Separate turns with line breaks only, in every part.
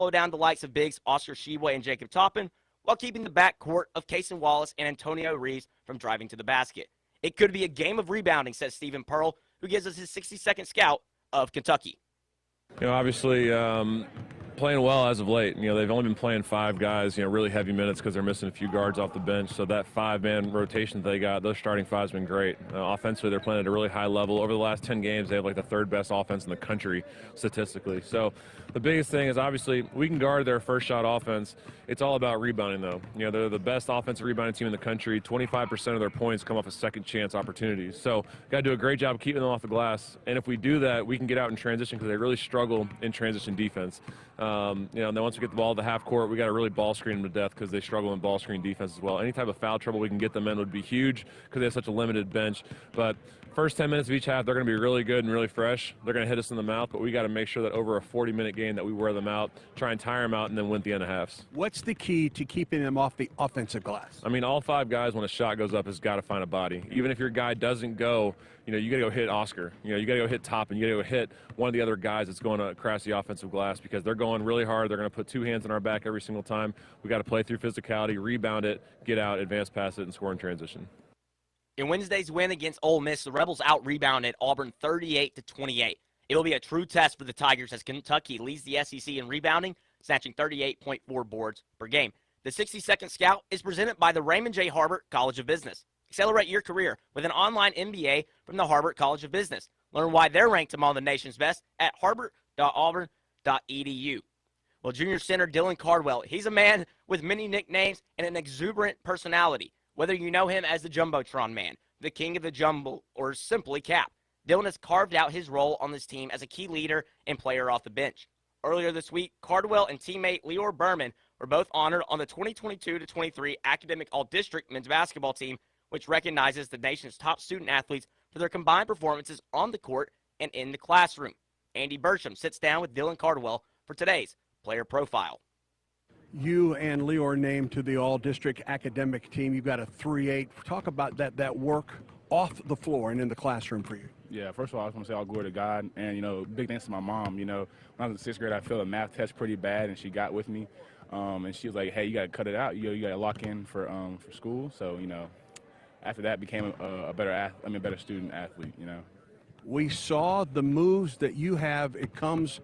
slow down the likes of bigs Oscar Sheboy and Jacob Toppin, while keeping the backcourt of Cason Wallace and Antonio Reeves from driving to the basket. It could be a game of rebounding, says Stephen Pearl, who gives us his 60-second scout of Kentucky.
Obviously, playing well as of late. They've only been playing 5 guys, really heavy minutes because they're missing a few guards off the bench. So that 5-man rotation that they got, those starting 5's been great. Offensively, they're playing at a really high level. Over the last 10 games, they have like the 3rd best offense in the country statistically. So the biggest thing is obviously we can guard their first shot offense. It's all about rebounding though. They're the best offensive rebounding team in the country. 25% of their points come off of second chance opportunities. So got to do a great job of keeping them off the glass. And if we do that, we can get out in transition because they really struggle in transition defense. And then once we get the ball to the half court, we got to really ball screen them to death because they struggle in ball screen defense as well. Any type of foul trouble we can get them in would be huge because they have such a limited bench. But first 10 minutes of each half, they're going to be really good and really fresh. They're going to hit us in the mouth, but we got to make sure that over a 40-minute game that we wear them out, try and tire them out, and then win at the end of halves.
What's the key to keeping them off the offensive glass?
I mean, all 5 guys, when a shot goes up, has got to find a body. Even if your guy doesn't go, you got to go hit Oscar. You got to go hit Toppin. You got to go hit one of the other guys that's going across the offensive glass because they're going really hard. They're going to put 2 hands on our back every single time. We got to play through physicality, rebound it, get out, advance pass it, and score in transition.
In Wednesday's win against Ole Miss, the Rebels out-rebounded Auburn 38-28. It'll be a true test for the Tigers as Kentucky leads the SEC in rebounding, snatching 38.4 boards per game. The 60-second scout is presented by the Raymond J. Harbert College of Business. Accelerate your career with an online MBA from the Harbert College of Business. Learn why they're ranked among the nation's best at harbert.auburn.edu. Well, junior center Dylan Cardwell, he's a man with many nicknames and an exuberant personality. Whether you know him as the Jumbotron Man, the King of the Jumble, or simply Cap, Dylan has carved out his role on this team as a key leader and player off the bench. Earlier this week, Cardwell and teammate Leor Berman were both honored on the 2022-23 Academic All-District men's basketball team, which recognizes the nation's top student athletes for their combined performances on the court and in the classroom. Andy Burcham sits down with Dylan Cardwell for today's Player Profile.
You and Leor named to the All-District Academic team. You've got a 3.8. Talk about that work off the floor and in the classroom for you.
Yeah, first of all, I just want to say all glory to God. And, big thanks to my mom. When I was in 6th grade, I failed a math test pretty bad, and she got with me. And she was like, hey, you got to cut it out. You got to lock in for school. So, after that, became a better student athlete,
We saw the moves that you have. It comes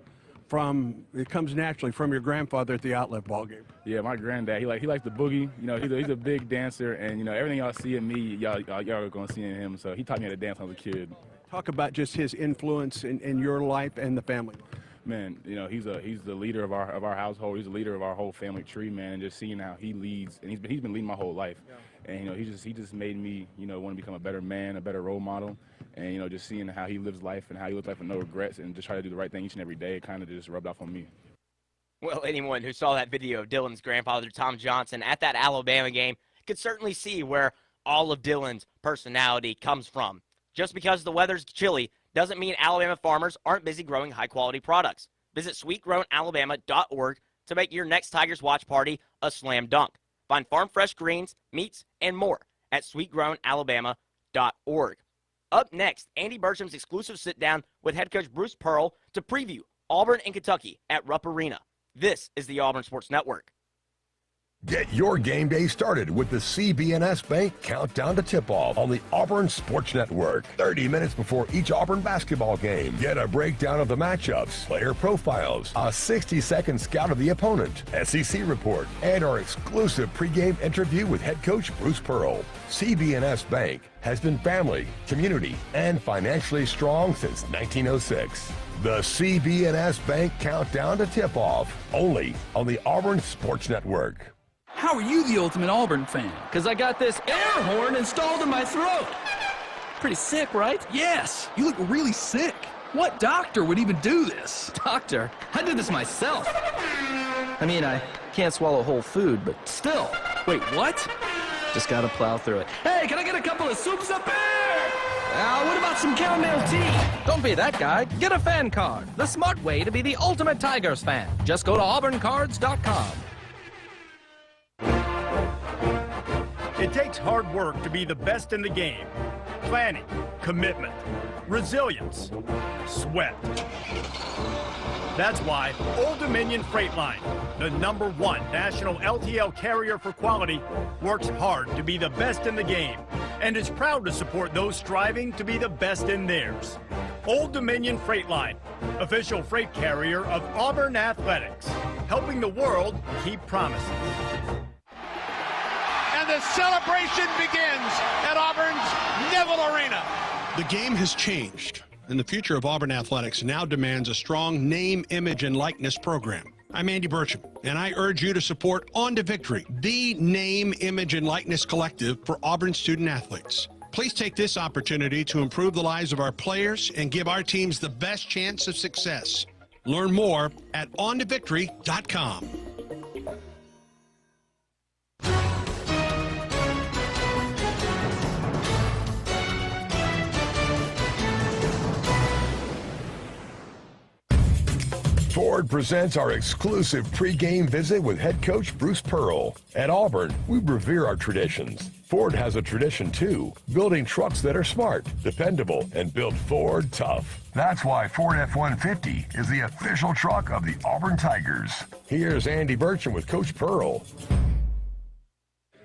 naturally from your grandfather at the outlet ball game.
Yeah, my granddad, he likes the boogie. He's a big dancer, and everything y'all see in me, y'all are gonna see in him. So he taught me how to dance when I was a kid.
Talk about just his influence in your life and the family.
Man, he's the leader of our household. He's the leader of our whole family tree, man. And just seeing how he leads, and he's been leading my whole life. Yeah. And he just made me want to become a better man, a better role model. And just seeing how he lives life and how he lives life with no regrets and just try to do the right thing each and every day, it kind of just rubbed off on me.
Well, anyone who saw that video of Dylan's grandfather, Tom Johnson, at that Alabama game could certainly see where all of Dylan's personality comes from. Just because the weather's chilly doesn't mean Alabama farmers aren't busy growing high-quality products. Visit sweetgrownalabama.org to make your next Tigers watch party a slam dunk. Find farm-fresh greens, meats, and more at sweetgrownalabama.org. Up next, Andy Burcham's exclusive sit-down with head coach Bruce Pearl to preview Auburn and Kentucky at Rupp Arena. This is the Auburn Sports Network.
Get your game day started with the CB&S Bank Countdown to Tip-Off on the Auburn Sports Network. 30 minutes before each Auburn basketball game. Get a breakdown of the matchups, player profiles, a 60-second scout of the opponent, SEC report, and our exclusive pregame interview with head coach Bruce Pearl. CB&S Bank has been family, community, and financially strong since 1906. The CB&S Bank Countdown to Tip-Off, only on the Auburn Sports Network.
How are you the ultimate Auburn fan?
Because I got this air horn installed in my throat.
Pretty sick, right?
Yes.
You look really sick. What doctor would even do this?
Doctor? I did this myself. I mean, I can't swallow whole food, but still.
Wait, what?
Just gotta plow through it. Hey, can I get a couple of soups up here? What about some chamomile tea? Don't be that guy. Get a fan card. The smart way to be the ultimate Tigers fan. Just go to auburncards.com.
It takes hard work to be the best in the game. Planning, commitment, resilience, sweat. That's why Old Dominion Freight Line, the #1 national LTL carrier for quality, works hard to be the best in the game and is proud to support those striving to be the best in theirs. Old Dominion Freight Line, official freight carrier of Auburn Athletics, helping the world keep promises.
And the celebration begins at Auburn's Neville Arena.
The game has changed, and the future of Auburn Athletics now demands a strong name, image, and likeness program. I'm Andy Burcham, and I urge you to support On to Victory, the name, image, and likeness collective for Auburn student athletes. Please take this opportunity to improve the lives of our players and give our teams the best chance of success. Learn more at ontovictory.com.
Ford presents our exclusive pregame visit with head coach Bruce Pearl. At Auburn, we revere our traditions. Ford has a tradition too, building trucks that are smart, dependable, and built Ford tough. That's why Ford F-150 is the official truck of the Auburn Tigers. Here's Andy Burcham with Coach Pearl.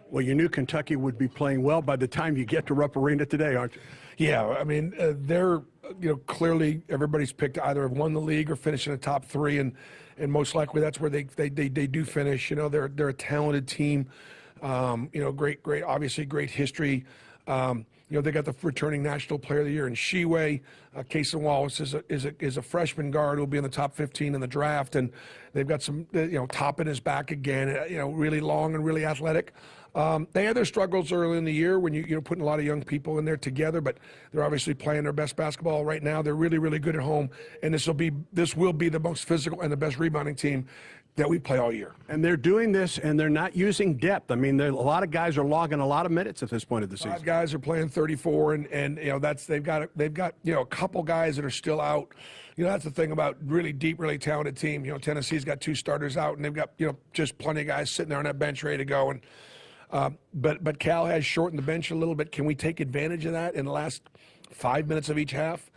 Well, you knew Kentucky would be playing well by the time you get to Rupp Arena today, aren't you?
Yeah, I mean, they're, clearly everybody's picked to either have won the league or finish in the top three, and most likely that's where they do finish. They're a talented team. Great, obviously great history. They got the returning National Player of the Year in Sheway. Cason Wallace is a freshman guard who'll be in the top 15 in the draft, and they've got some, Toppin is back again. Really long and really athletic. They had their struggles early in the year when you're putting a lot of young people in there together, but they're obviously playing their best basketball right now. They're really, really good at home, and this will be the most physical and the best rebounding team that we play all year.
And they're doing this, and they're not using depth. I mean, a lot of guys are logging a lot of minutes at this point of the season.
5 guys are playing 34, and they've got a couple guys that are still out. That's the thing about really deep, really talented team. Tennessee's got 2 starters out, and they've got just plenty of guys sitting there on that bench ready to go. And but Cal has shortened the bench a little bit. Can we take advantage of that in the last 5 minutes of each half?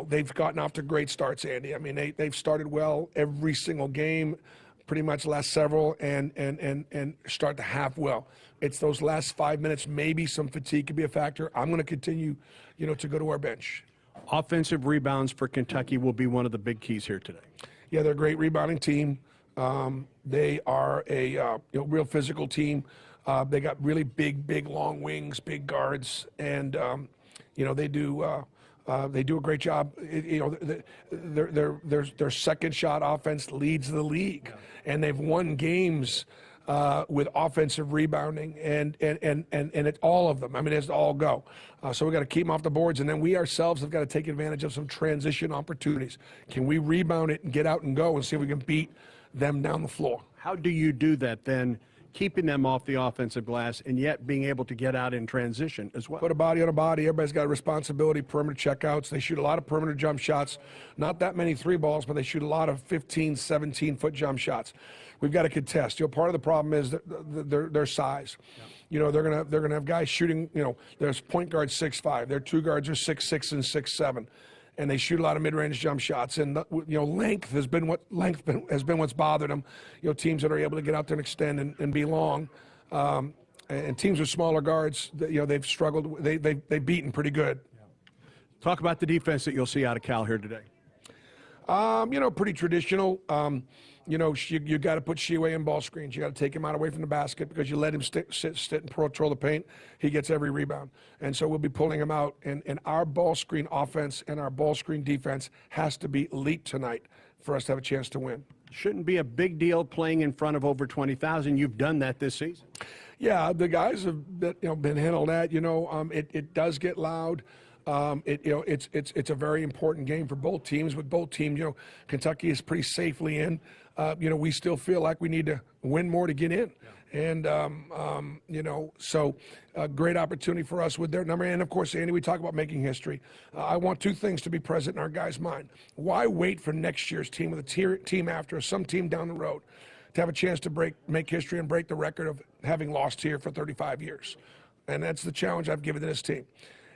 They've gotten off to great starts, Andy. I mean, they've started well every single game, pretty much the last several, and start the half well. It's those last 5 minutes, maybe some fatigue could be a factor. I'm going to continue, to go to our bench.
Offensive rebounds for Kentucky will be one of the big keys here today.
Yeah, they're a great rebounding team. They are a real physical team. They got really big, long wings, big guards, and they do a great job. Their second shot offense leads the league, and they've won games with offensive rebounding, and it's all of them. I mean, it's all go. So we got to keep them off the boards, and then we ourselves have got to take advantage of some transition opportunities. Can we rebound it and get out and go and see if we can beat them down the floor?
How do you do that then? Keeping them off the offensive glass and yet being able to get out in transition as well.
Put a body on a body. Everybody's got a responsibility. Perimeter checkouts. They shoot a lot of perimeter jump shots. Not that many 3 balls, but they shoot a lot of 15, 17-foot jump shots. We've got to contest. Part of the problem is their size. Yeah. They're gonna have guys shooting. There's point guards 6'5". Their 2 guards are 6'6" and 6'7". And they shoot a lot of mid-range jump shots, and length has been what's bothered them. Teams that are able to get out there and extend and be long, and teams with smaller guards, they've struggled. They've beaten pretty good.
Yeah. Talk about the defense that you'll see out of Cal here today.
Pretty traditional. You got to put Sheway in ball screens. You got to take him out away from the basket because you let him sit and patrol the paint. He gets every rebound. And so we'll be pulling him out. And our ball screen offense and our ball screen defense has to be elite tonight for us to have a chance to win.
Shouldn't be a big deal playing in front of over 20,000. You've done that this season.
Yeah, the guys have been handled that. It does get loud. It's a very important game for both teams. With both teams, Kentucky is pretty safely in. We still feel like we need to win more to get in. Yeah. And, so a great opportunity for us with their number. And, of course, Andy, we talk about making history. I want 2 things to be present in our guys' mind. Why wait for next year's team with a team after, some team down the road, to have a chance to make history and break the record of having lost here for 35 years? And that's the challenge I've given to this team.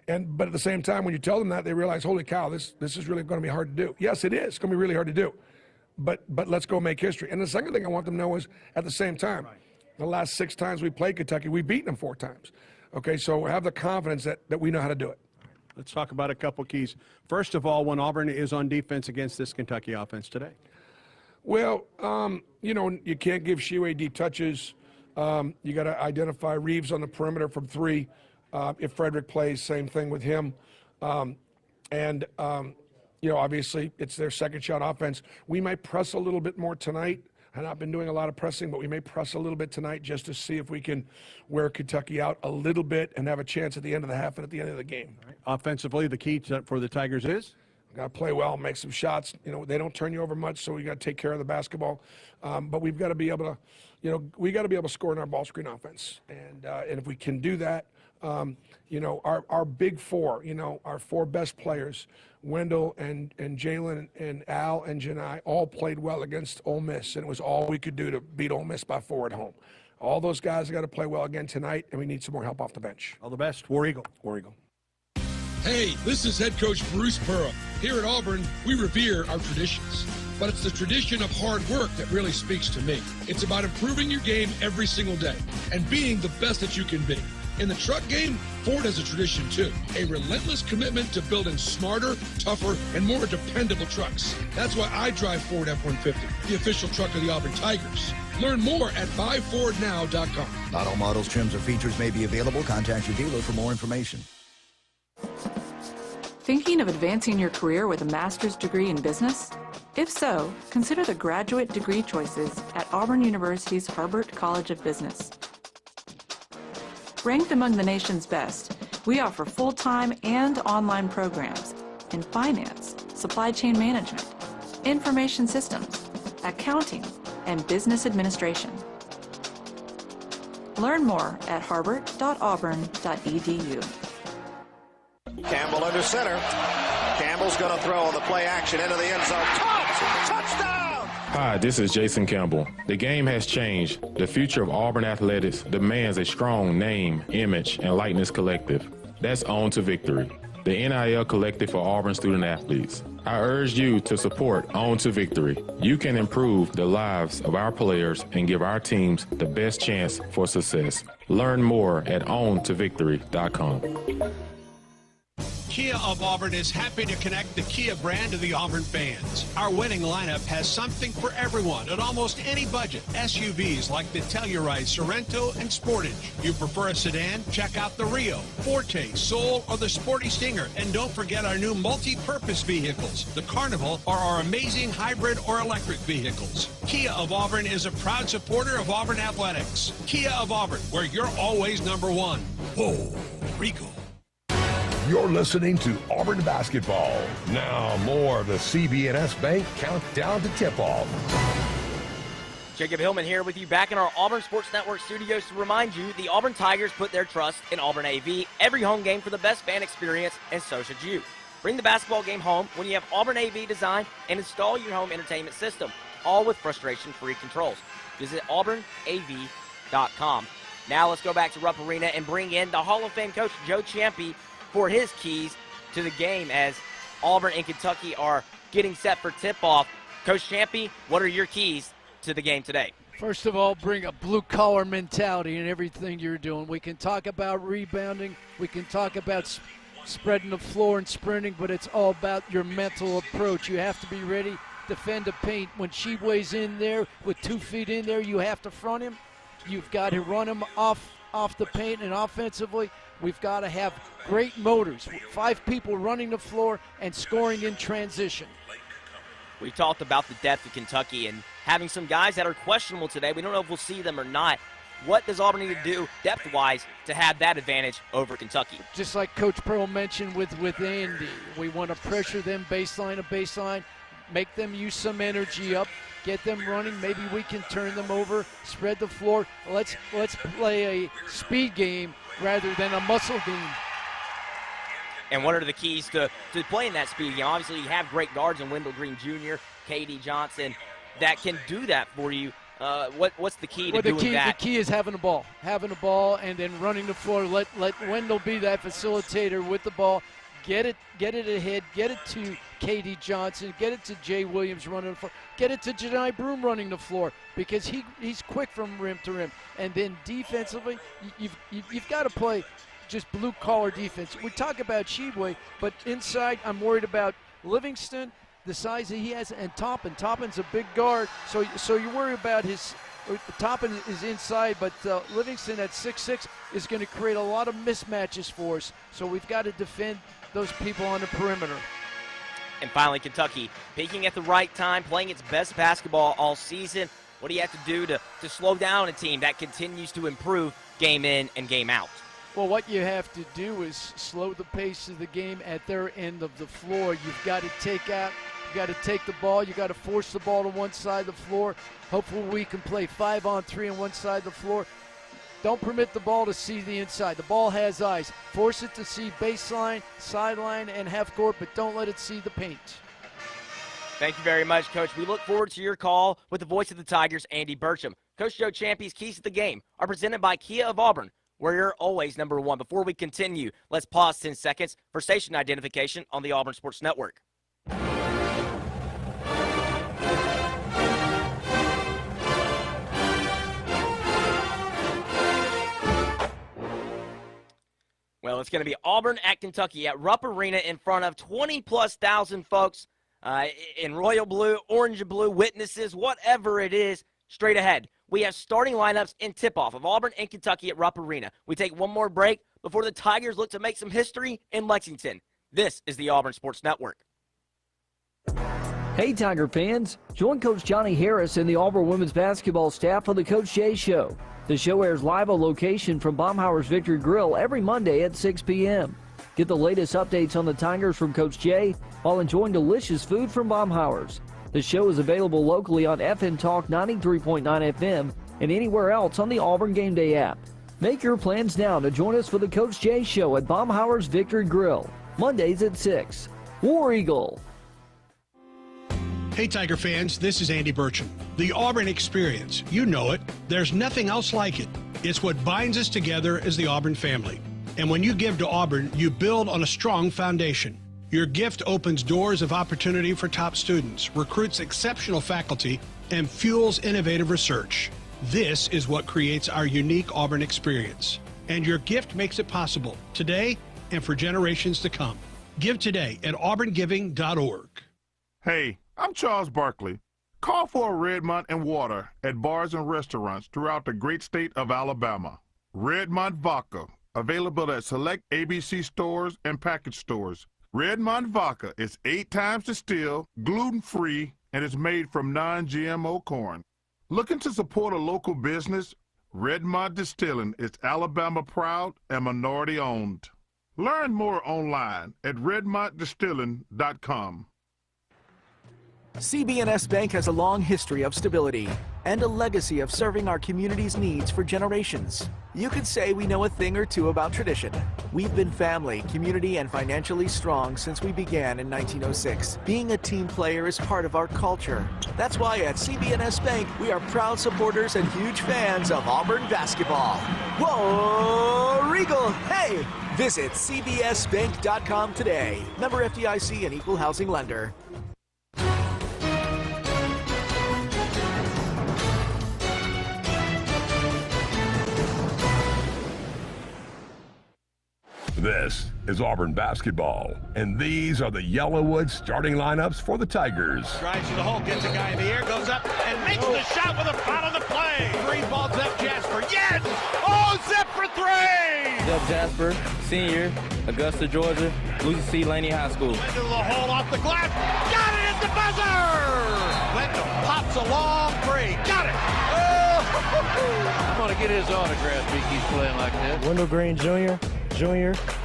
But at the same time, when you tell them that, they realize, holy cow, this is really going to be hard to do. Yes, it is. It's going to be really hard to do. but let's go make history. And the second thing I want them to know is, at the same time, the last 6 times we played Kentucky, we've beaten them 4 times. Okay, so have the confidence that we know how to do it.
Let's talk about a couple keys. First of all, when Auburn is on defense against this Kentucky offense today.
Well, you can't give Sheway deep touches. You got to identify Reeves on the perimeter from 3. If Frederick plays, same thing with him. Obviously, it's their second shot offense. We might press a little bit more tonight. I've not been doing a lot of pressing, but we may press a little bit tonight just to see if we can wear Kentucky out a little bit and have a chance at the end of the half and at the end of the game.
Right. Offensively, the key for the Tigers is?
Got to play well, make some shots. They don't turn you over much, so we got to take care of the basketball. But we've got to be able to, we got to be able to score in our ball screen offense. And if we can do that, our big 4, our 4 best players, Wendell and Jalen and Al and Janai, all played well against Ole Miss, and it was all we could do to beat Ole Miss by 4 at home. All those guys got to play well again tonight, and we need some more help off the bench.
All the best. War Eagle.
War Eagle.
Hey, this is head coach Bruce Pearl. Here at Auburn, we revere our traditions. But it's the tradition of hard work that really speaks to me. It's about improving your game every single day and being the best that you can be. In the truck game, Ford has a tradition too, a relentless commitment to building smarter, tougher, and more dependable trucks. That's why I drive Ford F-150, the official truck of the Auburn Tigers. Learn more at buyfordnow.com.
Not all models, trims, or features may be available. Contact your dealer for more information.
Thinking of advancing your career with a master's degree in business? If so, consider the graduate degree choices at Auburn University's Harbert College of Business. Ranked among the nation's best, we offer full-time and online programs in finance, supply chain management, information systems, accounting, and business administration. Learn more at harbert.auburn.edu.
Campbell under center. Campbell's going to throw on the play action into the end zone. Caught! Touchdown!
Hi, this is Jason Campbell. The game has changed. The future of Auburn athletics demands a strong name, image, and likeness collective. That's On to Victory, the NIL collective for Auburn student athletes. I urge you to support On to Victory. You can improve the lives of our players and give our teams the best chance for success. Learn more at ontovictory.com.
Kia of Auburn is happy to connect the Kia brand to the Auburn fans. Our winning lineup has something for everyone at almost any budget. SUVs like the Telluride, Sorento, and Sportage. You prefer a sedan? Check out the Rio, Forte, Soul, or the Sporty Stinger. And don't forget our new multi-purpose vehicles, the Carnival, or our amazing hybrid or electric vehicles. Kia of Auburn is a proud supporter of Auburn athletics. Kia of Auburn, where you're always number one. Whoa, Rico.
You're listening to Auburn basketball. Now more of the CB&S Bank countdown to tip-off.
Jacob Hillman here with you back in our Auburn Sports Network studios to remind you the Auburn Tigers put their trust in Auburn AV every home game for the best fan experience, and so should you. Bring the basketball game home when you have Auburn AV design and install your home entertainment system, all with frustration-free controls. Visit auburnav.com. Now let's go back to Rupp Arena and bring in the Hall of Fame coach Joe Ciampi for his keys to the game as Auburn and Kentucky are getting set for tip-off. Coach Ciampi, what are your keys to the game today?
First of all, bring a blue-collar mentality in everything you're doing. We can talk about rebounding. We can talk about spreading the floor and sprinting, but it's all about your mental approach. You have to be ready to defend the paint. When she weighs in there with 2 feet in there, you have to front him. You've got to run him off the paint, and offensively, we've got to have great motors, 5 people running the floor and scoring in transition.
We talked about the depth of Kentucky and having some guys that are questionable today. We don't know if we'll see them or not. What does Auburn need to do depth-wise to have that advantage over Kentucky?
Just like Coach Pearl mentioned with Andy, we want to pressure them baseline to baseline, make them use some energy up, get them running. Maybe we can turn them over, spread the floor. Let's play a speed game rather than a muscle game.
And what are the keys to playing that speed game? Obviously, you have great guards in Wendell Green Jr., K.D. Johnson, that can do that for you. What's the key to doing that?
The key is having the ball, and then running the floor. Let Wendell be that facilitator with the ball. Get it ahead, get it to Katie Johnson, get it to Jay Williams running the floor, get it to Janai Broom running the floor, because he's quick from rim to rim. And then defensively, you've got to play just blue-collar defense. We talk about Sheboy, but inside I'm worried about Livingston, the size that he has, and Toppin. Toppin's a big guard, so you worry about his – Toppin is inside, but Livingston at 6'6" is going to create a lot of mismatches for us. So we've got to defend those people on the perimeter.
And finally, Kentucky, peaking at the right time, playing its best basketball all season. What do you have to do to slow down a team that continues to improve game in and game out?
Well, what you have to do is slow the pace of the game at their end of the floor. You've got to take out, you've got to take the ball, you've got to force the ball to one side of the floor. Hopefully we can play 5-on-3 on one side of the floor. Don't permit the ball to see the inside. The ball has eyes. Force it to see baseline, sideline, and half court, but don't let it see the paint.
Thank you very much, Coach. We look forward to your call with the voice of the Tigers, Andy Burcham. Coach Joe Champy's Keys to the Game are presented by Kia of Auburn, where you're always number one. Before we continue, let's pause 10 seconds for station identification on the Auburn Sports Network. Well, it's going to be Auburn at Kentucky at Rupp Arena in front of 20-plus thousand folks in royal blue, orange and blue, witnesses, whatever it is, straight ahead. We have starting lineups in tip-off of Auburn and Kentucky at Rupp Arena. We take one more break before the Tigers look to make some history in Lexington. This is the Auburn Sports Network.
Hey, Tiger fans. Join Coach Johnny Harris and the Auburn women's basketball staff on the Coach Jay Show. The show airs live on location from Baumhauer's Victory Grill every Monday at 6 p.m. Get the latest updates on the Tigers from Coach Jay while enjoying delicious food from Baumhauer's. The show is available locally on FN Talk 93.9 FM and anywhere else on the Auburn Game Day app. Make your plans now to join us for the Coach Jay Show at Baumhauer's Victory Grill, Mondays at 6. War Eagle.
Hey, Tiger fans, this is Andy Burcham. The Auburn experience, you know it. There's nothing else like it. It's what binds us together as the Auburn family. And when you give to Auburn, you build on a strong foundation. Your gift opens doors of opportunity for top students, recruits exceptional faculty, and fuels innovative research. This is what creates our unique Auburn experience. And your gift makes it possible today and for generations to come. Give today at auburnGiving.org.
Hey, I'm Charles Barkley. Call for a Redmont and water at bars and restaurants throughout the great state of Alabama. Redmont Vodka, available at select ABC stores and package stores. Redmont Vodka is 8 times distilled, gluten-free, and is made from non-GMO corn. Looking to support a local business? Redmont Distilling is Alabama proud and minority owned. Learn more online at redmontdistilling.com.
CB&S Bank has a long history of stability and a legacy of serving our community's needs for generations. You could say we know a thing or two about tradition. We've been family, community, and financially strong since we began in 1906. Being a team player is part of our culture. That's why at CB&S Bank, we are proud supporters and huge fans of Auburn basketball. Whoa, Regal, hey! Visit cbsbank.com today. Member FDIC and equal housing lender.
This is Auburn basketball, and these are the Yellowwood starting lineups for the Tigers.
Drives to the hole, gets a guy in the air, goes up, and makes the shot with a foul on the play. Three ball, Zep Jasper. Yes! Oh, Zep for three!
Zep Jasper, senior, Augusta, Georgia, Lucy C. Laney High School.
Into the hole off the glass. Got it at the buzzer! Wendell pops a long three. Got it! Oh!
I'm going to get his autograph if he keeps playing like that.
Wendell Green Jr.,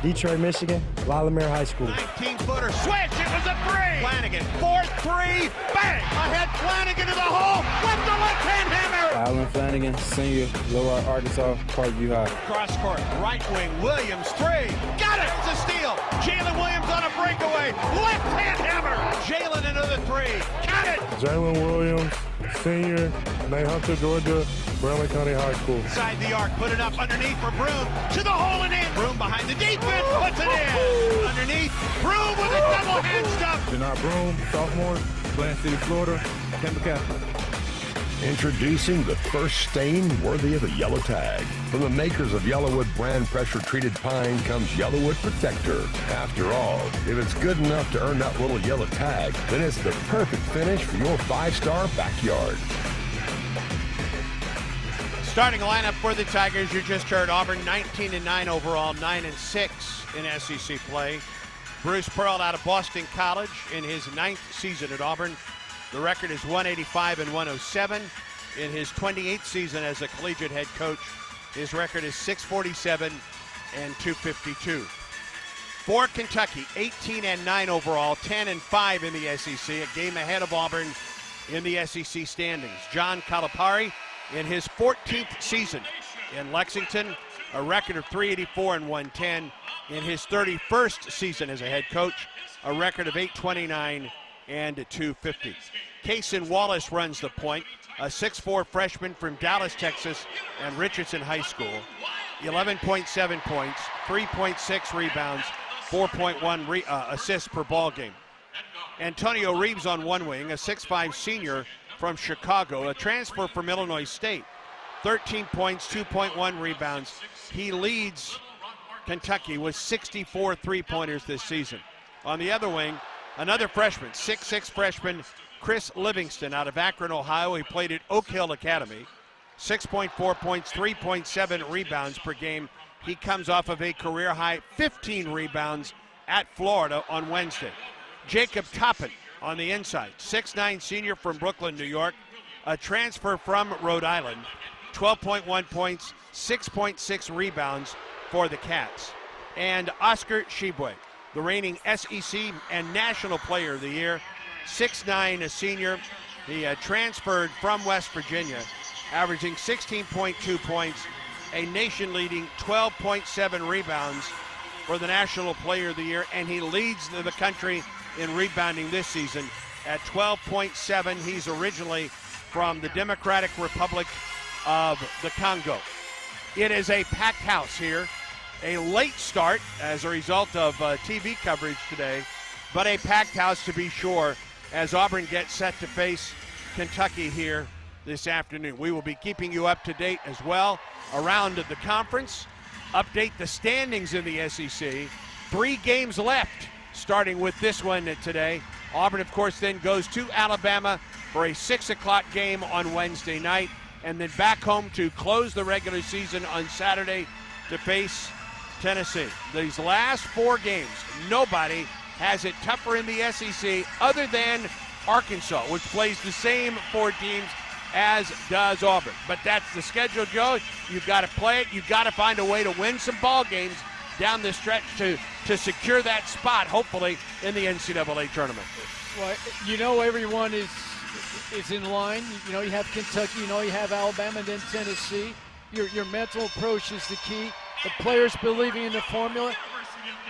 Detroit, Michigan, Latimer High School.
19-footer, switch, it was a three! Flanagan, 4-3, bang! Ahead, Flanagan to the hole, with the left-hand hammer!
Alan Flanagan, senior, Lower Arkansas, Parkview High.
Cross court, right wing, Williams, three! Got it! It's a steal! Jalen Williams on a breakaway, left-hand hammer! Jalen another three, got it!
Jalen Williams,
senior, Hunter, Georgia, Brownlee County High School.
Inside the arc, put it up underneath for Broom. To the hole and in. Broom behind the defense, puts it in. Underneath, Broom with a double hand stuff.
Janot Broom, sophomore, Plant City, Florida, Kemba Catholic.
Introducing the first stain worthy of a yellow tag. From the makers of Yellowwood brand pressure-treated pine comes Yellowwood Protector. After all, if it's good enough to earn that little yellow tag, then it's the perfect finish for your 5-star backyard.
Starting lineup for the Tigers, you just heard Auburn 19-9 overall, 9-6 in SEC play. Bruce Pearl out of Boston College in his 9th season at Auburn. The record is 185-107. In his 28th season as a collegiate head coach, his record is 647-252. For Kentucky, 18-9 overall, 10-5 in the SEC, a game ahead of Auburn in the SEC standings. John Calipari in his 14th season in Lexington, a record of 384-110. In his 31st season as a head coach, a record of 829-250. Cason Wallace runs the point, a 6'4" freshman from Dallas, Texas, and Richardson High School. 11.7 points, 3.6 rebounds, 4.1 assists per ball game. Antonio Reeves on one wing, a 6'5" senior from Chicago, a transfer from Illinois State. 13 points, 2.1 rebounds. He leads Kentucky with 64 three-pointers this season. On the other wing, another freshman, 6'6" freshman, Chris Livingston out of Akron, Ohio. He played at Oak Hill Academy. 6.4 points, 3.7 rebounds per game. He comes off of a career-high 15 rebounds at Florida on Wednesday. Jacob Toppin on the inside, 6'9" senior from Brooklyn, New York, a transfer from Rhode Island. 12.1 points, 6.6 rebounds for the Cats. And Oscar Tshiebwe, the reigning SEC and National Player of the Year, 6'9", a senior. He transferred from West Virginia, averaging 16.2 points, a nation-leading 12.7 rebounds for the National Player of the Year, and he leads the country in rebounding this season at 12.7. He's originally from the Democratic Republic of the Congo. It is a packed house here. A late start as a result of TV coverage today, but a packed house to be sure as Auburn gets set to face Kentucky here this afternoon. We will be keeping you up to date as well around the conference, update the standings in the SEC. 3 games left, starting with this one today. Auburn, of course, then goes to Alabama for a 6 o'clock game on Wednesday night, and then back home to close the regular season on Saturday to face Tennessee. These last 4 games, nobody has it tougher in the SEC other than Arkansas, which plays the same 4 teams as does Auburn. But that's the schedule, Joe. You've got to play it. You've got to find a way to win some ball games down the stretch to secure that spot, hopefully, in the NCAA tournament.
Well, you know everyone is in line. You know you have Kentucky, you know you have Alabama, and then Tennessee. Your mental approach is the key. The players believing in the formula.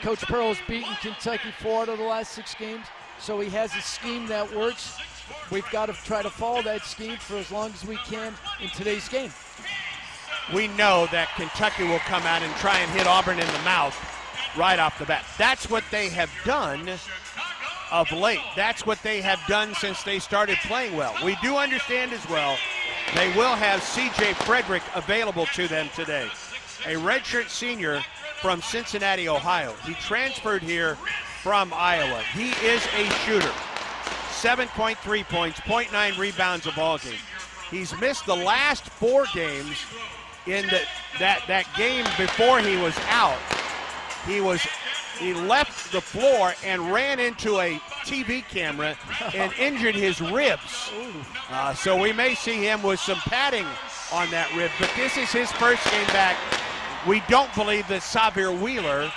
Coach Pearl has beaten Kentucky 4 out of the last 6 games, so he has a scheme that works. We've got to try to follow that scheme for as long as we can in today's game.
We know that Kentucky will come out and try and hit Auburn in the mouth right off the bat. That's what they have done of late. That's what they have done since they started playing well. We do understand as well they will have C.J. Frederick available to them today, a redshirt senior from Cincinnati, Ohio. He transferred here from Iowa. He is a shooter. 7.3 points, 0.9 rebounds a ball game. He's missed the last 4 games. In that game before he was out, he left the floor and ran into a TV camera and injured his ribs. So we may see him with some padding on that rib, but this is his first game back. We don't believe that Xavier Wheeler,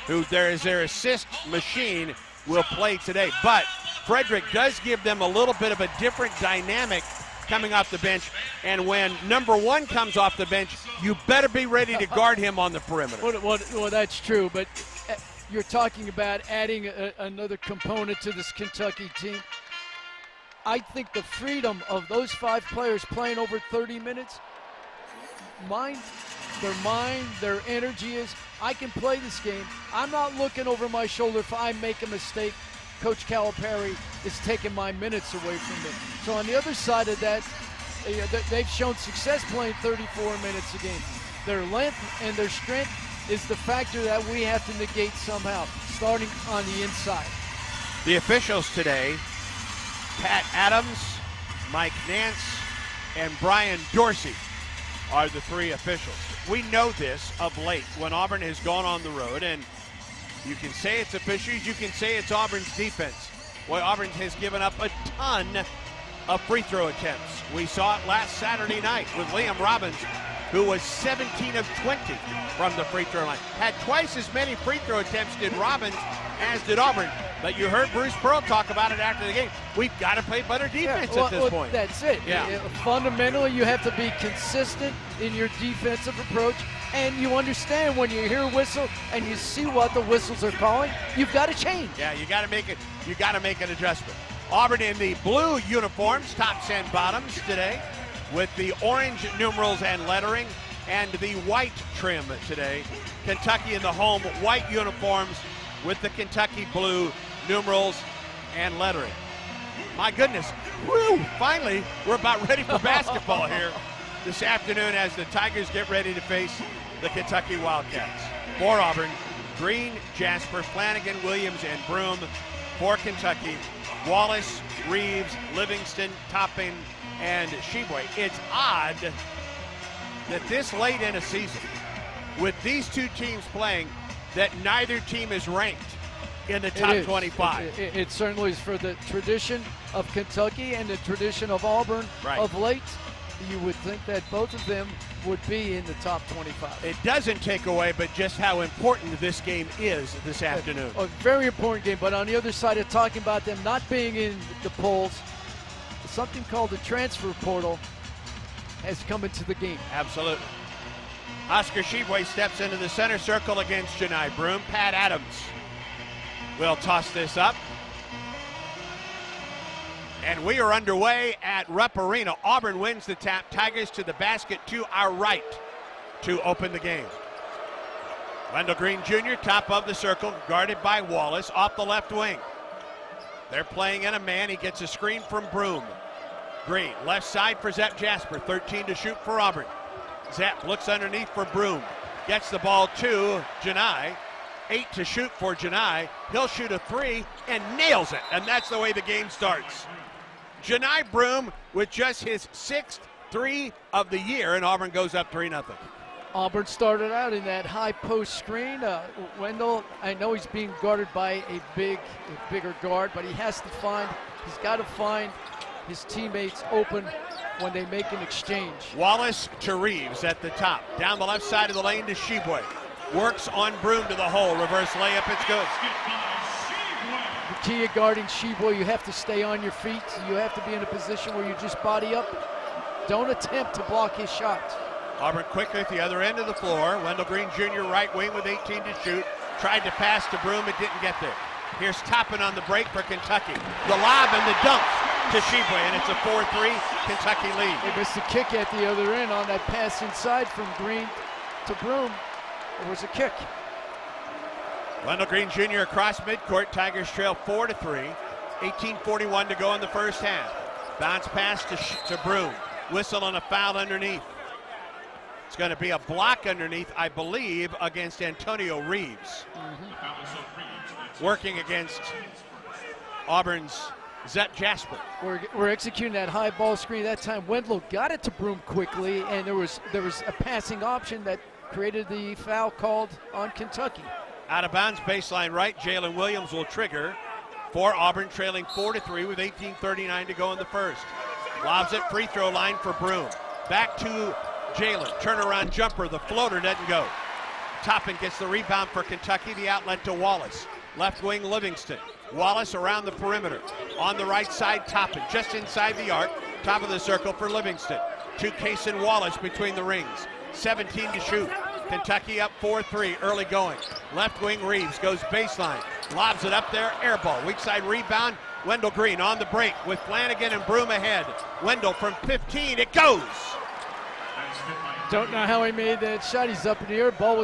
who there is their assist machine, will play today. But Frederick does give them a little bit of a different dynamic coming off the bench, and when number 1 comes off the bench, you better be ready to guard him on the perimeter.
Well, that's true, but you're talking about adding another component to this Kentucky team. I think the freedom of those 5 players playing over 30 minutes, their mind, their energy is, I can play this game. I'm not looking over my shoulder if I make a mistake. Coach Calipari is taking my minutes away from me. So on the other side of that, they've shown success playing 34 minutes a game. Their length and their strength is the factor that we have to negate somehow, starting on the inside.
The officials today, Pat Adams, Mike Nance, and Brian Dorsey are the 3 officials. We know this of late when Auburn has gone on the road, and you can say it's officials, you can say it's Auburn's defense. Boy, Auburn has given up a ton of free throw attempts. We saw it last Saturday night with Liam Robbins, who was 17 of 20 from the free throw line. Had twice as many free throw attempts did Robbins as did Auburn. But you heard Bruce Pearl talk about it after the game. We've got to play better defense at this point.
That's it.
Yeah.
Fundamentally, you have to be consistent in your defensive approach, and you understand when you hear a whistle and you see what the whistles are calling, you've got to change.
Yeah, you got to make it. You got to make an adjustment. Auburn in the blue uniforms, tops and bottoms today, with the orange numerals and lettering, and the white trim today. Kentucky in the home white uniforms with the Kentucky blue numerals and lettering. My goodness, woo, finally we're about ready for basketball here this afternoon as the Tigers get ready to face the Kentucky Wildcats. For Auburn, Green, Jasper, Flanagan, Williams, and Broom. For Kentucky, Wallace, Reeves, Livingston, Toppin, and Sheboy. It's odd that this late in a season, with these 2 teams playing, that neither team is ranked in the top 25.
It certainly is for the tradition of Kentucky and the tradition of Auburn of late. You would think that both of them would be in the top 25.
It doesn't take away, but just how important this game is this afternoon.
A very important game, but on the other side of talking about them not being in the polls, something called the transfer portal has come into the game.
Absolutely. Oscar Sheboy steps into the center circle against Janai Broom. Pat Adams will toss this up. And we are underway at Rupp Arena. Auburn wins the tap. Tigers to the basket to our right to open the game. Wendell Green Jr., top of the circle, guarded by Wallace, off the left wing. They're playing in a man. He gets a screen from Broom. Green, left side for Zepp Jasper, 13 to shoot for Auburn. Zepp looks underneath for Broom. Gets the ball to Janai. 8 to shoot for Janai. He'll shoot a 3 and nails it. And that's the way the game starts. Janai Broom with just his 6th 3 of the year, and Auburn goes up 3-0.
Auburn started out in that high post screen. Wendell, I know he's being guarded by a bigger guard, but he's got to find his teammates open when they make an exchange.
Wallace to Reeves at the top. Down the left side of the lane to Sheboy. Works on Broom to the hole. Reverse layup, it's good.
The key of guarding Sheboy, you have to stay on your feet. You have to be in a position where you just body up. Don't attempt to block his shot.
Auburn quickly at the other end of the floor. Wendell Green Jr. right wing with 18 to shoot. Tried to pass to Broom, it didn't get there. Here's Toppin on the break for Kentucky. The lob and the dunk to Sheboy, and it's a 4-3 Kentucky lead.
They missed a kick at the other end on that pass inside from Green to Broom. It was a kick.
Wendell Green Jr. across midcourt. Tigers trail 4-3. 18:41 to go in the first half. Bounce pass to Broom. Whistle and a foul underneath. It's going to be a block underneath, I believe, against Antonio Reeves. Working against Auburn's Zepp Jasper.
We're executing that high ball screen. That time Wendell got it to Broom quickly, and there was a passing option that created the foul called on Kentucky.
Out of bounds, baseline right. Jalen Williams will trigger for Auburn, trailing 4-3 with 18:39 to go in the first. Lobs it, free throw line for Broom. Back to Jalen, turnaround jumper, the floater doesn't go. Toppin gets the rebound for Kentucky, the outlet to Wallace. Left wing Livingston. Wallace around the perimeter. On the right side, Toppin, just inside the arc, top of the circle for Livingston. To Case and Wallace between the rings. 17 to shoot. Kentucky up 4-3, early going. Left wing Reeves goes baseline. Lobs it up there, air ball. Weak side rebound, Wendell Green on the break with Flanagan and Broom ahead. Wendell from 15, it goes.
Don't know how he made that shot. He's up in the air. Ball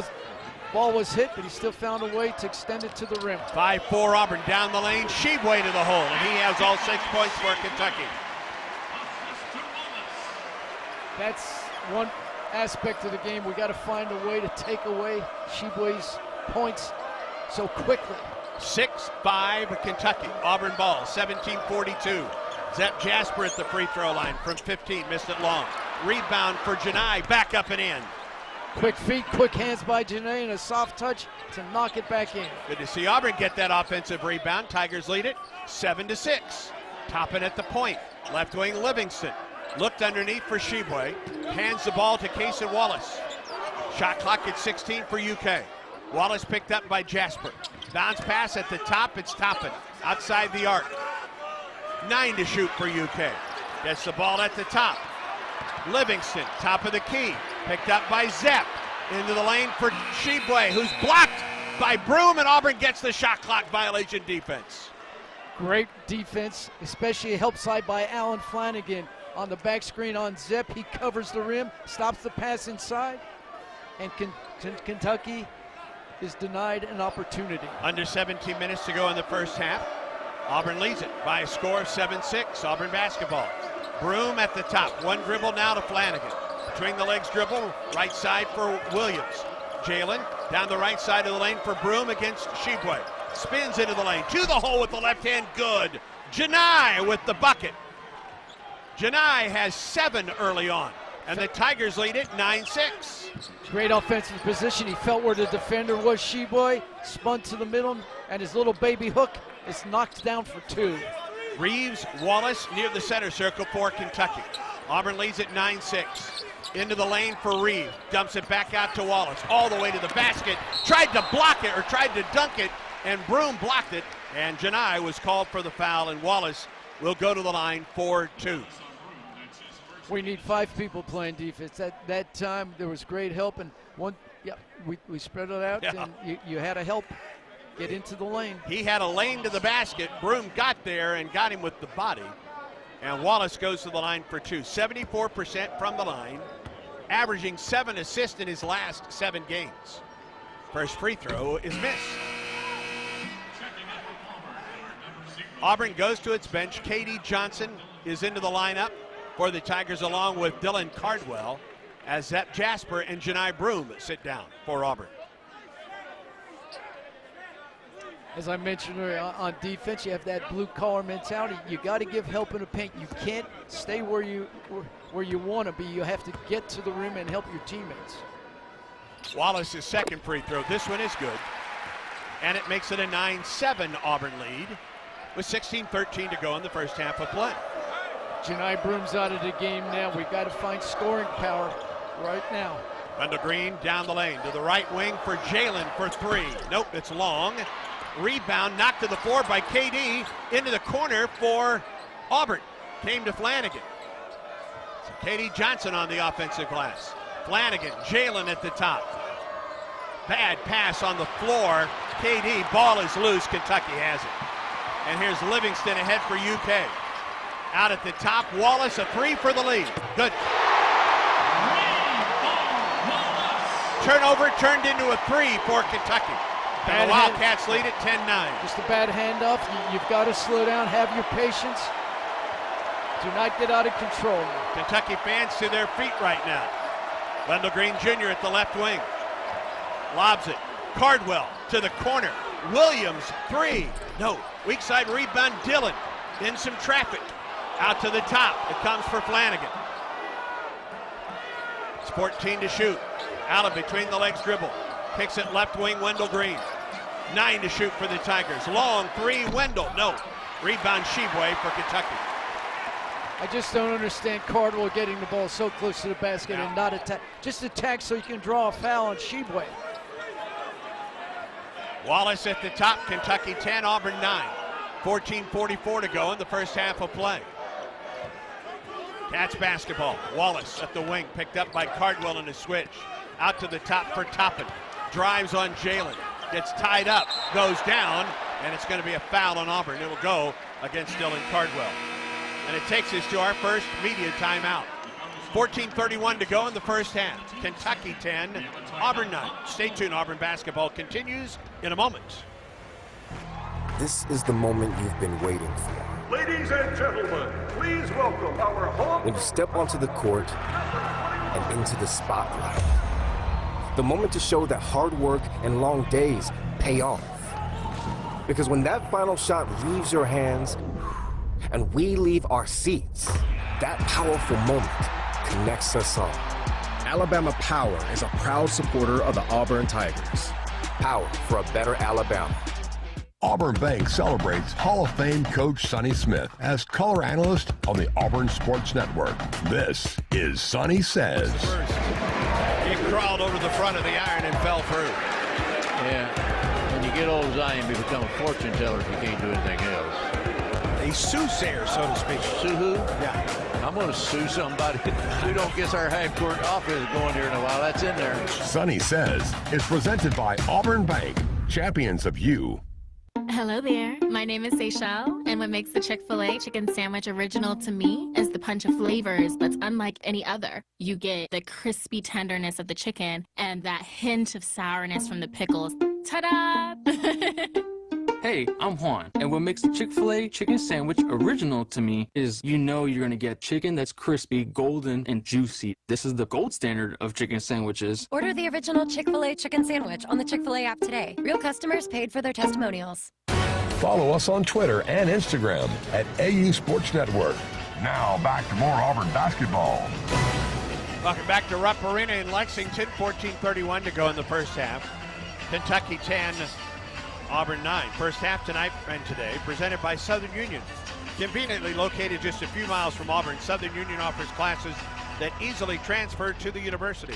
was hit, but he still found a way to extend it to the rim.
5-4 Auburn down the lane. Sheboy to the hole, and he has all 6 points for Kentucky.
That's one aspect of the game. We got to find a way to take away Sheboy's points so quickly.
6-5 Kentucky. Auburn ball, 17-42. Zep Jasper at the free throw line from 15, missed it long. Rebound for Janai, back up and in.
Quick feet, quick hands by Janai, and a soft touch to knock it back in.
Good to see Auburn get that offensive rebound. Tigers lead it 7-6. Toppin at the point. Left wing Livingston. Looked underneath for Sheboy. Hands the ball to Cason Wallace. Shot clock at 16 for UK. Wallace picked up by Jasper. Bounce pass at the top, it's Toppin. Outside the arc. 9 to shoot for UK. Gets the ball at the top. Livingston, top of the key. Picked up by Zepp. Into the lane for Sheboy, who's blocked by Broom, and Auburn gets the shot clock violation defense.
Great defense, especially a help side by Alan Flanagan. On the back screen on Zepp, he covers the rim, stops the pass inside, and Kentucky is denied an opportunity.
Under 17 minutes to go in the first half. Auburn leads it by a score of 7-6. Auburn basketball. Broom at the top. One dribble now to Flanagan. Between the legs dribble, right side for Williams. Jalen down the right side of the lane for Broom against Sheboy. Spins into the lane, to the hole with the left hand, good. Janai with the bucket. Janai has 7 early on, and the Tigers lead it 9-6.
Great offensive position. He felt where the defender was, Sheboy, spun to the middle, and his little baby hook is knocked down for 2.
Reeves, Wallace near the center circle for Kentucky. Auburn leads it 9-6. Into the lane for Reeves. Dumps it back out to Wallace. All the way to the basket. Tried to block it, or tried to dunk it, and Broom blocked it. And Janai was called for the foul, and Wallace will go to the line for 2.
We need 5 people playing defense. At that time, there was great help, and we spread it out, and you had to help get into the lane.
He had a lane to the basket. Broom got there and got him with the body. And Wallace goes to the line for 2. 74% from the line, averaging 7 assists in his last 7 games. First free throw is missed. Auburn goes to its bench. K.D. Johnson is into the lineup for the Tigers, along with Dylan Cardwell, as Zep Jasper and Janai Broom sit down for Auburn.
As I mentioned earlier, on defense, you have that blue-collar mentality. You got to give help in the paint. You can't stay where you want to be. You have to get to the rim and help your teammates.
Wallace's second free throw. This one is good. And it makes it a 9-7 Auburn lead with 16-13 to go in the first half of play.
Janai Broom's out of the game now. We've got to find scoring power right now.
Wendell Green down the lane to the right wing for Jalen for 3. Nope, it's long. Rebound knocked to the floor by KD, into the corner for Auburn. Came to Flanagan. So KD Johnson on the offensive glass. Flanagan, Jalen at the top. Bad pass on the floor. KD, ball is loose. Kentucky has it. And here's Livingston ahead for UK. Out at the top, Wallace, a 3 for the lead. Good. Turnover turned into a 3 for Kentucky. And the Wildcats lead at 10-9.
Just a bad handoff. You've got to slow down, have your patience. Do not get out of control.
Kentucky fans to their feet right now. Wendell Green Jr. at the left wing. Lobs it. Cardwell to the corner. Williams, 3. No. Weak side rebound, Dillon. In some traffic. Out to the top. It comes for Flanagan. It's 14 to shoot. Allen between the legs dribble. Kicks it left wing, Wendell Green. 9 to shoot for the Tigers. Long 3, Wendell. No. Rebound Sheboy for Kentucky.
I just don't understand Cardwell getting the ball so close to the basket and not attack. Just attack so you can draw a foul on Sheboy.
Wallace at the top. Kentucky 10, Auburn 9. 14:44 to go in the first half of play. Cats basketball. Wallace at the wing, picked up by Cardwell in a switch. Out to the top for Toppin. Drives on Jalen. Gets tied up, goes down, and it's going to be a foul on Auburn. It will go against Dylan Cardwell. And it takes us to our first media timeout. 14:31 to go in the first half. Kentucky 10, Auburn 9. Stay tuned, Auburn basketball continues in a moment.
This is the moment you've been waiting for.
Ladies and gentlemen, please welcome our home.
When you step onto the court and into the spotlight. The moment to show that hard work and long days pay off. Because when that final shot leaves your hands and we leave our seats, that powerful moment connects us all.
Alabama Power is a proud supporter of the Auburn Tigers.
Power for a better Alabama.
Auburn Bank celebrates Hall of Fame coach Sonny Smith as color analyst on the Auburn Sports Network. This is Sonny Says.
He crawled over the front of the iron and fell through.
Yeah, when you get old as I am, you become a fortune teller if you can't do anything else.
A soothsayer, so to speak.
Sue who?
Yeah.
I'm going to sue somebody who don't get our half-court offense going here in a while. That's in there.
Sonny Says is presented by Auburn Bank, champions of you.
Hello there. My name is Seychelle, and what makes the Chick-fil-A chicken sandwich original to me is the punch of flavors that's unlike any other. You get the crispy tenderness of the chicken and that hint of sourness from the pickles. Ta-da!
Hey, I'm Juan, and what makes the Chick-fil-A chicken sandwich original to me is you know you're gonna get chicken that's crispy, golden, and juicy. This is the gold standard of chicken sandwiches.
Order the original Chick-fil-A chicken sandwich on the Chick-fil-A app today. Real customers paid for their testimonials.
Follow us on Twitter and Instagram at AU Sports Network. Now back to more Auburn basketball.
Welcome back to Rupp Arena in Lexington. 14:31 to go in the first half. Kentucky 10, Auburn 9. First half tonight and today presented by Southern Union. Conveniently located just a few miles from Auburn, Southern Union offers classes that easily transfer to the university.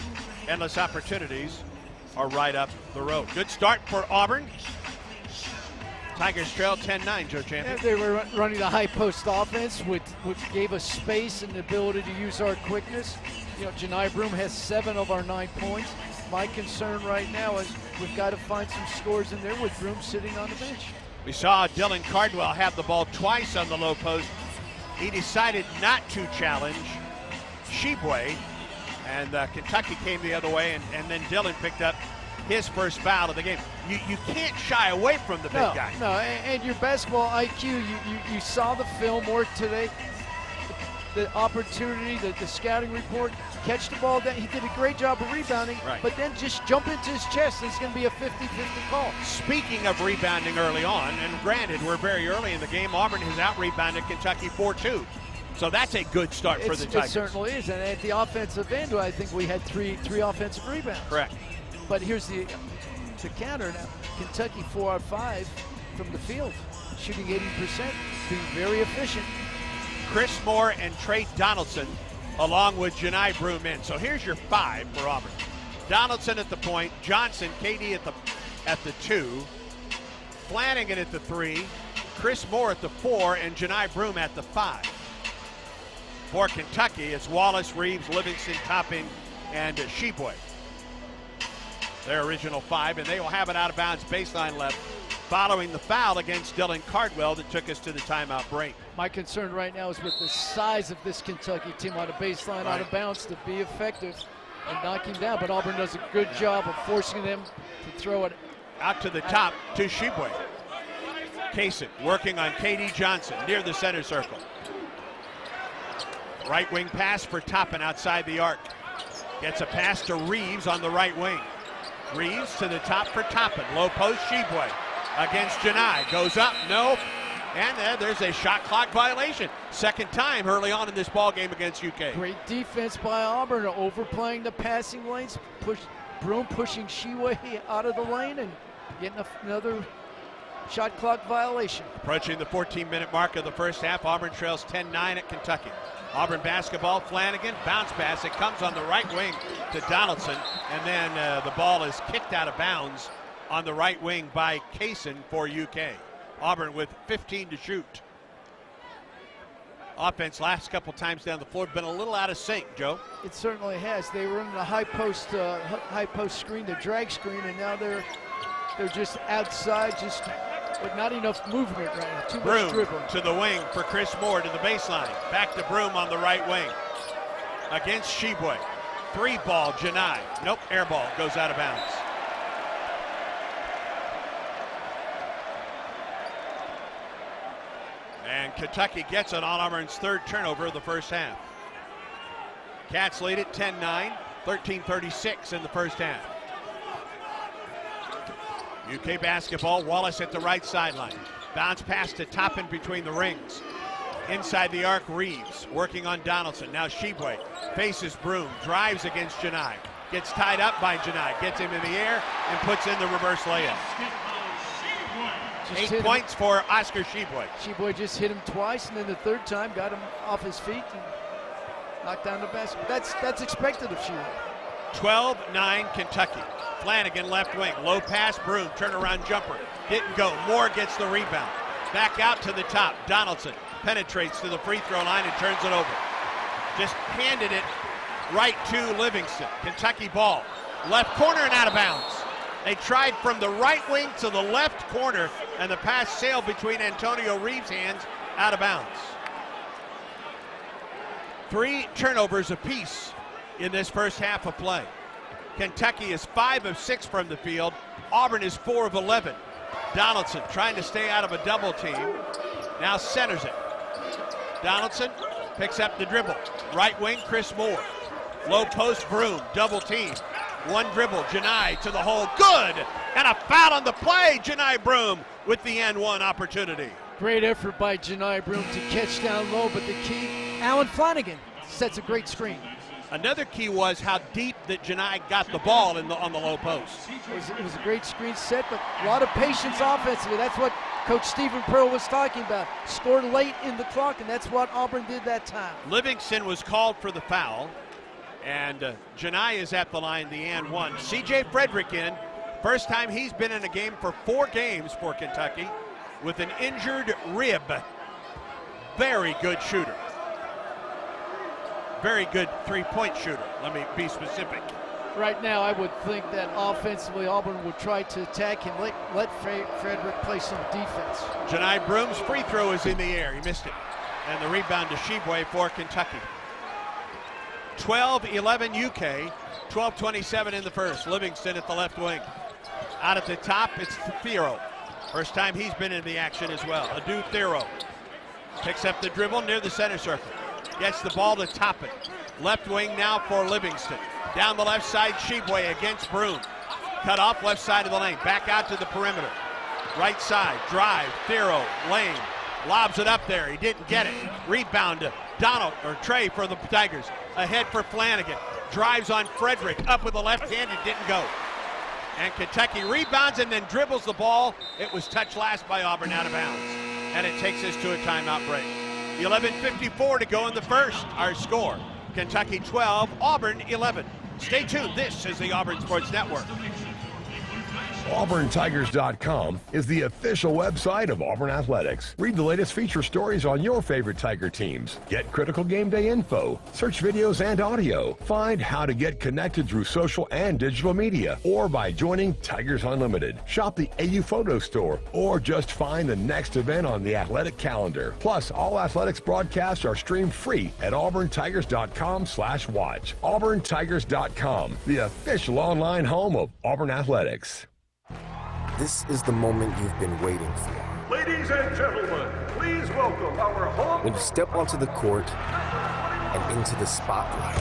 Endless opportunities are right up the road. Good start for Auburn. Tigers trail 10-9, Joe Champion.
Yeah, they were running the high post offense, which gave us space and the ability to use our quickness. You know, Janai Broom has 7 of our 9 points. My concern right now is we've got to find some scores in there with Broom sitting on the bench.
We saw Dylan Cardwell have the ball twice on the low post. He decided not to challenge Sheboy, and Kentucky came the other way, and then Dylan picked up his first foul of the game. You can't shy away from the big guy.
No, and your basketball IQ, you saw the film work today, the opportunity, the scouting report, catch the ball down. He did a great job of rebounding,
right,
but then just jump into his chest, and it's going to be a 50-50 call.
Speaking of rebounding early on, and granted, we're very early in the game, Auburn has out-rebounded Kentucky 4-2. So that's a good start for the Tigers.
It certainly is, and at the offensive end, I think we had three offensive rebounds.
Correct.
But here's the counter now. Kentucky 4 out of 5 from the field, shooting 80%, being very efficient.
Chris Moore and Trey Donaldson, along with Janai Broom in. So here's your 5 for Auburn. Donaldson at the point, Johnson, KD at the 2, Flanagan at the 3, Chris Moore at the 4, and Janai Broom at the 5. For Kentucky, it's Wallace, Reeves, Livingston, Topping, and Sheboy. Their original 5, and they will have it out of bounds baseline left following the foul against Dylan Cardwell that took us to the timeout break.
My concern right now is with the size of this Kentucky team out of baseline, out of bounds, to be effective and knock him down. But Auburn does a good job of forcing them to throw it
out to the top to Sheboy. Kaysen working on KD Johnson near the center circle. Right wing pass for Toppin outside the arc. Gets a pass to Reeves on the right wing. Reeves to the top for Toppin. Low post, Sheboy against Janai. Goes up, no. And there's a shot clock violation. Second time early on in this ball game against UK.
Great defense by Auburn, overplaying the passing lanes. Broom pushing Sheboy out of the lane and getting another shot clock violation.
Approaching the 14-minute mark of the first half, Auburn trails 10-9 at Kentucky. Auburn basketball, Flanagan, bounce pass. It comes on the right wing to Donaldson, and then the ball is kicked out of bounds on the right wing by Kaysen for UK. Auburn with 15 to shoot. Offense last couple times down the floor been a little out of sync, Joe.
It certainly has. They were in the high post screen, the drag screen, and now they're just outside, just But not enough movement right now. Too
Broom
much dribbling.
to the wing for Chris Moore to the baseline. Back to Broom on the right wing. Against Sheboy. 3-ball, Janai. Nope, air ball goes out of bounds. And Kentucky gets it on Auburn's third turnover of the first half. Cats lead it 10-9, 13:36 in the first half. UK basketball, Wallace at the right sideline. Bounce pass to Toppin between the rings. Inside the arc, Reeves working on Donaldson. Now Sheboy faces Broom, drives against Janai. Gets tied up by Janai, gets him in the air and puts in the reverse layup. 8 points for Oscar Sheboy.
Sheboy just hit him twice, and then the third time got him off his feet and knocked down the basket. That's expected of Sheboy.
12-9 Kentucky. Flanagan left wing, low pass, Broom, turnaround jumper. Didn't go, Moore gets the rebound. Back out to the top, Donaldson penetrates to the free throw line and turns it over. Just handed it right to Livingston. Kentucky ball, left corner and out of bounds. They tried from the right wing to the left corner, and the pass sailed between Antonio Reeves' hands, out of bounds. 3 turnovers apiece in this first half of play. Kentucky is 5 of 6 from the field. Auburn is 4 of 11. Donaldson trying to stay out of a double team. Now centers it. Donaldson picks up the dribble. Right wing, Chris Moore. Low post, Broom, double team. One dribble, Janai to the hole, good! And a foul on the play, Janai Broom with the N1 opportunity.
Great effort by Janai Broom to catch down low, but the key, Alan Flanagan sets a great screen.
Another key was how deep that Janai got the ball on the low post.
It was a great screen set, but a lot of patience offensively. That's what Coach Stephen Pearl was talking about. Scored late in the clock, and that's what Auburn did that time.
Livingston was called for the foul, and Janai is at the line, the and one. C.J. Frederick in. First time he's been in a game for 4 games for Kentucky with an injured rib. Very good shooter. Very good three-point shooter. Let me be specific.
Right now, I would think that offensively Auburn would try to attack him, let Frederick play some defense.
Janai Broom's free throw is in the air. He missed it. And the rebound to Sheboy for Kentucky. 12-11 UK, 12:27 in the first. Livingston at the left wing. Out at the top, it's Thero. First time he's been in the action as well. Adu Thero picks up the dribble near the center circle. Gets the ball to Toppin. Left wing now for Livingston. Down the left side, Sheboy against Broom. Cut off left side of the lane. Back out to the perimeter. Right side, drive, Thero, lane. Lobs it up there. He didn't get it. Rebound to Trey for the Tigers. Ahead for Flanagan. Drives on Frederick. Up with the left hand. It didn't go. And Kentucky rebounds and then dribbles the ball. It was touched last by Auburn, out of bounds. And it takes us to a timeout break. 11:54 to go in the first. Our score, Kentucky 12, Auburn 11. Stay tuned. This is the Auburn Sports Network.
AuburnTigers.com is the official website of Auburn Athletics. Read the latest feature stories on your favorite Tiger teams. Get critical game day info. Search videos and audio. Find how to get connected through social and digital media or by joining Tigers Unlimited. Shop the AU Photo Store or just find the next event on the athletic calendar. Plus, all athletics broadcasts are streamed free at AuburnTigers.com/watch. AuburnTigers.com, the official online home of Auburn Athletics.
This is the moment you've been waiting for.
Ladies and gentlemen, please welcome our home.
When you step onto the court and into the spotlight.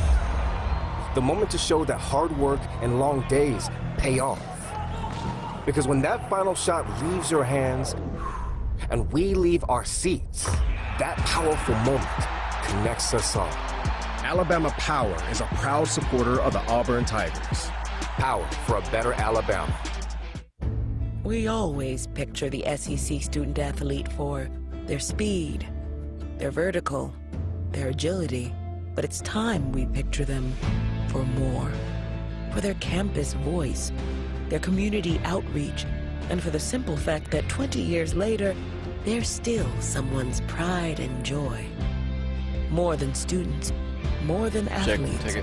The moment to show that hard work and long days pay off. Because when that final shot leaves your hands and we leave our seats, that powerful moment connects us all.
Alabama Power is a proud supporter of the Auburn Tigers.
Power for a better Alabama.
We always picture the SEC student athlete for their speed, their vertical, their agility. But it's time we picture them for more. For their campus voice, their community outreach, and for the simple fact that 20 years later, they're still someone's pride and joy. More than students, more than athletes.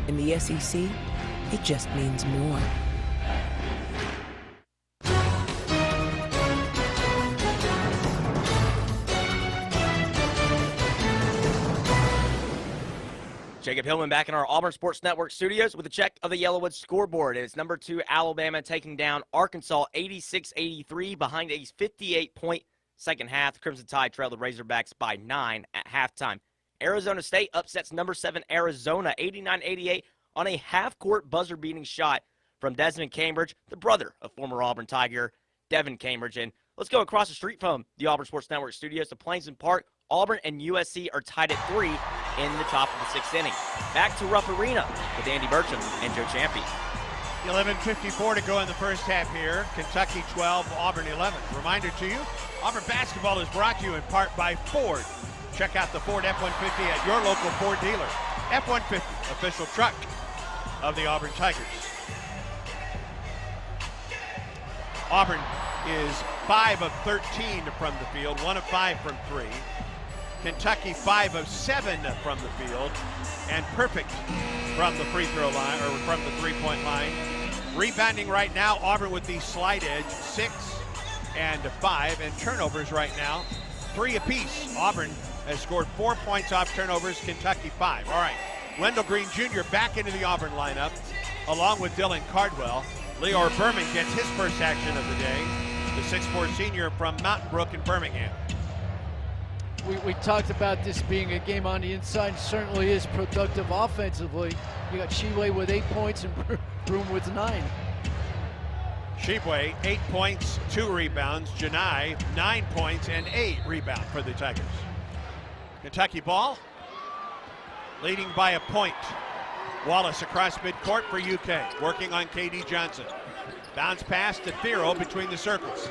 In the SEC, it just means more.
Jacob Hillman back in our Auburn Sports Network studios with a check of the Yellowwood scoreboard. It's number 2 Alabama taking down Arkansas 86-83 behind a 58-point second half. The Crimson Tide trailed the Razorbacks by 9 at halftime. Arizona State upsets number 7 Arizona 89-88 on a half-court buzzer-beating shot from Desmond Cambridge, the brother of former Auburn Tiger Devin Cambridge. And let's go across the street from the Auburn Sports Network studios to Plainsman Park. Auburn and USC are tied at 3 in the top of the 6th inning. Back to Rupp Arena with Andy Burcham and Joe Champy.
11:54 to go in the first half here. Kentucky 12, Auburn 11. Reminder to you, Auburn basketball is brought to you in part by Ford. Check out the Ford F-150 at your local Ford dealer. F-150, official truck of the Auburn Tigers. Auburn is 5 of 13 from the field, 1 of 5 from 3. Kentucky 5 of 7 from the field, and perfect from the free throw line, or from the three-point line. Rebounding right now, Auburn with the slight edge, 6 and 5, and turnovers right now, 3 apiece. Auburn has scored 4 points off turnovers, Kentucky 5. All right, Wendell Green Jr. back into the Auburn lineup, along with Dylan Cardwell. Leor Berman gets his first action of the day, the 6'4" senior from Mountain Brook in Birmingham.
We talked about this being a game on the inside. Certainly is productive offensively. You got Sheway with 8 points and Broom with 9.
Sheway, 8 points, 2 rebounds. Janai, 9 points and 8 rebounds for the Tigers. Kentucky ball, leading by a point. Wallace across midcourt for UK, working on KD Johnson. Bounce pass to Thero between the circles.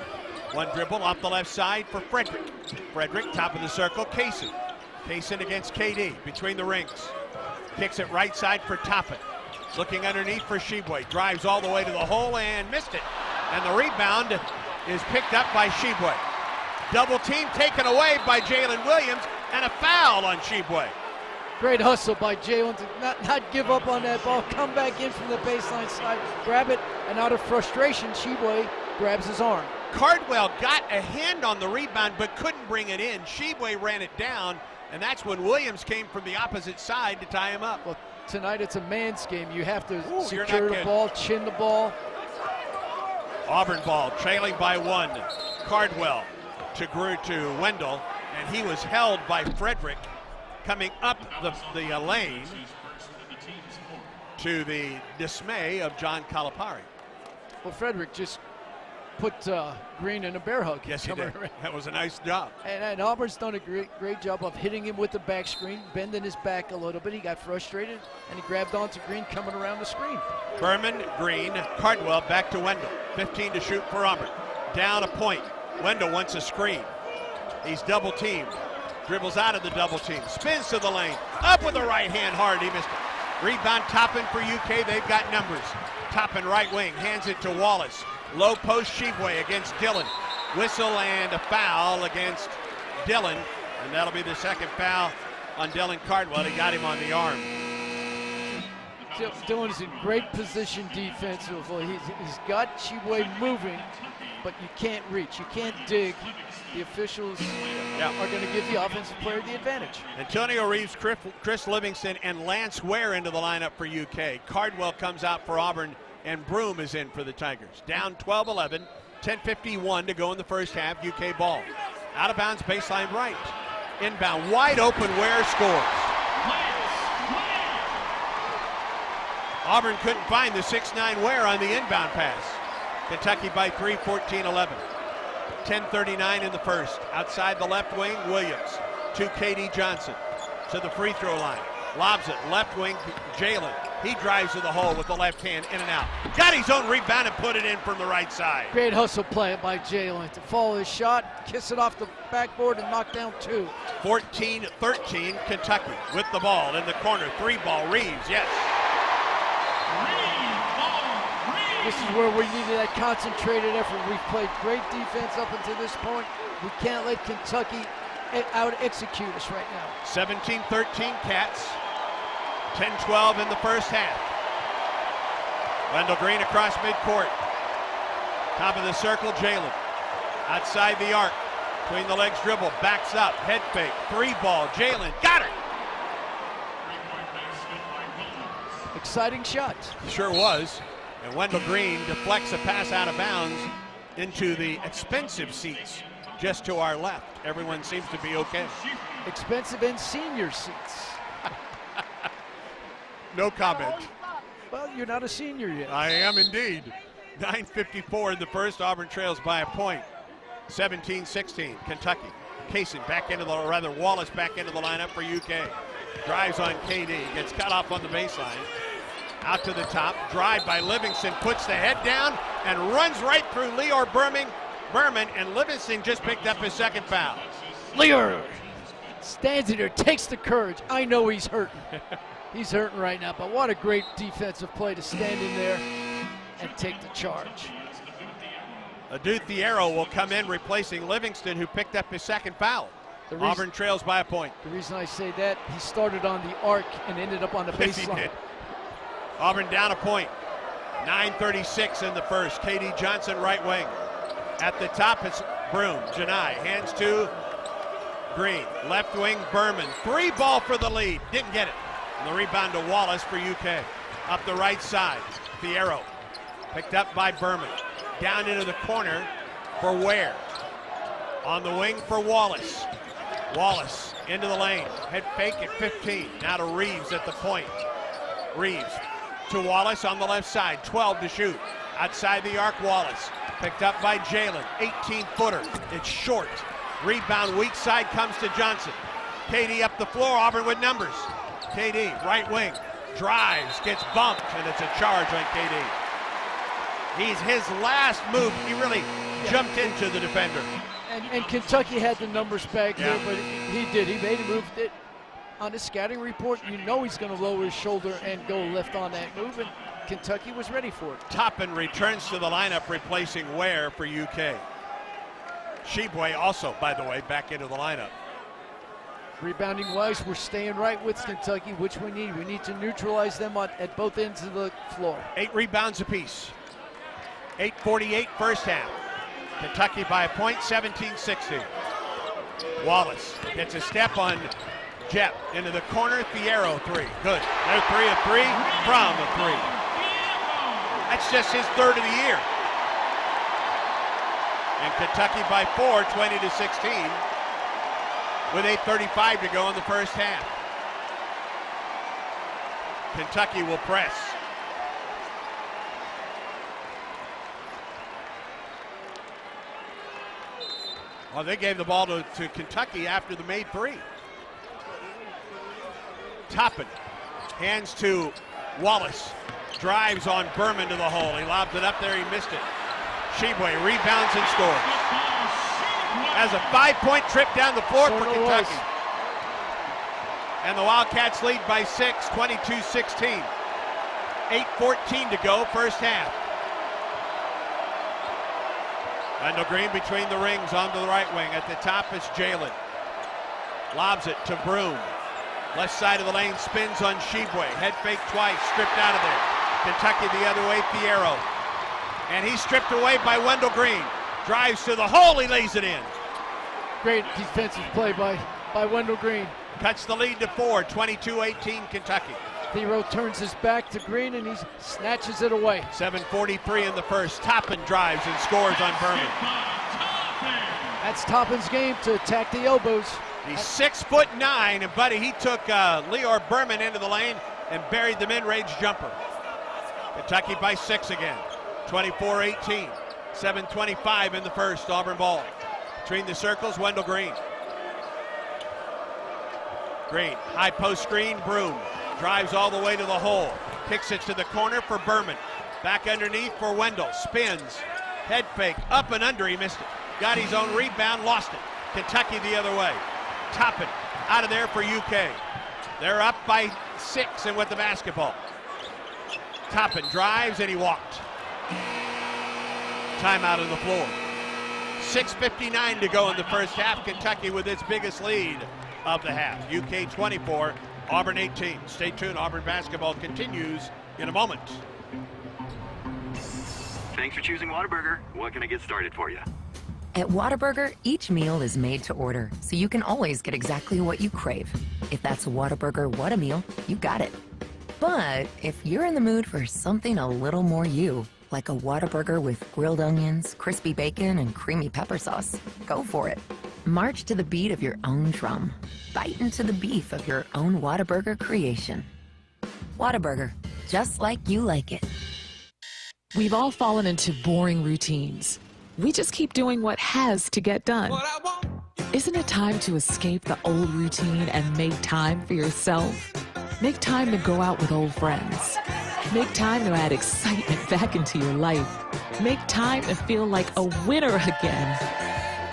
One dribble off the left side for Frederick. Frederick, top of the circle, Kaysen. Kaysen against KD, between the rings. Kicks it right side for Toppin. Looking underneath for Sheway. Drives all the way to the hole and missed it. And the rebound is picked up by Sheway. Double team taken away by Jalen Williams, and a foul on Sheway.
Great hustle by Jalen to not give up on that ball. Come back in from the baseline side, grab it, and out of frustration, Sheway grabs his arm.
Cardwell got a hand on the rebound but couldn't bring it in. Sheway ran it down, and that's when Williams came from the opposite side to tie him up.
Well, tonight it's a man's game. You have to secure the ball, chin the ball.
Auburn ball, trailing by 1. Cardwell to Wendell, and he was held by Frederick coming up the lane, to the dismay of John Calipari.
Well, Frederick just put Green in a bear hug.
Yes, he did. That was a nice job.
And Auburn's done a great job of hitting him with the back screen, bending his back a little bit. He got frustrated, and he grabbed onto Green coming around the screen.
Berman, Green, Cardwell back to Wendell. 15 to shoot for Auburn. Down a point. Wendell wants a screen. He's double teamed. Dribbles out of the double team. Spins to the lane. Up with the right hand hard. He missed it. Rebound Toppin for UK. They've got numbers. Toppin right wing. Hands it to Wallace. Low post Sheway against Dillon. Whistle and a foul against Dillon. And that'll be the second foul on Dylan Cardwell. He got him on the arm.
Dillon is in great position defensively. He's got Sheway moving, but you can't reach. You can't dig. The officials are going to give the offensive player the advantage.
Antonio Reeves, Chris Livingston, and Lance Ware into the lineup for UK. Cardwell comes out for Auburn, and Broom is in for the Tigers. Down 12-11, 10:51 to go in the first half. UK ball. Out of bounds, baseline right. Inbound, wide open, Ware scores. Auburn couldn't find the 6'9" Ware on the inbound pass. Kentucky by 3, 14-11. 10:39 in the first. Outside the left wing, Williams to KD Johnson to the free throw line. Lobs it, left wing, Jalen. He drives to the hole with the left hand, in and out. Got his own rebound and put it in from the right side.
Great hustle play by Jalen to follow his shot, kiss it off the backboard, and knock down 2.
14-13, Kentucky with the ball in the corner. 3-ball, Reeves, yes.
This is where we needed that concentrated effort. We've played great defense up until this point. We can't let Kentucky out-execute us right now.
17-13 Cats. 10-12 in the first half. Wendell Green across midcourt. Top of the circle, Jalen. Outside the arc. Between the legs dribble. Backs up. Head fake. 3-ball. Jalen got it.
deciding shot.
Sure was. And Wendell Green deflects a pass out of bounds into the expensive seats just to our left. Everyone seems to be okay.
Expensive and senior seats.
No comment.
Well, you're not a senior yet.
I am indeed. 9:54 in the first. Auburn trails by a point. 17-16, Kentucky. Kaysen back into Wallace back into the lineup for UK. Drives on KD, gets cut off on the baseline. Out to the top, drive by Livingston, puts the head down and runs right through Lior Berman, and Livingston just picked up his second foul.
Lior stands there, takes the courage. I know he's hurting. He's hurting right now, but what a great defensive play to stand in there and take the charge.
Adu Thiero will come in replacing Livingston, who picked up his second foul. Auburn trails by a point.
The reason I say that, he started on the arc and ended up on the
Yes, he
baseline.
did. Auburn down a point. 9:36 in the first. KD Johnson, right wing. At the top, it's Broom. Janai hands to Green. Left wing, Berman. 3 ball for the lead. Didn't get it. And the rebound to Wallace for UK. Up the right side, Thiero. Picked up by Berman. Down into the corner for Ware. On the wing for Wallace. Wallace into the lane. Head fake at 15. Now to Reeves at the point. Reeves to Wallace on the left side. 12 to shoot. Outside the arc, Wallace. Picked up by Jalen. 18-footer. It's short. Rebound weak side comes to Johnson. KD up the floor. Auburn with numbers. KD, right wing. Drives, gets bumped, and it's a charge on KD. He's his last move. He really jumped into the defender.
And Kentucky had the numbers back there, but he did. He made a move that on the scouting report, you know he's going to lower his shoulder and go left on that move, and Kentucky was ready for it.
Toppin returns to the lineup, replacing Ware for UK. Sheboy also, by the way, back into the lineup.
Rebounding wise, we're staying right with Kentucky, which we need. We need to neutralize them at both ends of the floor.
8 rebounds apiece. 8:48 first half. Kentucky by a point, 17-16. Wallace gets a step on Jep into the corner. Thiero, 3. Good. They're 3 of 3 from a 3. That's just his third of the year. And Kentucky by 4, 20-16, with 8:35 to go in the first half. Kentucky will press. Well, they gave the ball to Kentucky after the made 3. Toppin hands to Wallace. Drives on Berman to the hole. He lobs it up there. He missed it. Sheboy rebounds and scores. Has a 5-point trip down the floor for Kentucky. And the Wildcats lead by 6, 22-16. 8:14 to go, first half. Wendell Green between the rings onto the right wing. At the top is Jalen. Lobs it to Broom. Left side of the lane, spins on Sheboy. Head fake twice, stripped out of there. Kentucky the other way, Thiero. And he's stripped away by Wendell Green. Drives to the hole, he lays it in.
Great defensive play by Wendell Green.
Cuts the lead to 4, 22-18 Kentucky.
Thiero turns his back to Green and he snatches it away.
7:43 in the first. Toppin drives and scores on Berman.
That's Toppin's game, to attack the elbows.
He's 6'9", and buddy, he took Lior Berman into the lane and buried the mid-range jumper. Kentucky by 6 again. 24-18. 7:25 in the first. Auburn ball. Between the circles, Wendell Green. Green, high post screen, Broom. Drives all the way to the hole. Kicks it to the corner for Berman. Back underneath for Wendell. Spins. Head fake. Up and under. He missed it. Got his own rebound. Lost it. Kentucky the other way. Toppin out of there for UK. They're up by 6 and with the basketball. Toppin drives and he walked. Timeout on the floor. 6:59 to go in the first half. Kentucky with its biggest lead of the half. UK 24, Auburn 18. Stay tuned. Auburn basketball continues in a moment.
Thanks for choosing Whataburger. What can I get started for you?
At Whataburger, each meal is made to order, so you can always get exactly what you crave. If that's a Whataburger, what a meal, you got it. But if you're in the mood for something a little more you, like a Whataburger with grilled onions, crispy bacon, and creamy pepper sauce, go for it. March to the beat of your own drum. Bite into the beef of your own Whataburger creation. Whataburger, just like you like it.
We've all fallen into boring routines. We just keep doing what has to get done. Isn't it time to escape the old routine and make time for yourself? Make time to go out with old friends. Make time to add excitement back into your life. Make time to feel like a winner again.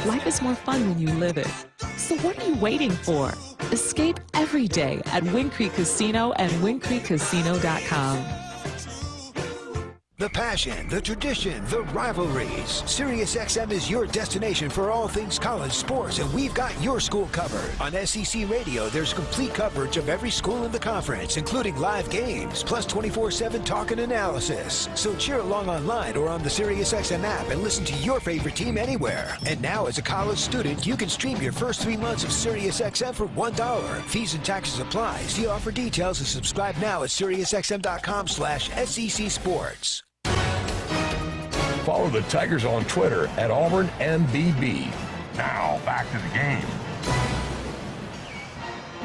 Life is more fun when you live it. So what are you waiting for? Escape every day at Wind Creek Casino and WindCreekCasino.com.
The passion, the tradition, the rivalries. SiriusXM is your destination for all things college sports, and we've got your school covered. On SEC Radio, there's complete coverage of every school in the conference, including live games, plus 24/7 talk and analysis. So cheer along online or on the SiriusXM app and listen to your favorite team anywhere. And now, as a college student, you can stream your first 3 months of SiriusXM for $1. Fees and taxes apply. See offer details and subscribe now at SiriusXM.com/SEC Sports.
Follow the Tigers on Twitter at Auburn MBB. Now, back to the game.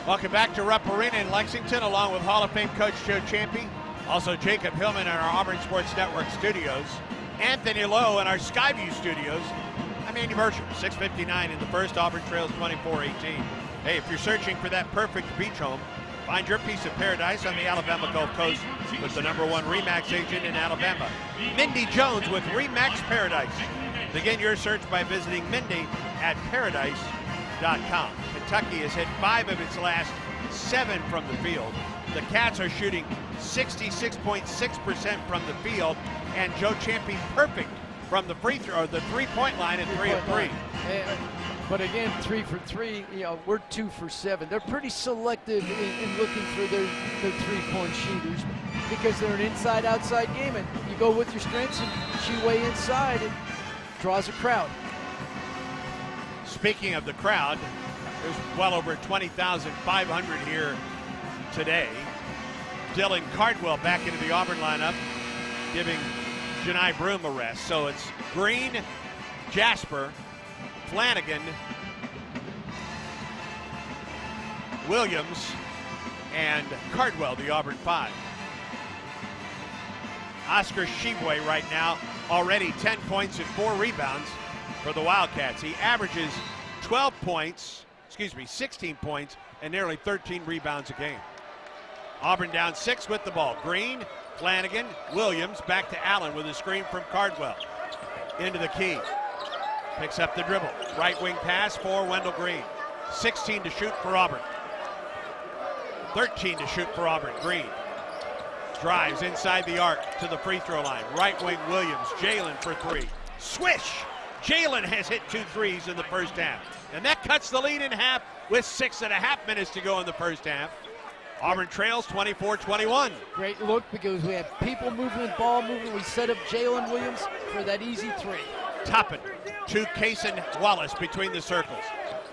Welcome back to Rupp Arena in Lexington, along with Hall of Fame coach Joe Ciampi. Also Jacob Hillman in our Auburn Sports Network studios. Anthony Lowe in our Skyview studios. I'm Andy Burcham, 6:59 in the first. Auburn trails 24-18. Hey, if you're searching for that perfect beach home, find your piece of paradise on the Alabama Gulf Coast with the #1 RE/MAX agent in Alabama, Mindy Jones with RE/MAX Paradise. Begin your search by visiting Mindy at paradise.com. Kentucky has hit 5 of its last 7 from the field. The Cats are shooting 66.6% from the field, and Joe Ciampi perfect from the free throw, the three-point line at 3 of 3.
But again, 3 for 3, we're 2 for 7. They're pretty selective in looking for their three-point shooters because they're an inside-outside game, and you go with your strengths and shoot way inside, it draws a crowd.
Speaking of the crowd, there's well over 20,500 here today. Dylan Cardwell back into the Auburn lineup, giving Janai Broom a rest. So it's Green, Jasper, Flanagan, Williams, and Cardwell, the Auburn 5. Oscar Shibwe right now, already 10 points and 4 rebounds for the Wildcats. He averages 16 points and nearly 13 rebounds a game. Auburn down 6 with the ball. Green, Flanagan, Williams, back to Allen with a screen from Cardwell. Into the key. Picks up the dribble. Right wing pass for Wendell Green. 16 to shoot for Auburn. 13 to shoot for Auburn. Green drives inside the arc to the free throw line. Right wing Williams. Jalen for 3. Swish! Jalen has hit 2 threes in the first half. And that cuts the lead in half with 6.5 minutes to go in the first half. Auburn trails 24-21.
Great look because we have people moving, ball moving. We set up Jalen Williams for that easy 3.
Toppin to Cason Wallace between the circles.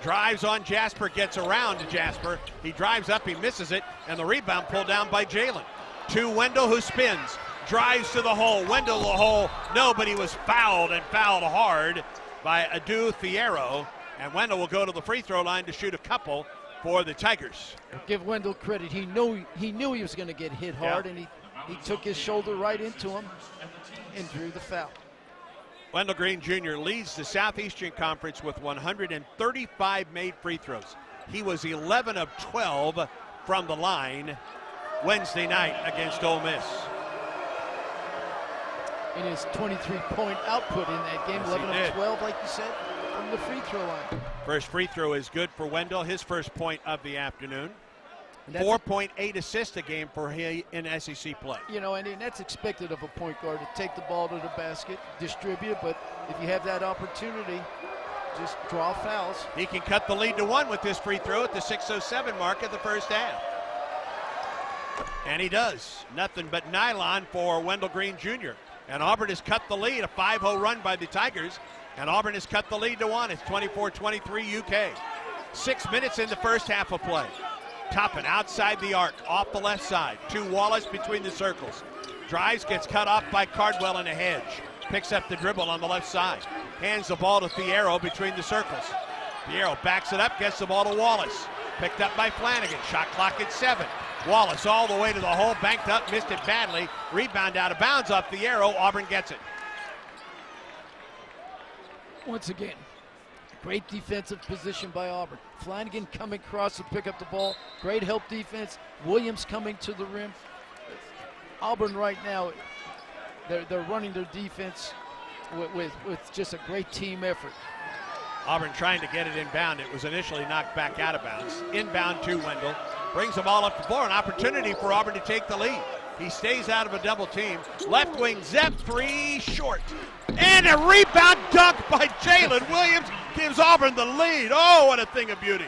Drives on Jasper, gets around to Jasper. He drives up, he misses it, and the rebound pulled down by Jalen. To Wendell, who spins. Drives to the hole. Wendell the hole. No, but he was fouled, and fouled hard by Adu Fierro. And Wendell will go to the free throw line to shoot a couple for the Tigers.
Give Wendell credit. He knew he was going to get hit hard, and he took his shoulder right into him and drew the foul.
Wendell Green Jr. leads the Southeastern Conference with 135 made free throws. He was 11 of 12 from the line Wednesday night against Ole Miss.
In his 23-point output in that game,
yes,
11 of 12, like you said, from the free throw line.
First free throw is good for Wendell, his first point of the afternoon. 4.8 assists a game for him in SEC play.
And that's expected of a point guard to take the ball to the basket, distribute it, but if you have that opportunity, just draw fouls.
He can cut the lead to 1 with this free throw at the 6:07 mark of the first half. And he does. Nothing but nylon for Wendell Green Jr. And Auburn has cut the lead, a 5-0 run by the Tigers, and Auburn has cut the lead to 1. It's 24-23 UK. 6 minutes in the first half of play. Toppin outside the arc, off the left side, to Wallace between the circles. Drives, gets cut off by Cardwell in a hedge. Picks up the dribble on the left side. Hands the ball to Fierro between the circles. Fierro backs it up, gets the ball to Wallace. Picked up by Flanagan, shot clock at 7. Wallace all the way to the hole, banked up, missed it badly. Rebound out of bounds off Fierro, Auburn gets it.
Once again, great defensive position by Auburn. Flanagan coming across to pick up the ball. Great help defense. Williams coming to the rim. Auburn right now, they're running their defense with just a great team effort.
Auburn trying to get it inbound. It was initially knocked back out of bounds. Inbound to Wendell. Brings the ball up the floor. An opportunity for Auburn to take the lead. He stays out of a double team. Left wing, Zep, 3, short. And a rebound dunk by Jalen Williams gives Auburn the lead. Oh, what a thing of beauty.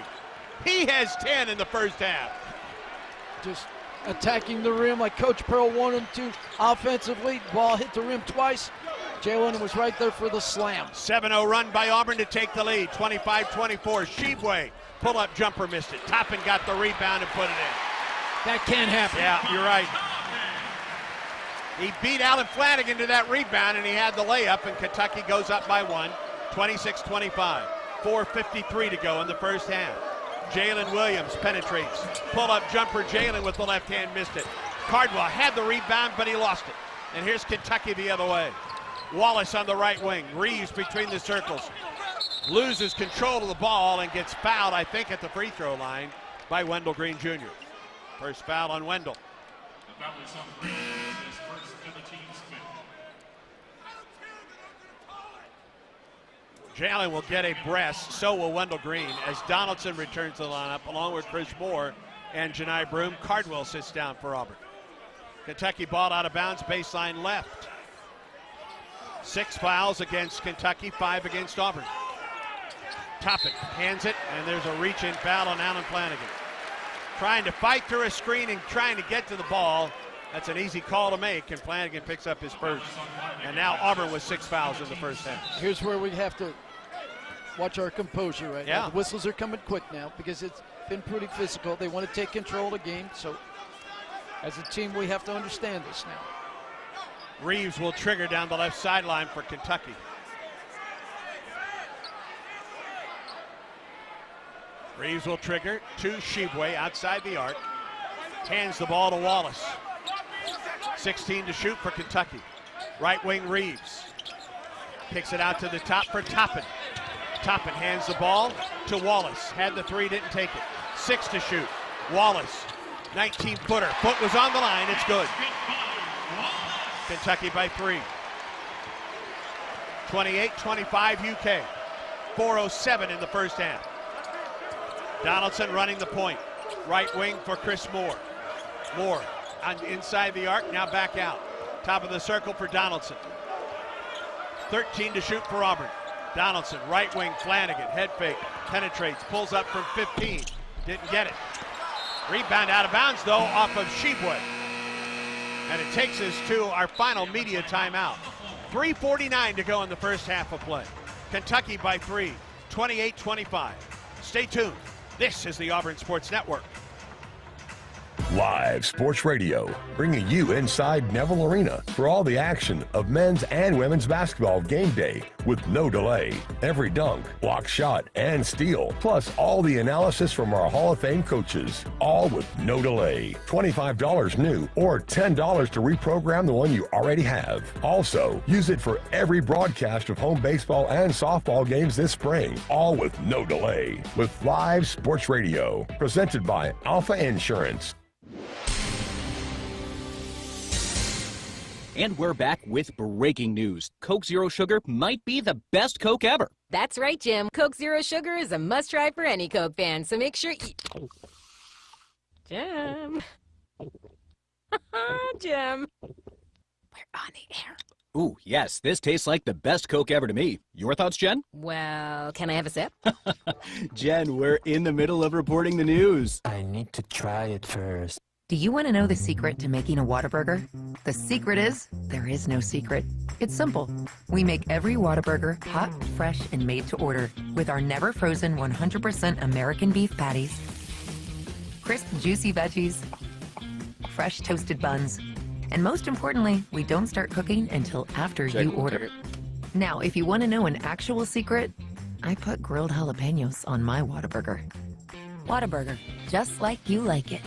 He has 10 in the first half.
Just attacking the rim like Coach Pearl wanted him to offensively. Ball hit the rim twice. Jalen was right there for the slam.
7-0 run by Auburn to take the lead. 25-24. Shebue, pull-up jumper, missed it. Toppin got the rebound and put it in.
That can't happen.
Yeah, you're right. He beat Alan Flanagan to that rebound, and he had the layup, and Kentucky goes up by 1, 26-25. 4:53 to go in the first half. Jalen Williams penetrates. Pull-up jumper, Jalen with the left hand, missed it. Cardwell had the rebound, but he lost it. And here's Kentucky the other way. Wallace on the right wing. Reeves between the circles. Loses control of the ball and gets fouled, I think, at the free throw line by Wendell Green Jr. First foul on Wendell. Jalen will get a breast, so will Wendell Green, as Donaldson returns to the lineup along with Chris Moore and Janai Broom. Cardwell sits down for Auburn. Kentucky ball out of bounds, baseline left. 6 fouls against Kentucky, 5 against Auburn. Toppin hands it, and there's a reach-in foul on Alan Flanagan. Trying to fight through a screen and trying to get to the ball. That's an easy call to make, and Flanagan picks up his first. And now Auburn with 6 fouls in the first half.
Here's where we have to watch our composure right now.
Yeah.
The whistles are coming quick now because it's been pretty physical. They want to take control of the game, so as a team we have to understand this now.
Reeves will trigger down the left sideline for Kentucky. Reeves will trigger to Shebue outside the arc. Hands the ball to Wallace. 16 to shoot for Kentucky. Right wing Reeves. Kicks it out to the top for Toppin. Toppin hands the ball to Wallace. Had the 3, didn't take it. 6 to shoot. Wallace, 19-footer. Foot was on the line, it's good. Kentucky by 3. 28-25 UK. 4:07 in the first half. Donaldson running the point. Right wing for Chris Moore. Moore on inside the arc, now back out. Top of the circle for Donaldson. 13 to shoot for Auburn. Donaldson, right wing, Flanagan, head fake, penetrates, pulls up from 15. Didn't get it. Rebound out of bounds, though, off of Shebue. And it takes us to our final media timeout. 3:49 to go in the first half of play. Kentucky by 3, 28-25. Stay tuned. This is the Auburn Sports Network.
Live Sports Radio, bringing you inside Neville Arena for all the action of men's and women's basketball game day with no delay. Every dunk, block shot, and steal, plus all the analysis from our Hall of Fame coaches, all with no delay. $25 new or $10 to reprogram the one you already have. Also, use it for every broadcast of home baseball and softball games this spring, all with no delay. With Live Sports Radio, presented by Alpha Insurance.
And we're back with breaking news. Coke Zero Sugar might be the best Coke ever.
That's right, Jim. Coke Zero Sugar is a must-try for any Coke fan, so make sure you... Jim. Jim. We're on the air.
Ooh, yes, this tastes like the best Coke ever to me. Your thoughts, Jen?
Well, can I have a sip?
Jen, we're in the middle of reporting the news.
I need to try it first.
Do you want to know the secret to making a Whataburger? The secret is, there is no secret. It's simple. We make every Whataburger hot, fresh, and made to order with our never frozen 100% American beef patties, crisp, juicy veggies, fresh toasted buns. And most importantly, we don't start cooking until after you order. Now, if you want to know an actual secret, I put grilled jalapenos on my Whataburger. Whataburger, just like you like it.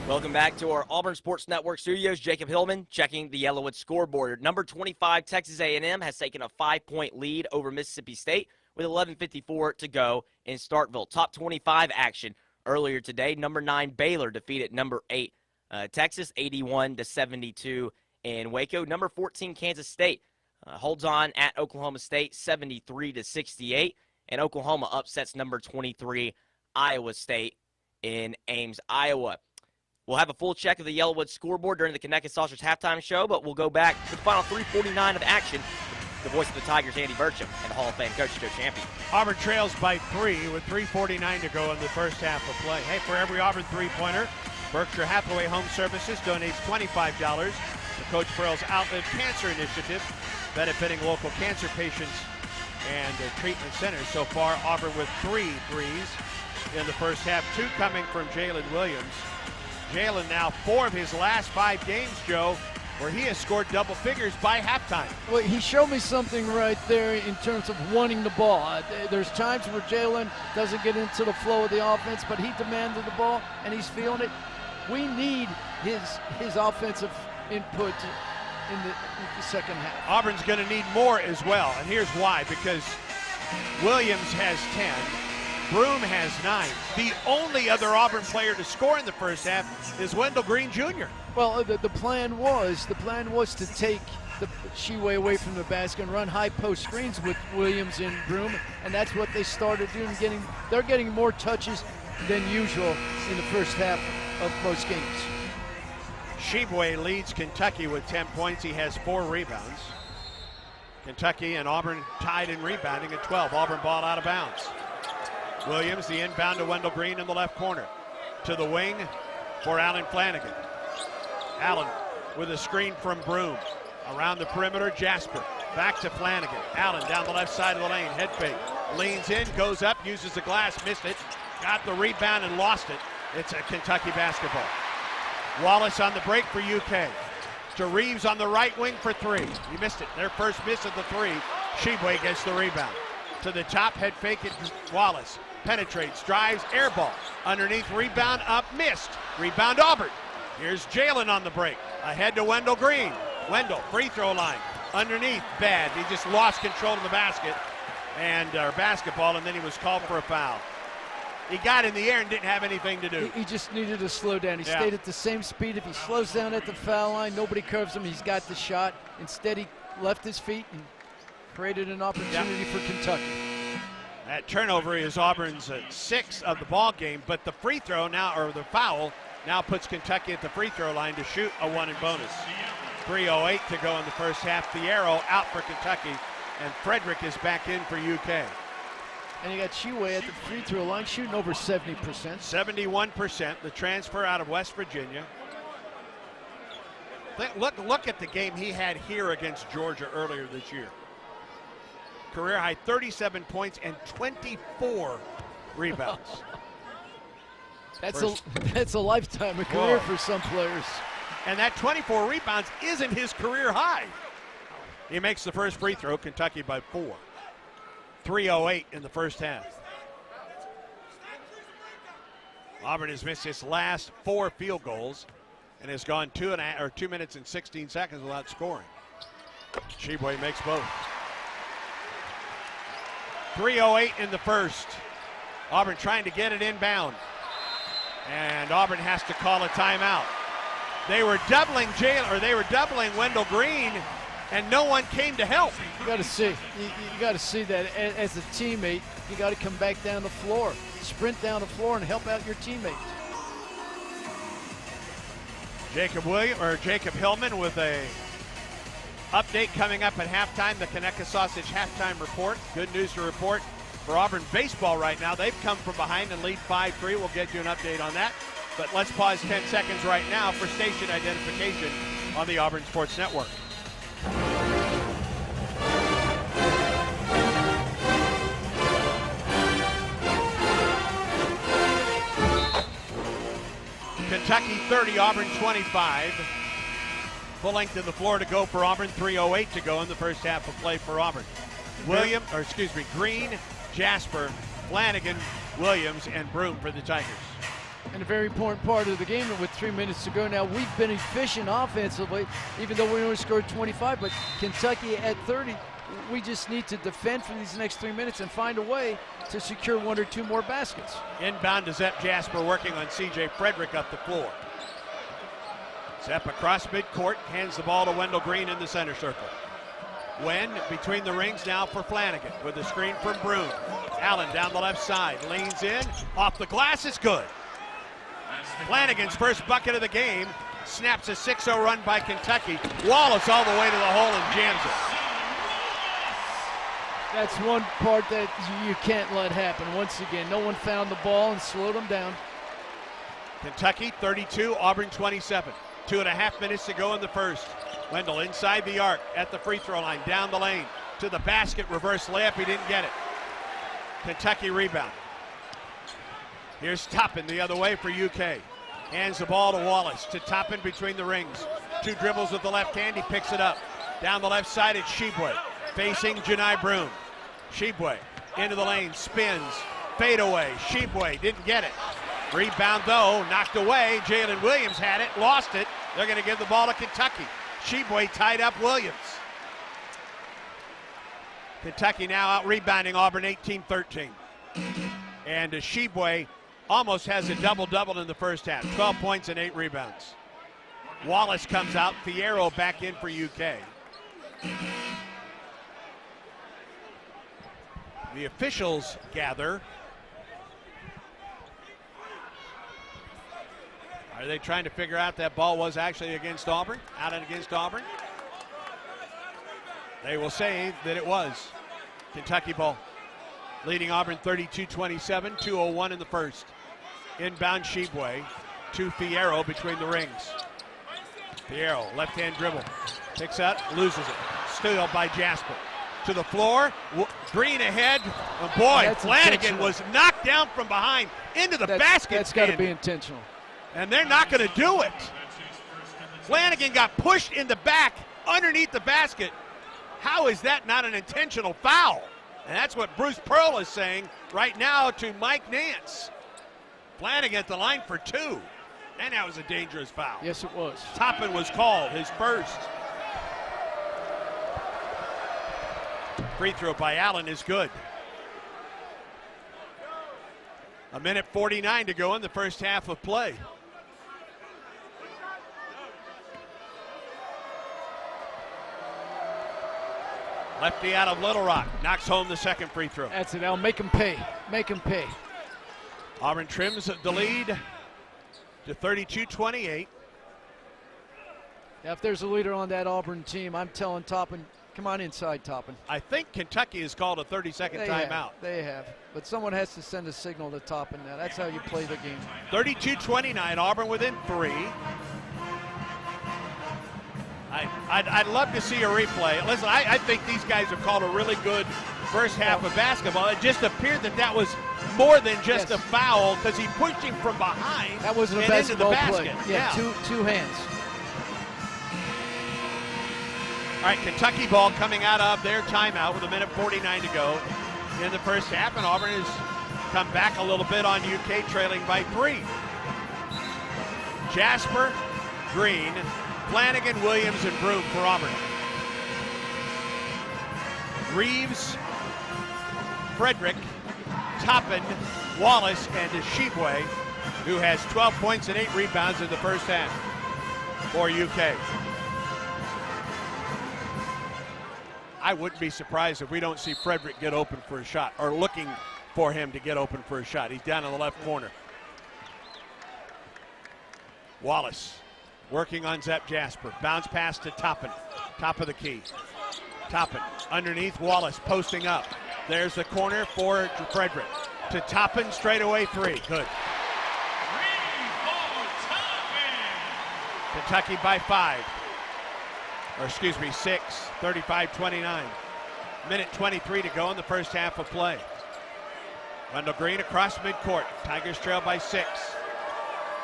Welcome back to our Auburn Sports Network studios. Jacob Hillman checking the Yellowwood scoreboard. Number 25, Texas A&M has taken a 5-point lead over Mississippi State with 11:54 to go in Starkville. Top 25 action earlier today. Number 9, Baylor defeated number 8, Texas, 81-72 in Waco. Number 14, Kansas State holds on at Oklahoma State, 73-68. And Oklahoma upsets number 23, Iowa State in Ames, Iowa. We'll have a full check of the Yellowwood scoreboard during the Connecticut Saucers halftime show, but we'll go back to the final 3:49 of action. The voice of the Tigers, Andy Burcham, and the Hall of Fame coach, Joe Champion.
Auburn trails by 3 with 3:49 to go in the first half of play. Hey, for every Auburn three-pointer, Berkshire Hathaway Home Services donates $25 to Coach Pearl's Outlive Cancer Initiative, benefiting local cancer patients and treatment centers. So far, Auburn with 3 threes in the first half, 2 coming from Jalen Williams. Jalen now 4 of his last 5 games, Joe, where he has scored double figures by halftime.
Well, he showed me something right there in terms of wanting the ball. There's times where Jalen doesn't get into the flow of the offense, but he demanded the ball, and he's feeling it. We need his offensive input in the second half.
Auburn's going to need more as well, and here's why. Because Williams has 10. Broome has 9. The only other Auburn player to score in the first half is Wendell Green Jr.
Well, the plan was to take the Sheway away from the basket and run high post screens with Williams and Broome, and that's what they started doing. They're getting more touches than usual in the first half of most games.
Sheway leads Kentucky with 10 points. He has 4 rebounds. Kentucky and Auburn tied in rebounding at 12. Auburn ball out of bounds. Williams, the inbound to Wendell Green in the left corner. To the wing for Allen Flanagan. Allen with a screen from Broome. Around the perimeter, Jasper. Back to Flanagan. Allen down the left side of the lane. Head fake. Leans in, goes up, uses the glass, missed it. Got the rebound and lost it. It's a Kentucky basketball. Wallace on the break for UK. To Reeves on the right wing for 3. He missed it. Their first miss of the 3. Sheway gets the rebound. To the top, head fake it. Wallace penetrates, drives, air ball. Underneath, rebound, up, missed. Rebound Auburn. Here's Jalen on the break. Ahead to Wendell Green. Wendell, free throw line. Underneath, bad. He just lost control of the basket and basketball, and then he was called for a foul. He got in the air and didn't have anything to do.
He just needed to slow down. He stayed at the same speed. If he slows down at the foul line, nobody curves him. He's got the shot. Instead, he left his feet and created an opportunity for Kentucky.
That turnover is Auburn's 6th of the ball game, but the free throw now, or the foul, now puts Kentucky at the free throw line to shoot a 1 and bonus. 3:08 to go in the first half. The arrow out for Kentucky, and Frederick is back in for UK.
And you got Sheway at the free throw line shooting over 70%.
71%, the transfer out of West Virginia. Look at the game he had here against Georgia earlier this year. Career high 37 points and 24 rebounds.
That's a lifetime of career for some players.
And that 24 rebounds isn't his career high. He makes the first free throw, Kentucky by 4. 3:08 in the first half. Auburn has missed its last 4 field goals and has gone 2 minutes and 16 seconds without scoring. Sheway makes both. 3:08 in the first. Auburn trying to get it inbound. And Auburn has to call a timeout. They were doubling Wendell Green, and no one came to help.
You got to see. You got to see that as a teammate. You got to come back down the floor, sprint down the floor, and help out your teammates.
Jacob Hillman with a update coming up at halftime. The Connecticut Sausage halftime report. Good news to report for Auburn baseball right now. They've come from behind and lead 5-3. We'll get you an update on that. But let's pause 10 seconds right now for station identification on the Auburn Sports Network. Kentucky 30, Auburn 25. Full length of the floor to go for Auburn. 3:08 to go in the first half of play for Auburn. Green, Jasper, Flanagan, Williams, and Broom for the Tigers.
And a very important part of the game with 3 minutes to go now. We've been efficient offensively, even though we only scored 25, but Kentucky at 30, we just need to defend for these next 3 minutes and find a way to secure 1 or 2 more baskets.
Inbound to Zepp Jasper working on C.J. Frederick up the floor. Zepp across midcourt, hands the ball to Wendell Green in the center circle. Wen between the rings now for Flanagan with a screen from Broom. Allen down the left side, leans in, off the glass is good. Flanagan's first bucket of the game, snaps a 6-0 run by Kentucky. Wallace all the way to the hole and jams it.
That's one part that you can't let happen. Once again, no one found the ball and slowed them down.
Kentucky 32, Auburn 27. 2.5 minutes to go in the first. Wendell inside the arc at the free throw line, down the lane to the basket, reverse layup, he didn't get it. Kentucky rebound. Here's Toppin the other way for UK. Hands the ball to Wallace, to Toppin between the rings. 2 dribbles with the left hand, he picks it up. Down the left side, it's Shibwe, facing Janai Broom. Shibwe into the lane, spins, fade away. Shibwe didn't get it. Rebound though, knocked away. Jalen Williams had it, lost it. They're going to give the ball to Kentucky. Shibwe tied up Williams. Kentucky now out rebounding Auburn 18-13. And Shibwe almost has a double-double in the first half. 12 points and 8 rebounds. Wallace comes out, Fierro back in for UK. The officials gather. Are they trying to figure out that ball was actually against Auburn? Out and against Auburn? They will say that it was. Kentucky ball. Leading Auburn 32-27, 2:01 in the first. Inbound Shibwe to Fierro between the rings. Fierro, left-hand dribble. Picks up, loses it. Steal by Jasper. To the floor, Green ahead. Oh boy, Flanagan was knocked down from behind into the basket.
That's got to be intentional.
And they're not going to do it. Flanagan got pushed in the back underneath the basket. How is that not an intentional foul? And that's what Bruce Pearl is saying right now to Mike Nance. Flanagan at the line for 2. And that was a dangerous foul.
Yes, it was.
Toppin was called, his first. Free throw by Allen is good. 1:49 to go in the first half of play. Lefty out of Little Rock knocks home the second free throw.
That's it, Al. Make him pay. Make him pay.
Auburn trims the lead to 32-28.
Now, if there's a leader on that Auburn team, I'm telling Toppin, come on inside, Toppin.
I think Kentucky has called a 30-second timeout.
They have. But someone has to send a signal to Toppin now. That's how you play the game.
32-29, Auburn within 3. I'd love to see a replay. Listen, I think these guys have called a really good first half of basketball. It just appeared that was more than just a foul because he pushed him from behind.
That wasn't a basketball play. Yeah, two hands.
All right, Kentucky ball coming out of their timeout with 1:49 to go in the first half, and Auburn has come back a little bit on UK, trailing by 3. Jasper, Green, Flanagan, Williams, and Broom for Auburn. Reeves, Frederick, Toppin, Wallace, and Shibwe, who has 12 points and 8 rebounds in the first half for UK. I wouldn't be surprised if we don't see Frederick get open for a shot, or looking for him to get open for a shot. He's down in the left corner. Wallace working on Zepp Jasper. Bounce pass to Toppin. Top of the key. Toppin underneath, Wallace posting up. There's the corner for Frederick. To Toppin, straight away 3. Good. Kentucky by 5. Or excuse me, 6. 35-29. 1:23 to go in the first half of play. Wendell Green across midcourt. Tigers trail by 6.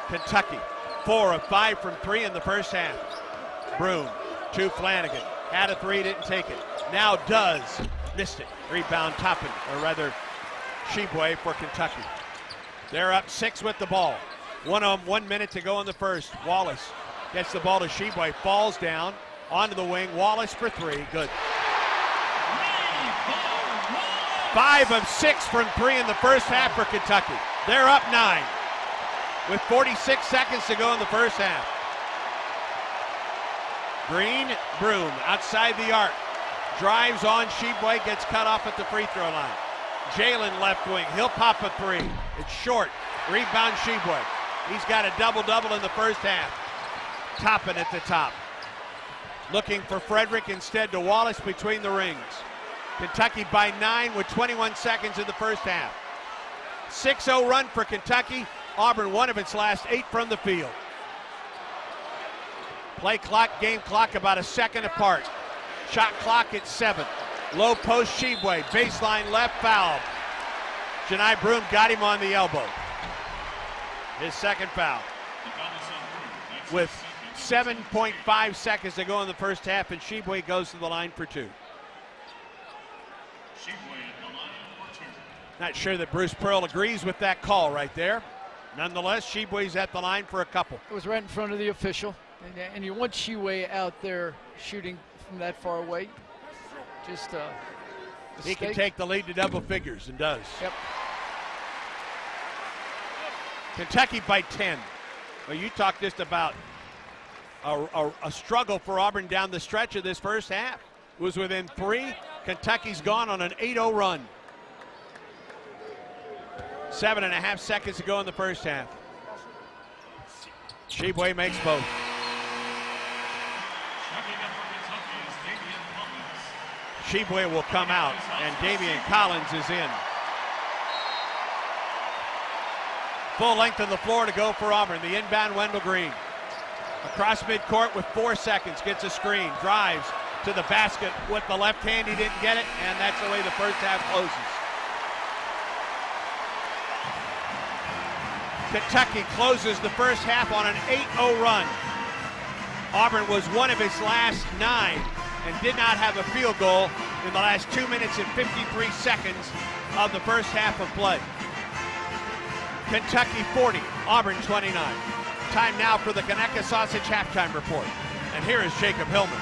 Kentucky 4 of 5 from 3 in the first half. Broom to Flanagan. Had a 3, didn't take it. Now does. Missed it. Rebound Toppin, or rather Sheboy for Kentucky. They're up 6 with the ball. 1 minute to go in the first. Wallace gets the ball to Sheboy, falls down onto the wing. Wallace for 3. Good. 5 of 6 from 3 in the first half for Kentucky. They're up 9 with 46 seconds to go in the first half. Green, Broom outside the arc. Drives on Sheboy, gets cut off at the free throw line. Jalen left wing, he'll pop a 3. It's short. Rebound Sheboy. He's got a double-double in the first half. Toppin at the top. Looking for Frederick instead to Wallace between the rings. Kentucky by 9 with 21 seconds in the first half. 6-0 run for Kentucky. Auburn, one of its last 8 from the field. Play clock, game clock about a second apart. Shot clock at 7. Low post Sheboy, baseline left, foul. Janai Broom got him on the elbow. His second foul. With 7.5 seconds to go in the first half, and Sheboy goes to the line for 2. Not sure that Bruce Pearl agrees with that call right there. Nonetheless, Sheboy's at the line for a couple.
It was right in front of the official. And you want Sheboy out there shooting from that far away. Just
he can take the lead to double figures and does.
Yep.
Kentucky by 10. Well, you talked just about a struggle for Auburn down the stretch of this first half. It was within 3. Kentucky's gone on an 8-0 run. 7.5 seconds to go in the first half. Sheboy makes both. Sheboy will come out, and Damian Collins is in. Full length of the floor to go for Auburn. The inbound Wendell Green. Across midcourt with 4 seconds, gets a screen, drives to the basket with the left hand. He didn't get it, and that's the way the first half closes. Kentucky closes the first half on an 8-0 run. Auburn was one of its last 9 and did not have a field goal in the last 2 minutes and 53 seconds of the first half of play. Kentucky 40, Auburn 29. Time now for the Conecuh Sausage halftime report. And here is Jacob Hillman.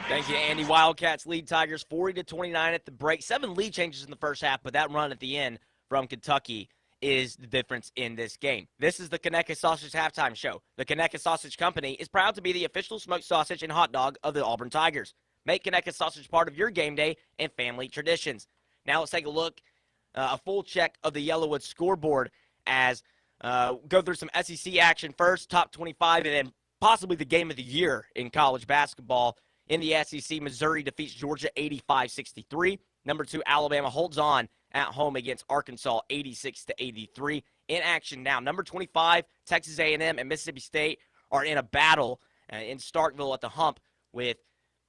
Thank you, Andy. Wildcats lead Tigers 40-29 at the break. 7 lead changes in the first half, but that run at the end from Kentucky is the difference in this game. This is the Conecuh Sausage halftime show. The Conecuh Sausage Company is proud to be the official smoked sausage and hot dog of the Auburn Tigers. Make Conecuh Sausage part of your game day and family traditions. Now let's take a look, a full check of the Yellowwood scoreboard as go through some SEC action first, top 25, and then possibly the game of the year in college basketball. In the SEC, Missouri defeats Georgia 85-63. Number 2, Alabama holds on at home against Arkansas 86-83. In action now, number 25, Texas A&M and Mississippi State are in a battle in Starkville at the hump with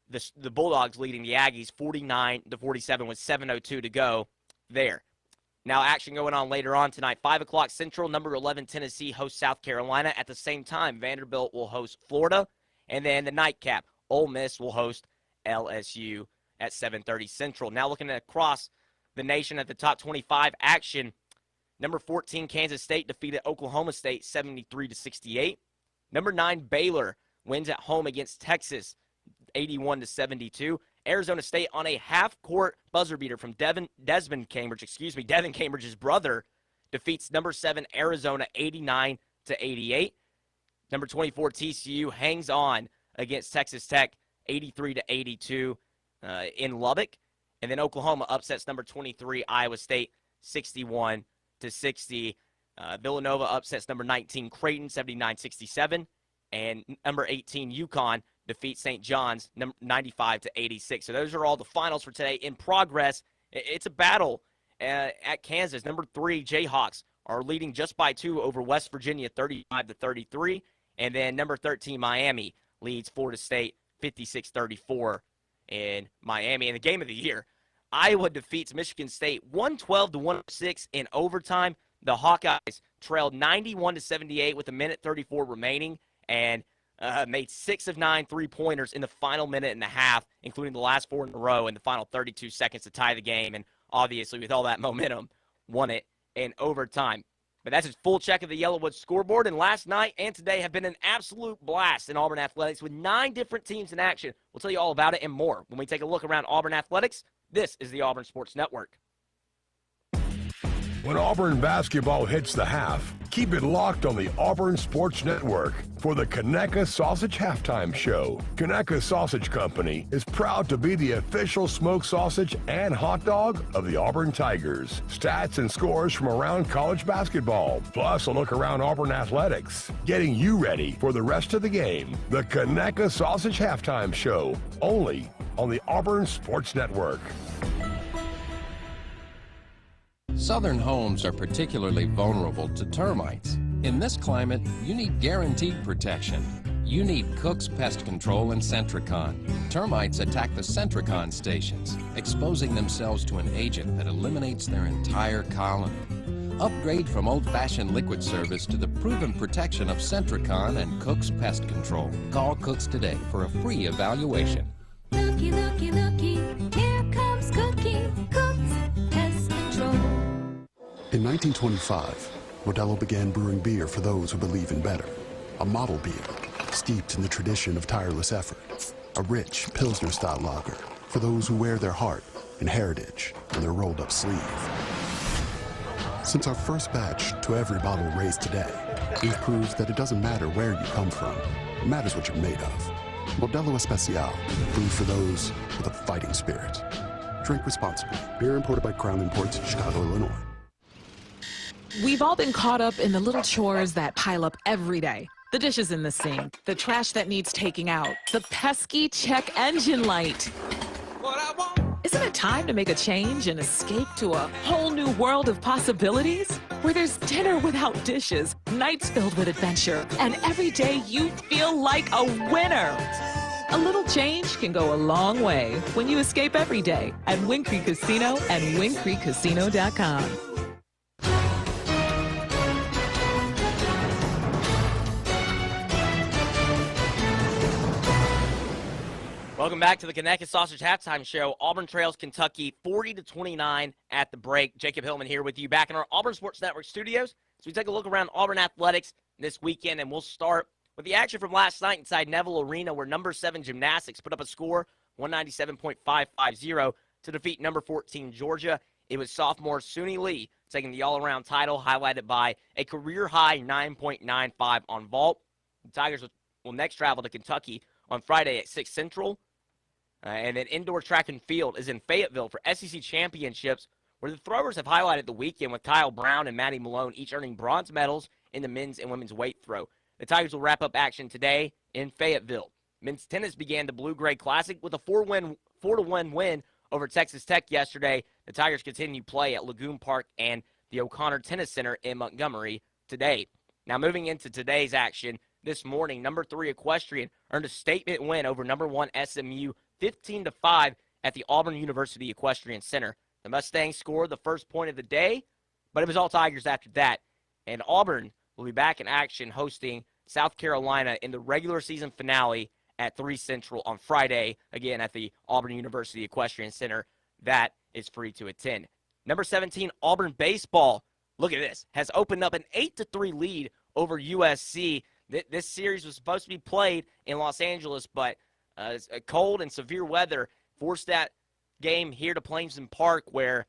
the Bulldogs leading the Aggies 49-47 with 7:02 to go there. Now action going on later on tonight, 5 o'clock Central, number 11 Tennessee hosts South Carolina. At the same time, Vanderbilt will host Florida. And then the nightcap, Ole Miss will host LSU at 7:30 Central. Now looking across the nation at the top 25 action, number 14 Kansas State defeated Oklahoma State 73-68. Number 9 Baylor wins at home against Texas 81-72. Arizona State on a half-court buzzer beater from Devin Cambridge's brother defeats number 7 Arizona 89-88. Number 24 TCU hangs on against Texas Tech 83-82 in Lubbock. And then Oklahoma upsets number 23 Iowa State 61-60. Villanova upsets number 19 Creighton 79-67. And number 18 UConn defeats St. John's 95-86. So those are all the finals for today in progress. It's a battle at Kansas. Number 3 Jayhawks are leading just by 2 over West Virginia 35-33. And then number 13 Miami leads Florida State 56-34 in Miami. In the game of the year, Iowa defeats Michigan State 112-106 in overtime. the Hawkeyes trailed 91-78 with a minute 34 remaining and made 6 of 9 3-pointers in the final minute and a half, including the last 4 in a row in the final 32 seconds to tie the game. And obviously, with all that momentum, won it in overtime. But that's a full check of the Yellowwood scoreboard. And last night and today have been an absolute blast in Auburn athletics with 9 different teams in action. We'll tell you all about it and more when we take a look around Auburn athletics. This is the Auburn Sports Network.
When Auburn basketball hits the half, keep it locked on the Auburn Sports Network for the Conecuh Sausage Halftime Show. Conecuh Sausage Company is proud to be the official smoked sausage and hot dog of the Auburn Tigers. Stats and scores from around college basketball, plus a look around Auburn athletics, getting you ready for the rest of the game. The Conecuh Sausage Halftime Show, only on the Auburn Sports Network.
Southern homes are particularly vulnerable to termites. In this climate, you need guaranteed protection. You need Cook's Pest Control and Centricon. Termites attack the Centricon stations, exposing themselves to an agent that eliminates their entire colony. Upgrade from old-fashioned liquid service to the proven protection of Centricon and Cook's Pest Control. Call Cook's today for a free evaluation.
Looky, looky, looky, here comes Cookie, Cook's Pest Control.
In 1925, Modelo began brewing beer for those who believe in better. A model beer, steeped in the tradition of tireless effort. A rich Pilsner-style lager for those who wear their heart and heritage in their rolled-up sleeve. Since our first batch to every bottle raised today, we've proved that it doesn't matter where you come from. It matters what you're made of. Modelo Especial, brewed for those with a fighting spirit. Drink responsibly. Beer imported by Crown Imports, Chicago, Illinois.
We've all been caught up in the little chores that pile up every day. The dishes in the sink, the trash that needs taking out, the pesky check engine light. Isn't it time to make a change and escape to a whole new world of possibilities? Where there's dinner without dishes, nights filled with adventure, and every day you feel like a winner. A little change can go a long way when you escape every day at Wind Creek Casino and WindCreekCasino.com.
Welcome back to the Conecuh Sausage Halftime Show. Auburn trails Kentucky 40-29 at the break. Jacob Hillman here with you back in our Auburn Sports Network studios. So we take a look around Auburn athletics this weekend, and we'll start with the action from last night inside Neville Arena, where number 7 Gymnastics put up a score 197.550 to defeat number 14 Georgia. It was sophomore Suni Lee taking the all-around title, highlighted by a career-high 9.95 on vault. The Tigers will next travel to Kentucky on Friday at 6 Central. And then indoor track and field is in Fayetteville for SEC championships, where the throwers have highlighted the weekend with Kyle Brown and Maddie Malone each earning bronze medals in the men's and women's weight throw. The Tigers will wrap up action today in Fayetteville. Men's tennis began the Blue-Gray Classic with a 4-1 win over Texas Tech yesterday. The Tigers continue play at Lagoon Park and the O'Connor Tennis Center in Montgomery today. Now moving into today's action, this morning, number 3 Equestrian earned a statement win over number 1 SMU 15-5 at the Auburn University Equestrian Center. The Mustangs scored the first point of the day, but it was all Tigers after that. And Auburn will be back in action hosting South Carolina in the regular season finale at 3 Central on Friday, again at the Auburn University Equestrian Center. That is free to attend. Number 17, Auburn baseball, look at this, has opened up an 8-3 lead over USC. This series was supposed to be played in Los Angeles, but cold and severe weather forced that game here to Plainsman Park, where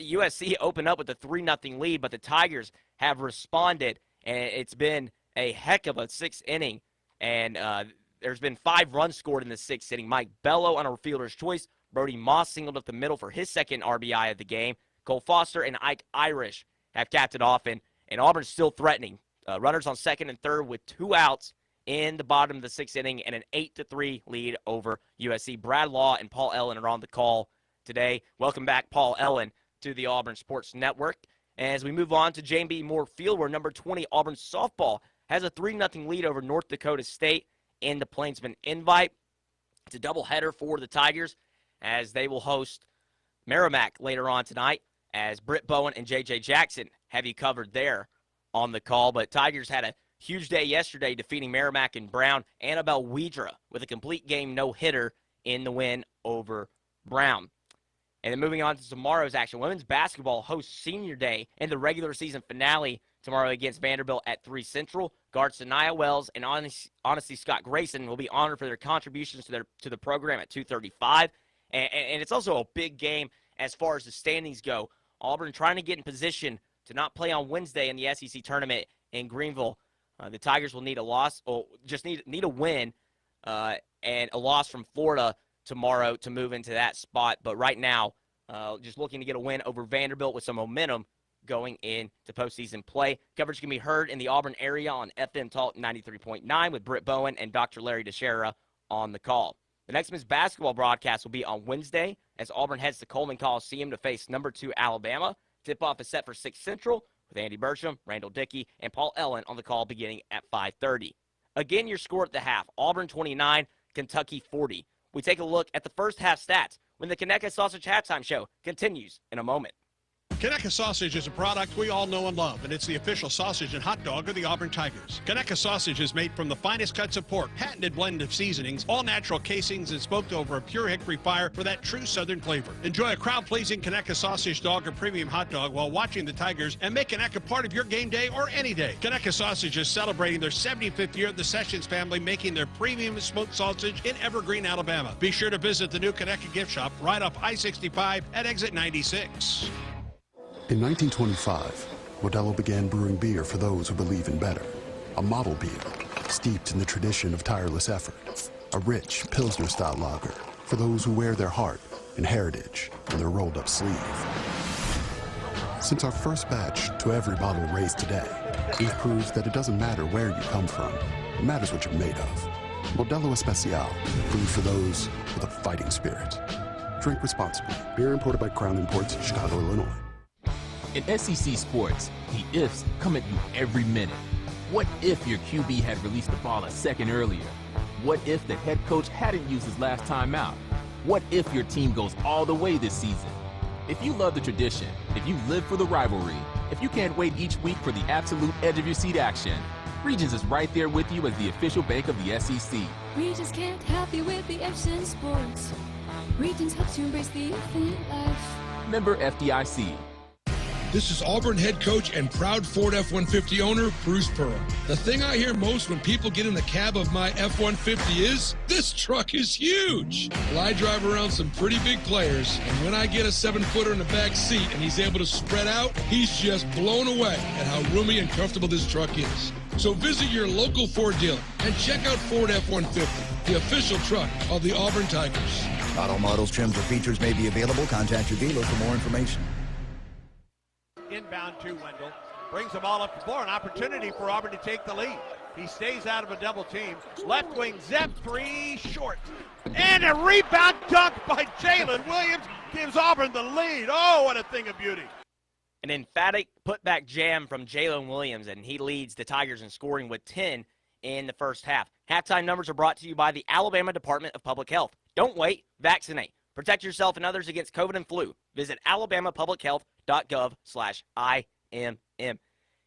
USC opened up with a 3-0 lead, but the Tigers have responded, and it's been a heck of a 6th inning. And there's been 5 runs scored in the 6th inning. Mike Bello on a fielder's choice. Brody Moss singled up the middle for his second RBI of the game. Cole Foster and Ike Irish have capped it off, and Auburn's still threatening. Runners on second and third with 2 outs in the bottom of the 6th inning and an 8-3 lead over USC. Brad Law and Paul Ellen are on the call today. Welcome back, Paul Ellen, to the Auburn Sports Network. As we move on to James B. Moore Field, where number 20 Auburn softball has a 3-0 lead over North Dakota State in the Plainsman Invite. It's a doubleheader for the Tigers, as they will host Merrimack later on tonight as Britt Bowen and J.J. Jackson have you covered there on the call. But Tigers had a huge day yesterday, defeating Merrimack and Brown. Annabelle Wedra with a complete game no-hitter in the win over Brown. And then moving on to tomorrow's action, women's basketball hosts Senior Day and the regular season finale tomorrow against Vanderbilt at 3 Central. Guards Sanaya Wells and Honesty Scott Grayson will be honored for their contributions to the program at 2:35. And it's also a big game as far as the standings go. Auburn trying to get in position to not play on Wednesday in the SEC tournament in Greenville. The Tigers will need a loss, or just need a win and a loss from Florida tomorrow to move into that spot. But right now, just looking to get a win over Vanderbilt with some momentum going into postseason play. Coverage can be heard in the Auburn area on FM Talk 93.9 with Britt Bowen and Dr. Larry Teixeira on the call. The next men's basketball broadcast will be on Wednesday as Auburn heads to Coleman Coliseum to face number 2 Alabama. Tip-off is set for 6 Central with Andy Bertram, Randall Dickey, and Paul Ellen on the call beginning at 5:30. Again, your score at the half, Auburn 29, Kentucky 40. We take a look at the first half stats when the Conecuh Sausage Halftime Show continues in a moment.
Conecuh Sausage is a product we all know and love, and it's the official sausage and hot dog of the Auburn Tigers. Conecuh Sausage is made from the finest cuts of pork, patented blend of seasonings, all natural casings, and smoked over a pure hickory fire for that true southern flavor. Enjoy a crowd-pleasing Conecuh Sausage dog or premium hot dog while watching the Tigers, and make Conecuh part of your game day or any day. Conecuh Sausage is celebrating their 75th year of the Sessions family making their premium smoked sausage in Evergreen, Alabama. Be sure to visit the new Conecuh gift shop right off I-65 at exit 96.
In 1925, Modelo began brewing beer for those who believe in better. A model beer, steeped in the tradition of tireless effort. A rich Pilsner-style lager for those who wear their heart and heritage on their rolled-up sleeve. Since our first batch to every bottle raised today, we've proved that it doesn't matter where you come from. It matters what you're made of. Modelo Especial, brewed for those with a fighting spirit. Drink responsibly. Beer imported by Crown Imports, Chicago, Illinois.
In SEC sports, the ifs come at you every minute. What if your QB had released the ball a second earlier? What if the head coach hadn't used his last time out? What if your team goes all the way this season? If you love the tradition, if you live for the rivalry, if you can't wait each week for the absolute edge of your seat action, Regions is right there with you as the official bank of the SEC.
Regions can't help you with the F's in sports. Regions helps you embrace the infinite life.
Member FDIC.
This is Auburn head coach and proud Ford F-150 owner, Bruce Pearl. The thing I hear most when people get in the cab of my F-150 is, this truck is huge. Well, I drive around some pretty big players, and when I get a 7-footer in the back seat and he's able to spread out, he's just blown away at how roomy and comfortable this truck is. So visit your local Ford dealer and check out Ford F-150, the official truck of the Auburn Tigers.
Not all models, trims, or features may be available. Contact your dealer for more information.
Inbound to Wendell. Brings the ball up the floor. An opportunity for Auburn to take the lead. He stays out of a double team. Left wing, Zep, 3, short. And a rebound dunk by Jalen Williams gives Auburn the lead. Oh, what a thing of beauty.
An emphatic putback jam from Jalen Williams, and he leads the Tigers in scoring with 10 in the first half. Halftime numbers are brought to you by the Alabama Department of Public Health. Don't wait, vaccinate. Protect yourself and others against COVID and flu. Visit alabamapublichealth.gov/IMM.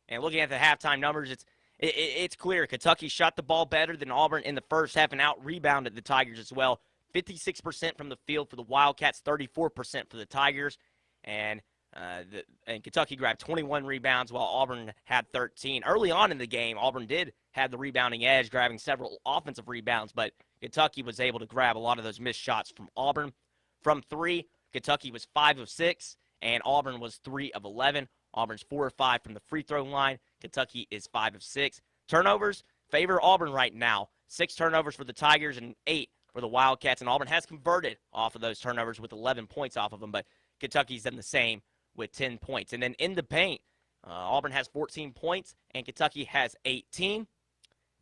And looking at the halftime numbers, it's clear Kentucky shot the ball better than Auburn in the first half and out-rebounded the Tigers as well. 56% from the field for the Wildcats, 34% for the Tigers. And Kentucky grabbed 21 rebounds while Auburn had 13. Early on in the game, Auburn did have the rebounding edge, grabbing several offensive rebounds, but Kentucky was able to grab a lot of those missed shots from Auburn. From 3, Kentucky was 5 of 6, and Auburn was 3 of 11. Auburn's 4 of 5 from the free throw line. Kentucky is 5 of 6. Turnovers favor Auburn right now. 6 turnovers for the Tigers and 8 for the Wildcats, and Auburn has converted off of those turnovers with 11 points off of them, but Kentucky's done the same with 10 points. And then in the paint, Auburn has 14 points, and Kentucky has 18.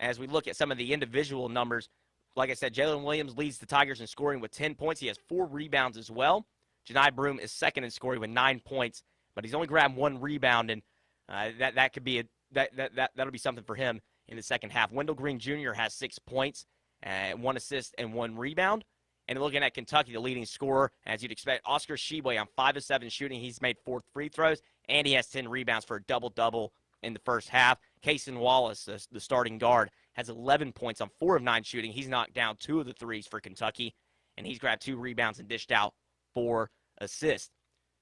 As we look at some of the individual numbers, like I said, Jalen Williams leads the Tigers in scoring with 10 points. He has 4 rebounds as well. Janai Broom is second in scoring with 9 points, but he's only grabbed 1 rebound, and that could be that'll be something for him in the second half. Wendell Green Jr. has 6 points, 1 assist, and 1 rebound. And looking at Kentucky, the leading scorer, as you'd expect, Oscar Tshiebwe on 5 of 7 shooting. He's made 4 free throws, and he has 10 rebounds for a double-double in the first half. Cason Wallace, the starting guard, has 11 points on 4 of 9 shooting. He's knocked down 2 of the threes for Kentucky, and he's grabbed 2 rebounds and dished out 4 assists.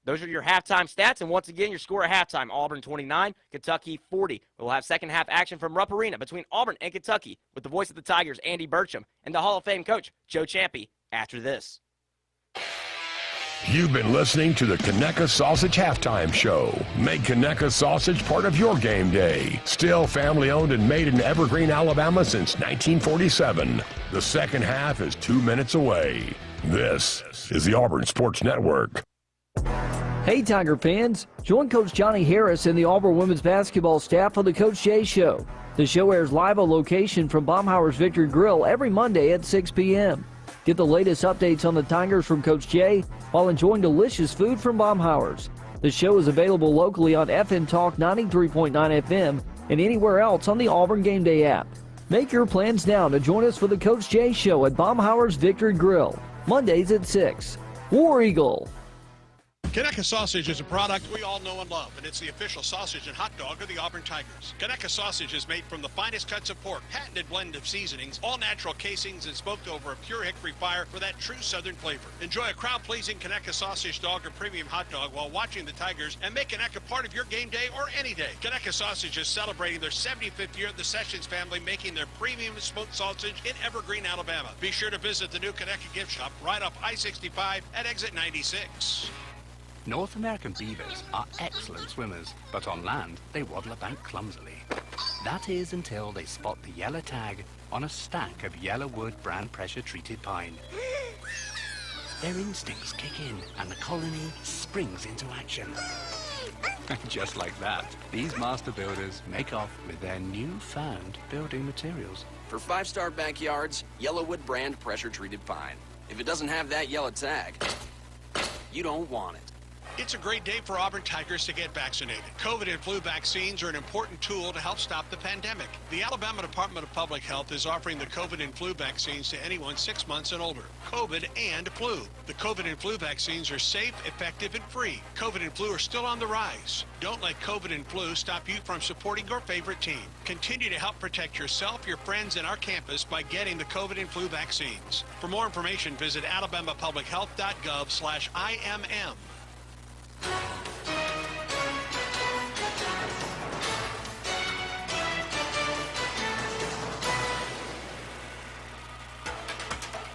Those are your halftime stats, and once again, your score at halftime, Auburn 29, Kentucky 40. We'll have second half action from Rupp Arena between Auburn and Kentucky with the voice of the Tigers, Andy Burcham, and the Hall of Fame coach, Joe Champy, after this.
You've been listening to the Conecuh Sausage Halftime Show. Make Conecuh Sausage part of your game day. Still family owned and made in Evergreen, Alabama since 1947. The second half is 2 minutes away. This is the Auburn Sports Network.
Hey Tiger fans, join Coach Johnny Harris and the Auburn women's basketball staff on the Coach Jay Show. The show airs live on location from Baumhauer's Victory Grill every Monday at 6 p.m. Get the latest updates on the Tigers from Coach Jay while enjoying delicious food from Baumhauer's. The show is available locally on FM Talk 93.9 FM and anywhere else on the Auburn Game Day app. Make your plans now to join us for the Coach Jay Show at Baumhauer's Victory Grill, Mondays at 6. War Eagle.
Conecuh Sausage is a product we all know and love, and it's the official sausage and hot dog of the Auburn Tigers. Conecuh Sausage is made from the finest cuts of pork, patented blend of seasonings, all natural casings, and smoked over a pure hickory fire for that true Southern flavor. Enjoy a crowd-pleasing Conecuh Sausage dog or premium hot dog while watching the Tigers, and make Conecuh part of your game day or any day. Conecuh Sausage is celebrating their 75th year. The Sessions family making their premium smoked sausage in Evergreen, Alabama. Be sure to visit the new Conecuh gift shop right off I-65 at exit 96.
North American beavers are excellent swimmers, but on land, they waddle about clumsily. That is until they spot the yellow tag on a stack of Yellowwood brand pressure-treated pine. Their instincts kick in, and the colony springs into action. And just like that, these master builders make off with their newfound building materials.
For 5-star backyards, Yellowwood brand pressure-treated pine. If it doesn't have that yellow tag, you don't want it.
It's a great day for Auburn Tigers to get vaccinated. COVID and flu vaccines are an important tool to help stop the pandemic. The Alabama Department of Public Health is offering the COVID and flu vaccines to anyone 6 months and older. COVID and flu. The COVID and flu vaccines are safe, effective, and free. COVID and flu are still on the rise. Don't let COVID and flu stop you from supporting your favorite team. Continue to help protect yourself, your friends, and our campus by getting the COVID and flu vaccines. For more information, visit alabamapublichealth.gov/IMM.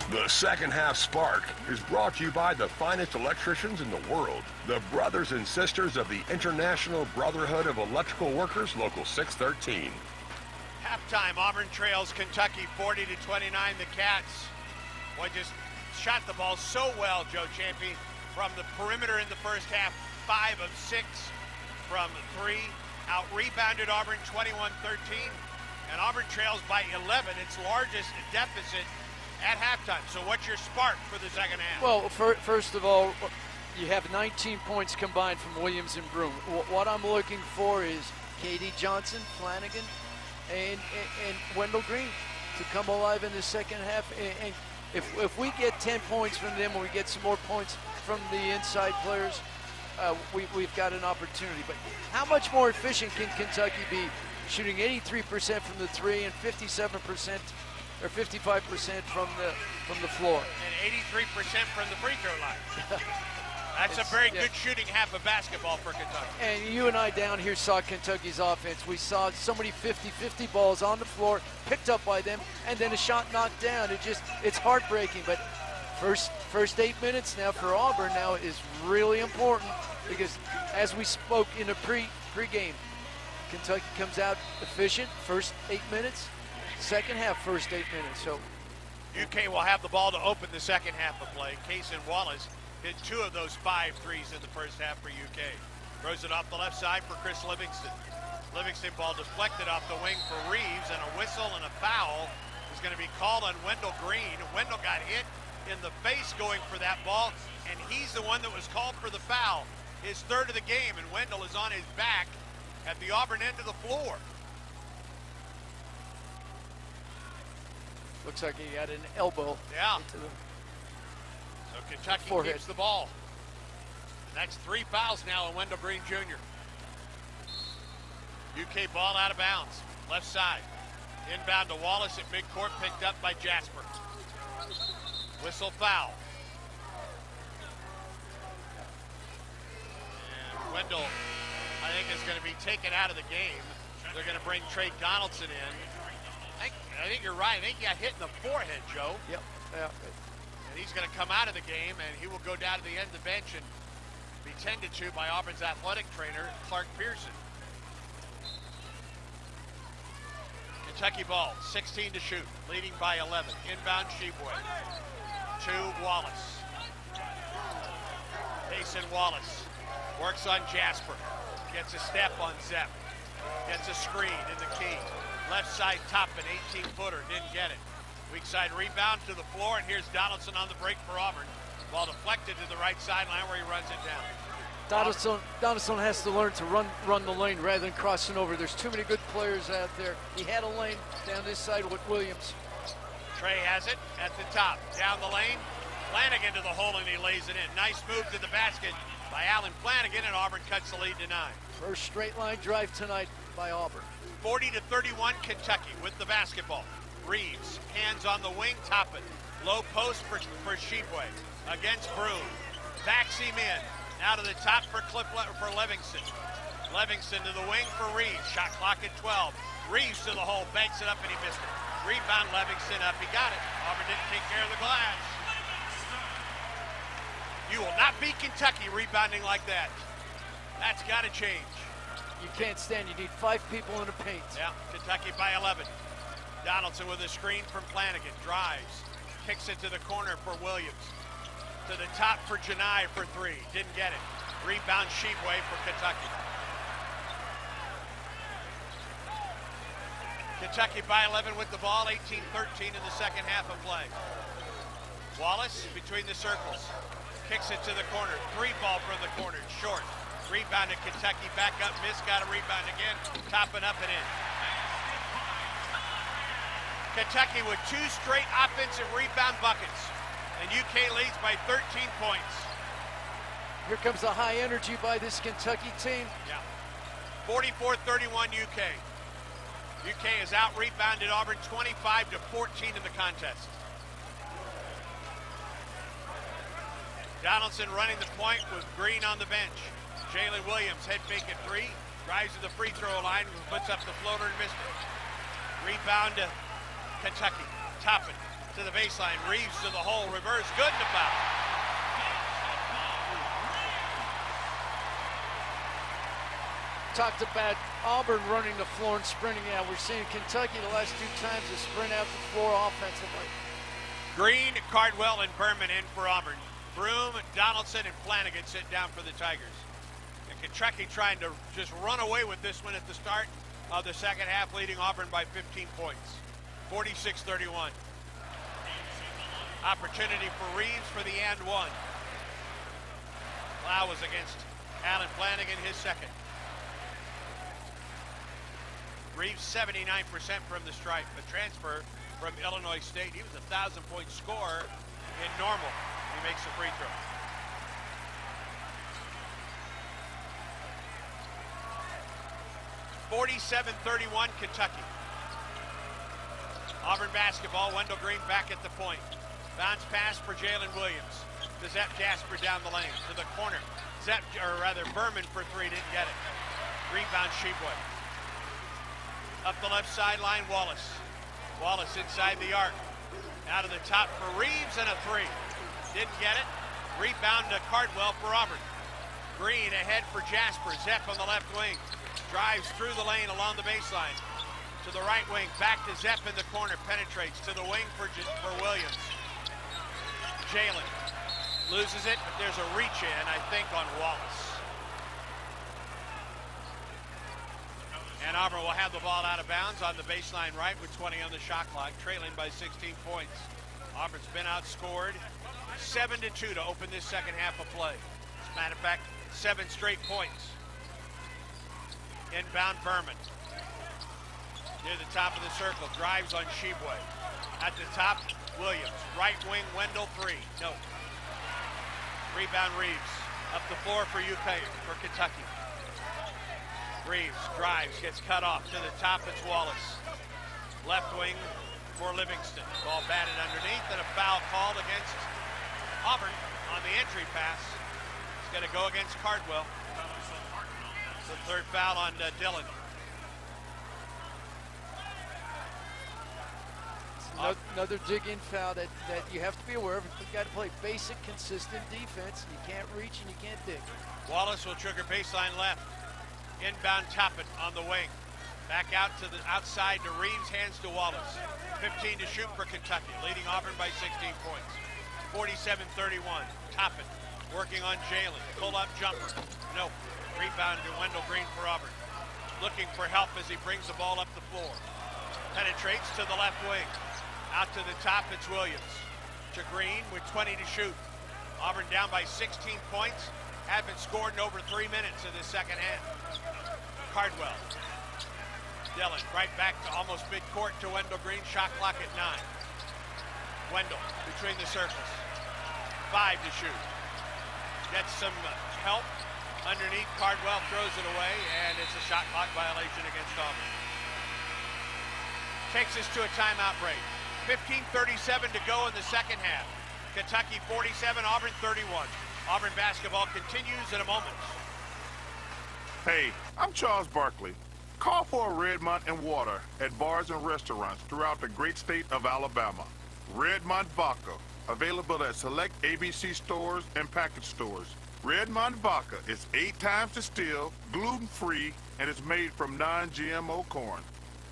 The second half spark is brought to you by the finest electricians in the world, the brothers and sisters of the International Brotherhood of Electrical Workers, Local 613.
Halftime, Auburn trails Kentucky 40-29. The Cats, boy, just shot the ball so well, Joe Champy, from the perimeter in the first half, 5 of 6 from 3. Out-rebounded Auburn 21-13, and Auburn trails by 11, its largest deficit at halftime. So what's your spark for the second half?
Well, first of all, you have 19 points combined from Williams and Broome. What I'm looking for is Katie Johnson, Flanagan, and Wendell Green to come alive in the second half. And if we get 10 points from them and we get some more points from the inside players, we've got an opportunity. But how much more efficient can Kentucky be shooting 83% from the 3 and 57% or 55% from the floor?
And 83% from the free throw line. That's a very good shooting half of basketball for Kentucky.
And you and I down here saw Kentucky's offense. We saw so many 50-50 balls on the floor, picked up by them, and then a shot knocked down. It's heartbreaking. But first 8 minutes now for Auburn now is really important, because as we spoke in a pregame, Kentucky comes out efficient first 8 minutes, second half first 8 minutes. So
UK will have the ball to open the second half of play. Cason Wallace hit 2 of those 5 threes in the first half for UK. Throws it off the left side for Chris Livingston. Livingston ball deflected off the wing for Reeves, and a whistle and a foul is going to be called on Wendell Green. Wendell got hit in the face going for that ball, and he's the one that was called for the foul. His 3rd of the game, and Wendell is on his back at the Auburn end of the floor.
Looks like he got an elbow.
Yeah. So Kentucky
Forehead.
keeps the ball. And that's 3 fouls now on Wendell Green Jr. UK ball out of bounds. Left side. Inbound to Wallace at midcourt, picked up by Jasper. Whistle foul. And Wendell, I think, is going to be taken out of the game. They're going to bring Trey Donaldson in. I think you're right. I think he got hit in the forehead, Joe.
Yep. Yeah.
And he's going to come out of the game, and he will go down to the end of the bench and be tended to by Auburn's athletic trainer, Clark Pearson. Kentucky ball, 16 to shoot, leading by 11. Inbound Sheboy to Wallace. Payson Wallace works on Jasper. Gets a step on Zepp. Gets a screen in the key. Left side Toppin, 18-footer, didn't get it. Weak side rebound to the floor, and here's Donaldson on the break for Auburn. Ball deflected to the right sideline where he runs it down.
Donaldson has to learn to run the lane rather than crossing over. There's too many good players out there. He had a lane down this side with Williams.
Trey has it at the top, down the lane. Flanagan to the hole, and he lays it in. Nice move to the basket by Alan Flanagan, and Auburn cuts the lead to 9.
First straight line drive tonight by Auburn.
40-31 Kentucky with the basketball. Reeves, hands on the wing, Toppin. Low post for Sheboy against Broom. Backs him in. Now to the top for Livingston. Livingston to the wing for Reeves. Shot clock at 12. Reeves to the hole, banks it up, and he missed it. Rebound Livingston up, he got it. Auburn didn't take care of the glass. You will not beat Kentucky rebounding like that. That's got to change.
You can't stand. You need 5 people in the paint.
Yeah, Kentucky by 11. Donaldson with a screen from Flanagan. Drives. Kicks it to the corner for Williams. To the top for Janai for 3. Didn't get it. Rebound Sheboy for Kentucky. Kentucky by 11 with the ball. 18-13 in the second half of play. Wallace between the circles. Kicks it to the corner. 3 ball from the corner. Short. Rebound to Kentucky, back up, miss, got a rebound again, topping up and in. Kentucky with 2 straight offensive rebound buckets, and UK leads by 13 points.
Here comes the high energy by this Kentucky team.
Yeah, 44-31 UK. UK has out-rebounded Auburn 25-14 in the contest. Donaldson running the point with Green on the bench. Jalen Williams, head fake at 3, drives to the free throw line, puts up the floater and missed it. Rebound to Kentucky. Toppin to the baseline. Reeves to the hole. Reverse. Good to foul.
Talked about Auburn running the floor and sprinting out. We're seeing Kentucky the last 2 times to sprint out the floor offensively.
Green, Cardwell, and Berman in for Auburn. Broom, Donaldson, and Flanagan sit down for the Tigers. And Kentucky trying to just run away with this one at the start of the second half, leading Auburn by 15 points. 46-31. Opportunity for Reeves for the and 1. Foul was against Alan Flanagan, his second. Reeves 79% from the stripe, a transfer from Illinois State. He was a 1,000-point scorer in normal. He makes a free throw. (47-31) Kentucky. Auburn basketball. Wendell Green back at the point. Bounce pass for Jalen Williams. To Zepp Jasper down the lane to the corner. Berman for 3, didn't get it. Rebound Sheboy. Up the left sideline, Wallace. Wallace inside the arc. Out of the top for Reeves and a 3. Didn't get it. Rebound to Cardwell for Auburn. Green ahead for Jasper. Zepp on the left wing. Drives through the lane along the baseline. To the right wing, back to Zepp in the corner. Penetrates to the wing for Williams. Jalen loses it, but there's a reach in, I think, on Wallace. And Auburn will have the ball out of bounds on the baseline right with 20 on the shot clock, trailing by 16 points. Auburn's been outscored 7-2 to open this second half of play. As a matter of fact, 7 straight points. Inbound Berman. Near the top of the circle, drives on Sheboy. At the top, Williams. Right wing, Wendell 3. No. Rebound Reeves. Up the floor for Kentucky. Reeves drives, gets cut off. To the top, it's Wallace. Left wing for Livingston. Ball batted underneath, and a foul called against Auburn on the entry pass. It's going to go against Cardwell. It's the third foul on Dillon.
Another dig-in foul that you have to be aware of. You've got to play basic, consistent defense. You can't reach and you can't dig.
Wallace will trigger baseline left. Inbound Toppin on the wing. Back out to the outside to Reeves, hands to Wallace. 15 to shoot for Kentucky, leading Auburn by 16 points. 47-31. Toppin working on Jalen. Pull-up jumper. Nope. Rebound to Wendell Green for Auburn. Looking for help as he brings the ball up the floor. Penetrates to the left wing. Out to the top, it's Williams. To Green with 20 to shoot. Auburn down by 16 points. Haven't scored in over 3 minutes in the second half. Cardwell. Dillon right back to almost midcourt to Wendell Green. Shot clock at 9. Wendell between the circles. 5 to shoot. Gets some help underneath. Cardwell throws it away, and it's a shot clock violation against Auburn. Takes us to a timeout break. 15:37 to go in the second half. Kentucky 47, Auburn 31. Auburn basketball continues in a moment.
Hey, I'm Charles Barkley. Call for a Redmont and water at bars and restaurants throughout the great state of Alabama. Redmont Vodka, available at select ABC stores and package stores. Redmont Vodka is 8 times distilled, gluten-free, and is made from non-GMO corn.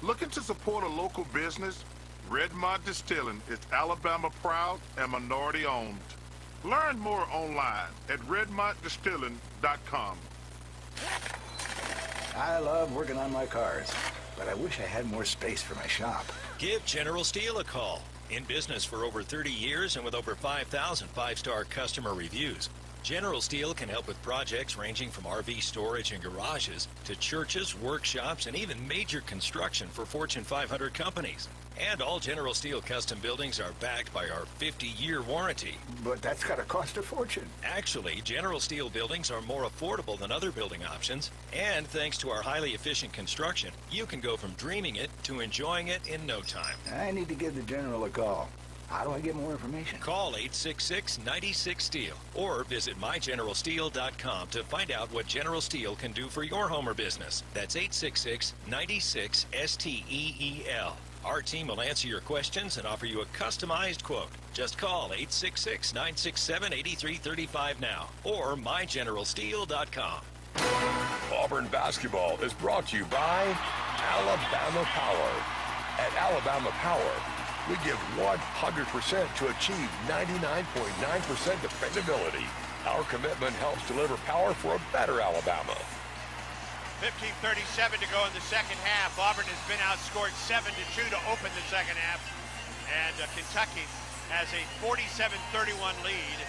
Looking to support a local business? Redmont Distilling is Alabama proud and minority owned. Learn more online at redmontdistilling.com.
I love working on my cars, but I wish I had more space for my shop.
Give General Steel a call. In business for over 30 years and with over 5,000 five-star customer reviews, General Steel can help with projects ranging from RV storage and garages to churches, workshops, and even major construction for Fortune 500 companies. And all General Steel custom buildings are backed by our 50-year warranty.
But that's got to cost a fortune.
Actually, General Steel buildings are more affordable than other building options. And thanks to our highly efficient construction, you can go from dreaming it to enjoying it in no time.
I need to give the General a call. How do I get more information?
Call 866-96-STEEL or visit mygeneralsteel.com to find out what General Steel can do for your home or business. That's 866-96-STEEL. Our team will answer your questions and offer you a customized quote. Just call 866-967-8335 now or mygeneralsteel.com.
Auburn basketball is brought to you by Alabama Power. At Alabama Power, we give 100% to achieve 99.9% dependability. Our commitment helps deliver power for a better Alabama.
15:37 to go in the second half. Auburn has been outscored 7-2 to open the second half. And Kentucky has a 47-31 lead.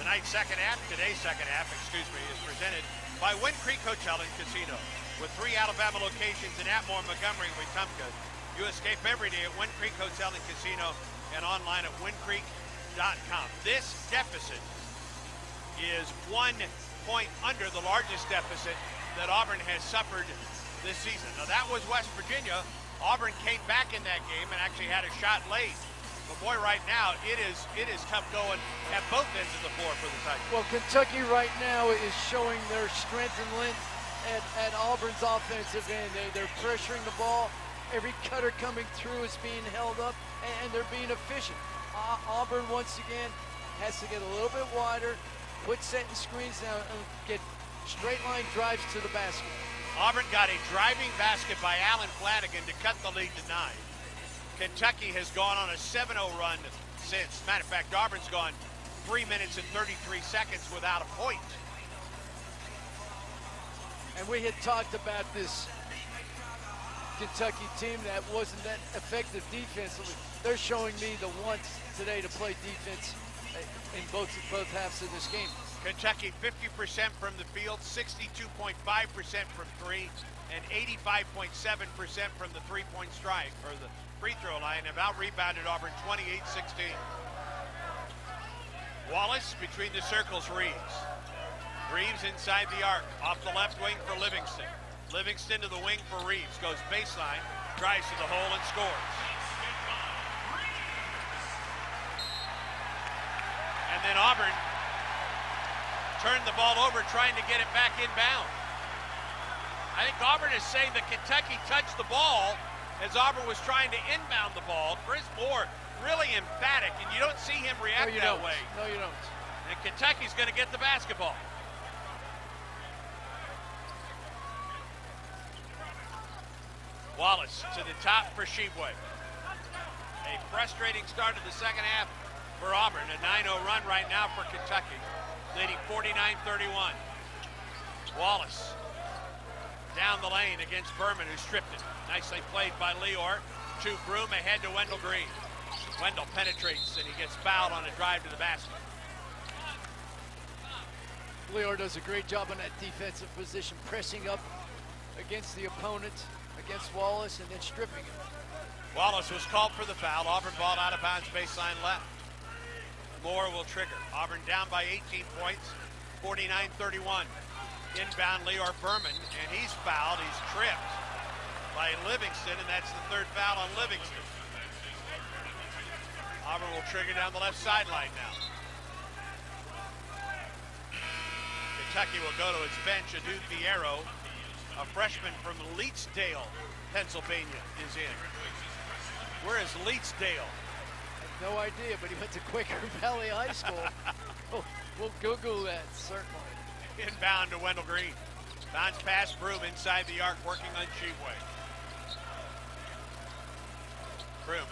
Today's second half, is presented by Wind Creek Hotel and Casino. With 3 Alabama locations in Atmore, Montgomery, and Wetumpka, you escape every day at Wind Creek Hotel and Casino and online at windcreek.com. This deficit is 1 point under the largest deficit that Auburn has suffered this season. Now that was West Virginia. Auburn came back in that game and actually had a shot late. But boy, right now it is tough going at both ends of the floor for the Tigers.
Well, Kentucky right now is showing their strength and length at Auburn's offensive end. They're pressuring the ball. Every cutter coming through is being held up, and they're being efficient. Auburn once again has to get a little bit wider, put setting screens down, and get straight line drives to the basket.
Auburn got a driving basket by Allen Flanagan to cut the lead to 9. Kentucky has gone on a 7-0 run since. Matter of fact, Auburn's gone 3 minutes and 33 seconds without a point.
And we had talked about this Kentucky team that wasn't that effective defensively. They're showing me the wants today to play defense in both halves of this game.
Kentucky 50% from the field, 62.5% from 3, and 85.7% from the three-point strike, or the free throw line, have out-rebounded Auburn 28-16. Wallace between the circles, Reeves. Reeves inside the arc, off the left wing for Livingston. Livingston to the wing for Reeves, goes baseline, drives to the hole and scores. And then Auburn turned the ball over trying to get it back inbound. I think Auburn is saying that Kentucky touched the ball as Auburn was trying to inbound the ball. Chris Moore really emphatic, and you don't see him react that way.
No, you don't.
And Kentucky's going to get the basketball. Wallace to the top for Sheboy. A frustrating start to the second half for Auburn. A 9-0 run right now for Kentucky, leading 49-31. Wallace down the lane against Berman, who stripped it. Nicely played by Lior. To Broom, ahead to Wendell Green. Wendell penetrates, and he gets fouled on a drive to the basket.
Lior does a great job on that defensive position, pressing up against the opponent, against Wallace, and then stripping him.
Wallace was called for the foul. Auburn ball out of bounds, baseline left. Moore will trigger. Auburn down by 18 points, 49-31. Inbound Lior Berman, and he's fouled. He's tripped by Livingston, and that's the third foul on Livingston. Auburn will trigger down the left sideline now. Kentucky will go to its bench. Adu Fierro, a freshman from Leetsdale, Pennsylvania, is in. Where is Leetsdale?
I have no idea, but he went to Quaker Valley High School. We'll Google that, certainly.
Inbound to Wendell Green. Bounce pass, Broom inside the arc, working on Sheboy. Broom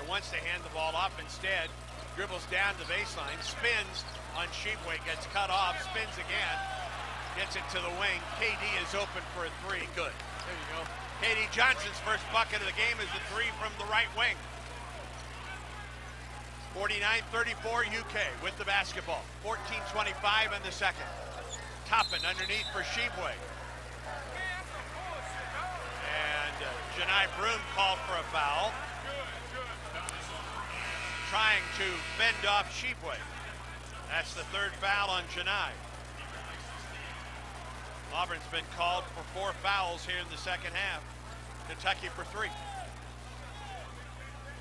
wants to hand the ball off instead. Dribbles down the baseline, spins on Sheboy, gets cut off, spins again, gets it to the wing. KD is open for a three. Good.
There you go.
KD Johnson's first bucket of the game is the three from the right wing. 49-34 UK with the basketball. 14:25 in the second. Toppin underneath for Sheboy. And Janai Broom called for a foul. Trying to fend off Sheboy. That's the third foul on Janai. Auburn's been called for 4 fouls here in the second half. Kentucky for 3.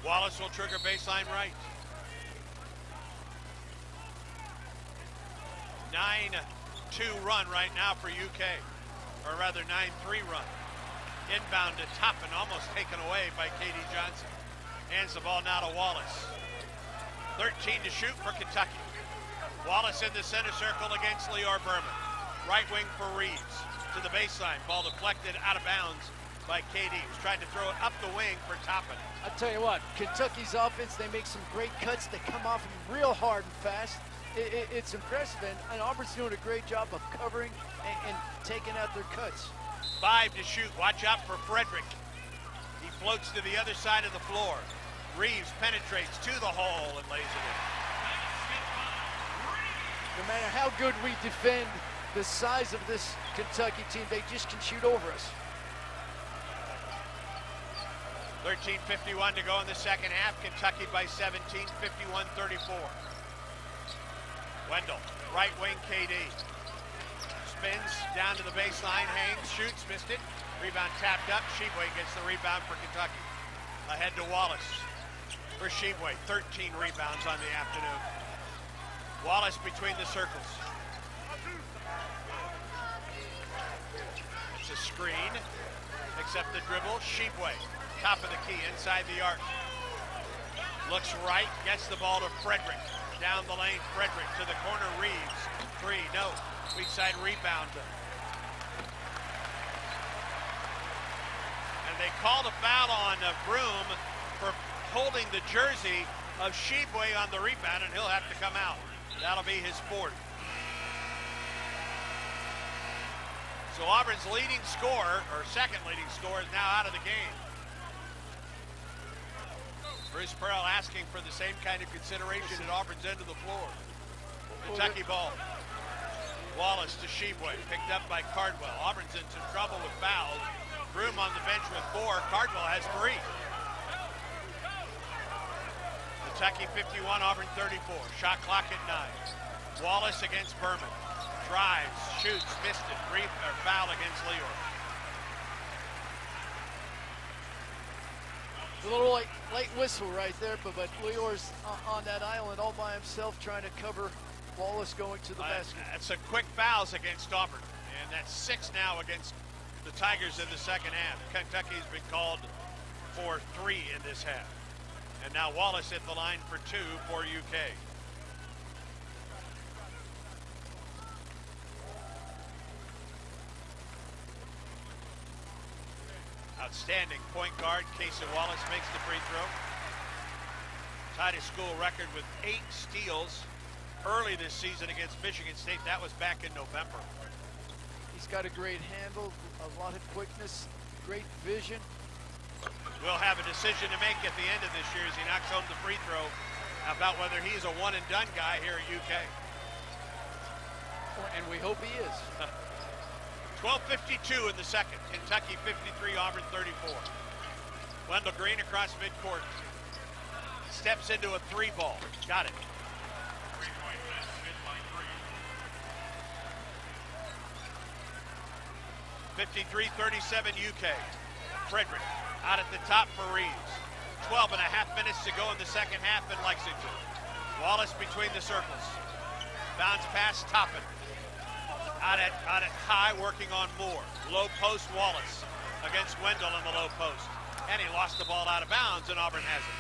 Wallace will trigger baseline right. 9-2 run right now for UK, or rather 9-3 run. Inbound to Toppin, almost taken away by KD Johnson. Hands the ball now to Wallace. 13 to shoot for Kentucky. Wallace in the center circle against Lior Berman. Right wing for Reeves. To the baseline, ball deflected out of bounds by KD. He's trying to throw it up the wing for Toppin.
I'll tell you what, Kentucky's offense, they make some great cuts. They come off them real hard and fast. It's impressive, and Auburn's doing a great job of covering and taking out their cuts.
5 to shoot. Watch out for Frederick. He floats to the other side of the floor. Reeves penetrates to the hole and lays it in.
No matter how good we defend the size of this Kentucky team, they just can shoot over us.
13:51 to go in the second half. Kentucky by 17, 51-34. Wendell, right wing KD. Spins down to the baseline, hangs, shoots, missed it. Rebound tapped up. Sheboy gets the rebound for Kentucky. Ahead to Wallace for Sheboy. 13 rebounds on the afternoon. Wallace between the circles. It's a screen, except the dribble. Sheboy, top of the key, inside the arc. Looks right, gets the ball to Frederick. Down the lane, Frederick to the corner, Reeves. 3, no. Weak side rebound. And they called a foul on Broom for holding the jersey of Sheboy on the rebound, and he'll have to come out. That'll be his 4th. So Auburn's leading scorer, or second leading scorer, is now out of the game. Bruce Pearl asking for the same kind of consideration at Auburn's end of the floor. Kentucky ball. Wallace to Sheboy, picked up by Cardwell. Auburn's in some trouble with fouls. Broom on the bench with 4. Cardwell has 3. The Kentucky 51, Auburn 34. Shot clock at 9. Wallace against Berman. Drives, shoots, missed it. Foul against Leor.
A little late whistle right there, but Leor's on that island all by himself trying to cover Wallace going to the basket.
That's a quick fouls against Auburn, and that's 6 now against the Tigers in the second half. Kentucky's been called for 3 in this half. And now Wallace hit the line for 2 for UK. Outstanding point guard, Casey Wallace makes the free throw. Tied his school record with 8 steals early this season against Michigan State. That was back in November.
He's got a great handle, a lot of quickness, great vision.
We'll have a decision to make at the end of this year as he knocks home the free throw about whether he's a one-and-done guy here at UK.
And we hope he is.
12:52 in the second. Kentucky 53, Auburn 34. Wendell Green across midcourt. Steps into a 3-ball. Got it. (53-37) UK. Frederick out at the top for Reeves. 12 and a half minutes to go in the second half in Lexington. Wallace between the circles. Bounce pass, Toppin. Out at high, working on Moore. Low post, Wallace against Wendell in the low post. And he lost the ball out of bounds, and Auburn has it.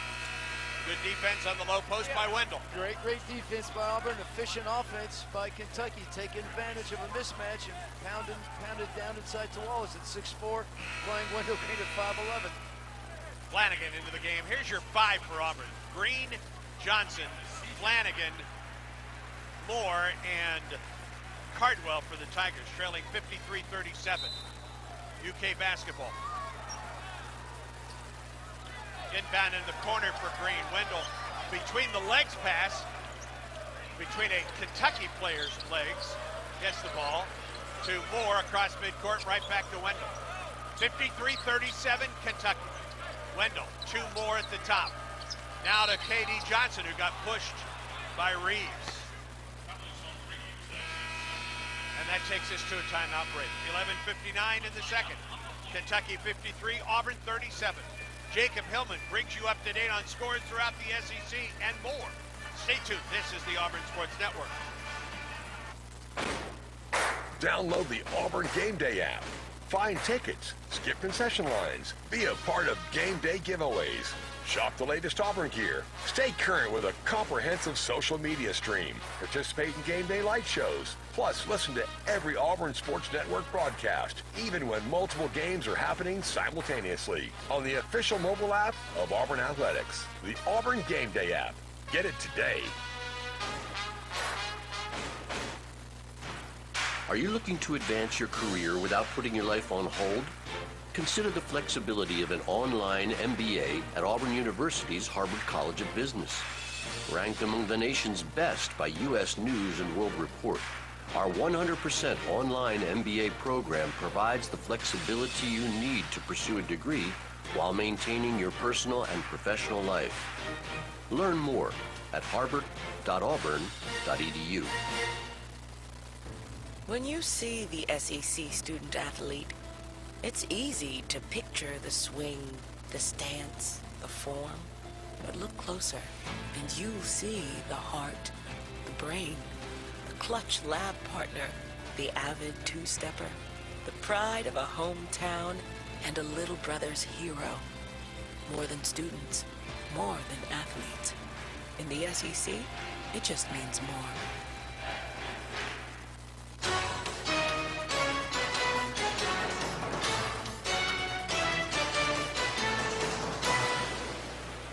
Good defense on the low post by Wendell.
Great defense by Auburn. Efficient offense by Kentucky, taking advantage of a mismatch and pounded down inside to Wallace at 6'4", playing Wendell Green at 5'11".
Flanagan into the game. Here's your 5 for Auburn. Green, Johnson, Flanagan, Moore, and Cardwell for the Tigers, trailing 53-37. UK basketball. Inbound in the corner for Green. Wendell between the legs pass, between a Kentucky player's legs, gets the ball to Moore across midcourt, right back to Wendell. 53-37 Kentucky. Wendell, 2 more at the top. Now to KD Johnson, who got pushed by Reeves. And that takes us to a timeout break. 11:59 in the second. Kentucky 53, Auburn 37. Jacob Hillman brings you up to date on scores throughout the SEC and more. Stay tuned. This is the Auburn Sports Network.
Download the Auburn Game Day app. Find tickets, skip concession lines, be a part of game day giveaways. Shop the latest Auburn gear. Stay current with a comprehensive social media stream. Participate in game day light shows. Plus, listen to every Auburn Sports Network broadcast, even when multiple games are happening simultaneously. On the official mobile app of Auburn Athletics, the Auburn Game Day app. Get it today.
Are you looking to advance your career without putting your life on hold? Consider the flexibility of an online MBA at Auburn University's Harvard College of Business. Ranked among the nation's best by U.S. News and World Report, our 100% online MBA program provides the flexibility you need to pursue a degree while maintaining your personal and professional life. Learn more at harvard.auburn.edu.
When you see the SEC student athlete, it's easy to picture the swing, the stance, the form. But look closer, and you'll see the heart, the brain, the clutch lab partner, the avid two-stepper, the pride of a hometown, and a little brother's hero. More than students, more than athletes. In the SEC, it just means more.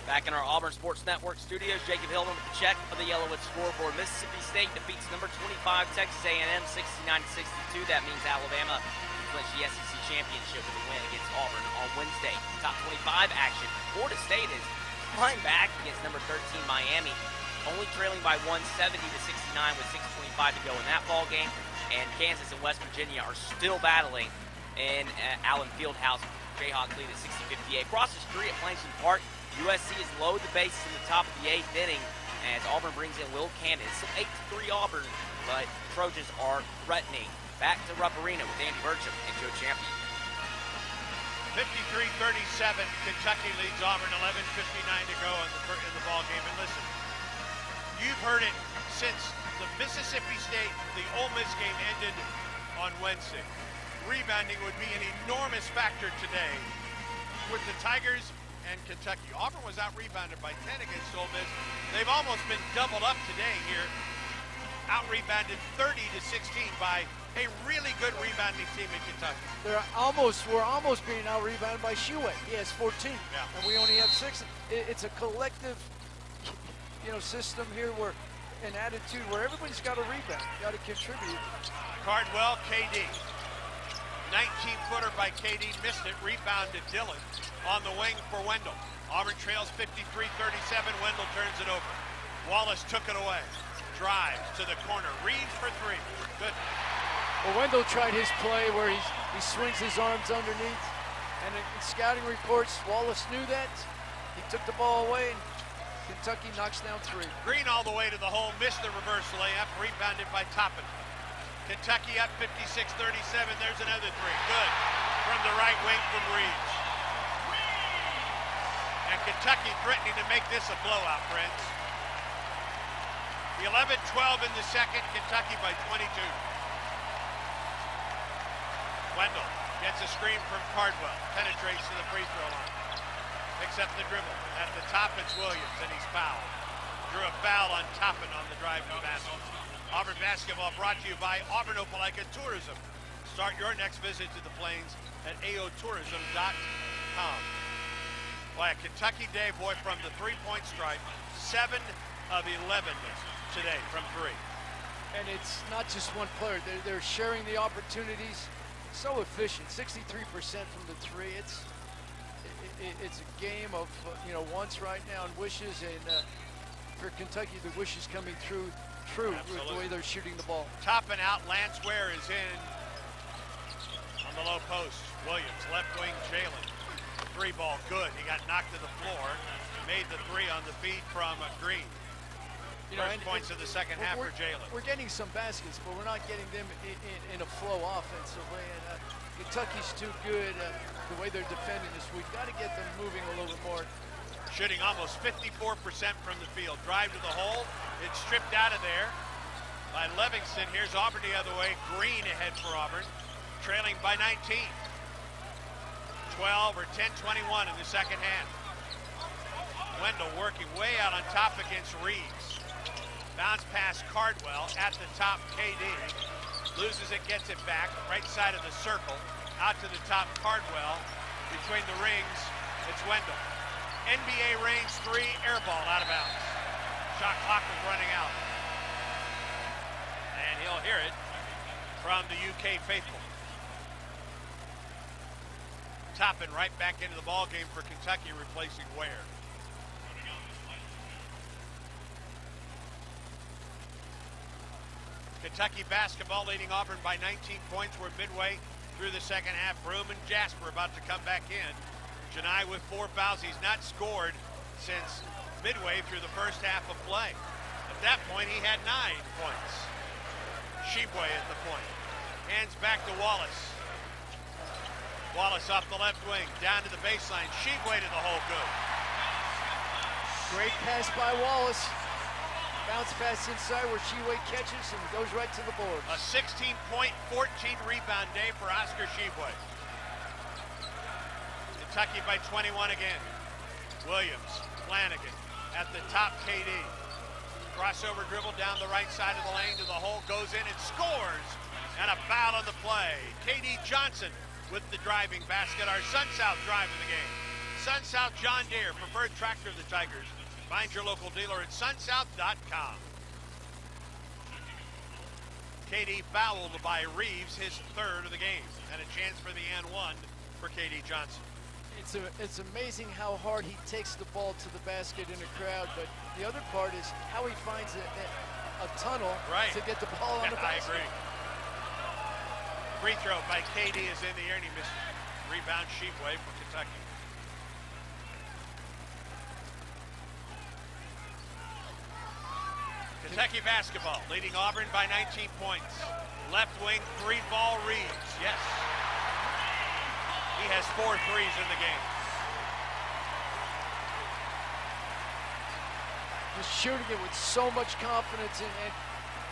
Back in our Auburn Sports Network studios, Jacob Hillman with the check of the Yellowwood scoreboard. Mississippi State defeats number 25 Texas A&M 69-62. That means Alabama clinched the SEC championship with a win against Auburn on Wednesday. Top 25 action. Florida State is flying back against number 13 Miami, only trailing by 170-69 with 6:25 to go in that ball game. And Kansas and West Virginia are still battling in Allen Fieldhouse. Jayhawks lead at 60-58. Across the street at Langston Park, USC has loaded the bases in the top of the 8th inning as Auburn brings in Will Cannon. It's still 8-3 Auburn, but Trojans are threatening. Back to Rupp Arena with Andy Burcham and Joe Champion.
53-37, Kentucky leads Auburn, 11:59 to go in the ball game. And listen, you've heard it since the Mississippi State, the Ole Miss game ended on Wednesday. Rebounding would be an enormous factor today with the Tigers and Kentucky. Auburn was out-rebounded by 10 against Ole Miss. They've almost been doubled up today here. Out-rebounded 30-16 by a really good rebounding team in Kentucky.
We're almost being out-rebounded by Shuey. He has 14, and we only have 6. It's a collective, system here where an attitude where everybody's got to rebound, got to contribute.
Cardwell, KD. 19-footer by KD, missed it. Rebound to Dillon on the wing for Wendell. Auburn trails 53-37. Wendell turns it over. Wallace took it away. Drives to the corner. Reeves for 3. Good.
Well, Wendell tried his play where he swings his arms underneath. And in scouting reports, Wallace knew that. He took the ball away, and Kentucky knocks down 3.
Green all the way to the hole. Missed the reverse layup. Rebounded by Toppin. Kentucky up 56-37. There's another 3. Good. From the right wing from Reeves. And Kentucky threatening to make this a blowout, friends. 11-12 in the second. Kentucky by 22. Wendell gets a screen from Cardwell. Penetrates to the free throw line. Picks up the dribble. At the top, it's Williams, and he's fouled. Drew a foul on Toppin on the drive to the basket. Auburn basketball brought to you by Auburn Opelika Tourism. Start your next visit to the Plains at aotourism.com. Boy, a Kentucky day, from the three-point stripe. 7 of 11 today from 3.
And it's not just one player. They're sharing the opportunities. So efficient, 63% from the 3. It's a game of wants right now and wishes, and for Kentucky, the wishes coming true with the way they're shooting the ball.
Topping out, Lance Ware is in on the low post. Williams, left wing, Jalen. 3 ball, good. He got knocked to the floor. Made the 3 on the feed from Green. First points of the second half for Jalen.
We're getting some baskets, but we're not getting them in a flow offensively. And Kentucky's too good the way they're defending this. We've got to get them moving a little bit more.
Shooting almost 54% from the field. Drive to the hole. It's stripped out of there by Livingston. Here's Auburn the other way. Green ahead for Auburn. Trailing by 19. 12 or 10-21 in the second half. Wendell working way out on top against Reeves. Bounce pass Cardwell at the top, KD. Loses it, gets it back. Right side of the circle. Out to the top, Cardwell. Between the rings, it's Wendell. NBA range 3, air ball out of bounds. Shot clock was running out. And he'll hear it from the UK faithful. Toppin right back into the ball game for Kentucky, replacing Ware. Kentucky basketball leading Auburn by 19 points. We're midway through the second half. Broom and Jasper about to come back in. Janai with 4 fouls. He's not scored since midway through the first half of play. At that point, he had 9 points. Sheboy at the point. Hands back to Wallace. Wallace off the left wing, down to the baseline. Sheboy to the hole, good.
Great pass by Wallace. Bounce pass inside where Sheboy catches and goes right to the board.
A 16-point, 14-rebound day for Oscar Sheboy. Kentucky by 21 again. Williams, Flanagan at the top, KD. Crossover dribble down the right side of the lane to the hole, goes in and scores. And a foul on the play. KD Johnson with the driving basket. Our Sun South drive of the game. Sun South John Deere, preferred tractor of the Tigers. Find your local dealer at sunsouth.com. KD fouled by Reeves, his 3rd of the game. And a chance for the and 1 for KD Johnson.
It's amazing how hard he takes the ball to the basket in a crowd, but the other part is how he finds a tunnel to get the ball on the basket.
I agree. Free throw by KD is in the air and he missed it. Rebound Sheboy for Kentucky. Kentucky basketball leading Auburn by 19 points. Left wing three-ball Reeves. Yes. He has 4 threes in the game.
Just shooting it with so much confidence, and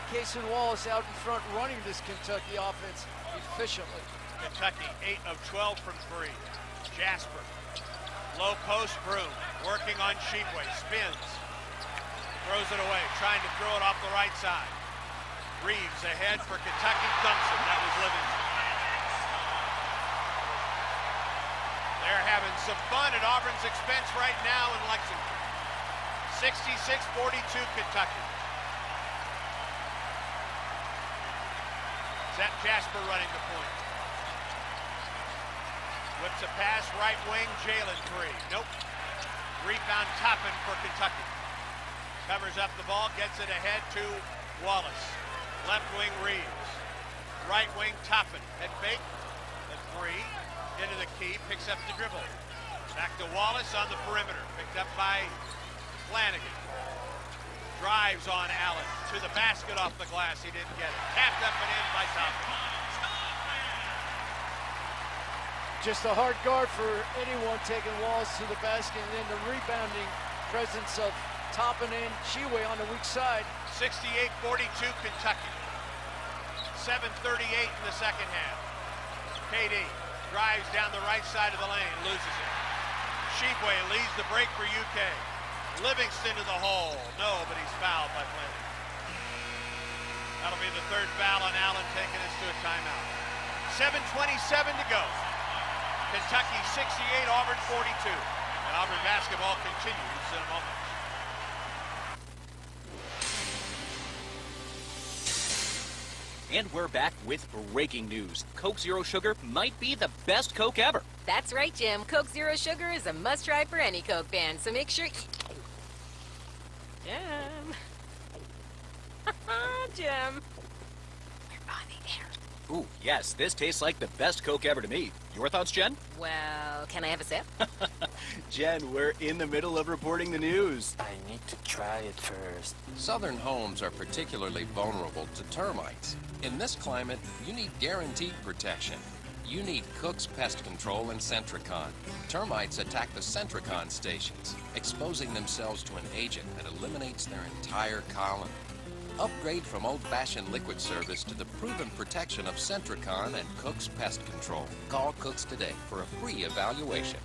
Cason Wallace out in front running this Kentucky offense efficiently.
Kentucky 8 of 12 from 3. Jasper. Low post Broom. Working on Sheepway. Spins. Throws it away. Trying to throw it off the right side. Reeves ahead for Kentucky. Dunks it. That was Livingston. They're having some fun at Auburn's expense right now in Lexington. 66-42 Kentucky. Zach Jasper running the point. Whips a pass, right wing, Jalen 3. Nope. Rebound Toppin for Kentucky. Covers up the ball, gets it ahead to Wallace. Left wing Reeves. Right wing Toppin. Head fake. At 3. Into the key, picks up the dribble. Back to Wallace on the perimeter. Picked up by Flanagan. Drives on Allen. To the basket off the glass. He didn't get it. Tapped up and in by Toppin.
Just a hard guard for anyone taking Wallace to the basket, and then the rebounding presence of Toppin and Sheeway on the weak side.
68-42 Kentucky. 7:38 in the second half. KD drives down the right side of the lane, loses it. Sheepway leads the break for UK. Livingston to the hole. No, but he's fouled by Flanagan. That'll be the 3rd foul on Allen, taking us to a timeout. 7:27 to go. Kentucky 68, Auburn 42. And Auburn basketball continues in a moment.
And we're back with breaking news. Coke Zero Sugar might be the best Coke ever.
That's right, Jim. Coke Zero Sugar is a must-try for any Coke fan, so make sure... Jim. Jim. We're on the air.
Ooh, yes, this tastes like the best Coke ever to me. Your thoughts, Jen?
Well, can I have a sip?
Jen, we're in the middle of reporting the news.
I need to try it first.
Southern homes are particularly vulnerable to termites. In this climate, you need guaranteed protection. You need Cook's Pest Control and Centricon. Termites attack the Centricon stations, exposing themselves to an agent that eliminates their entire colony. Upgrade from old-fashioned liquid service to the proven protection of Centricon and Cook's Pest Control. Call Cook's today for a free evaluation.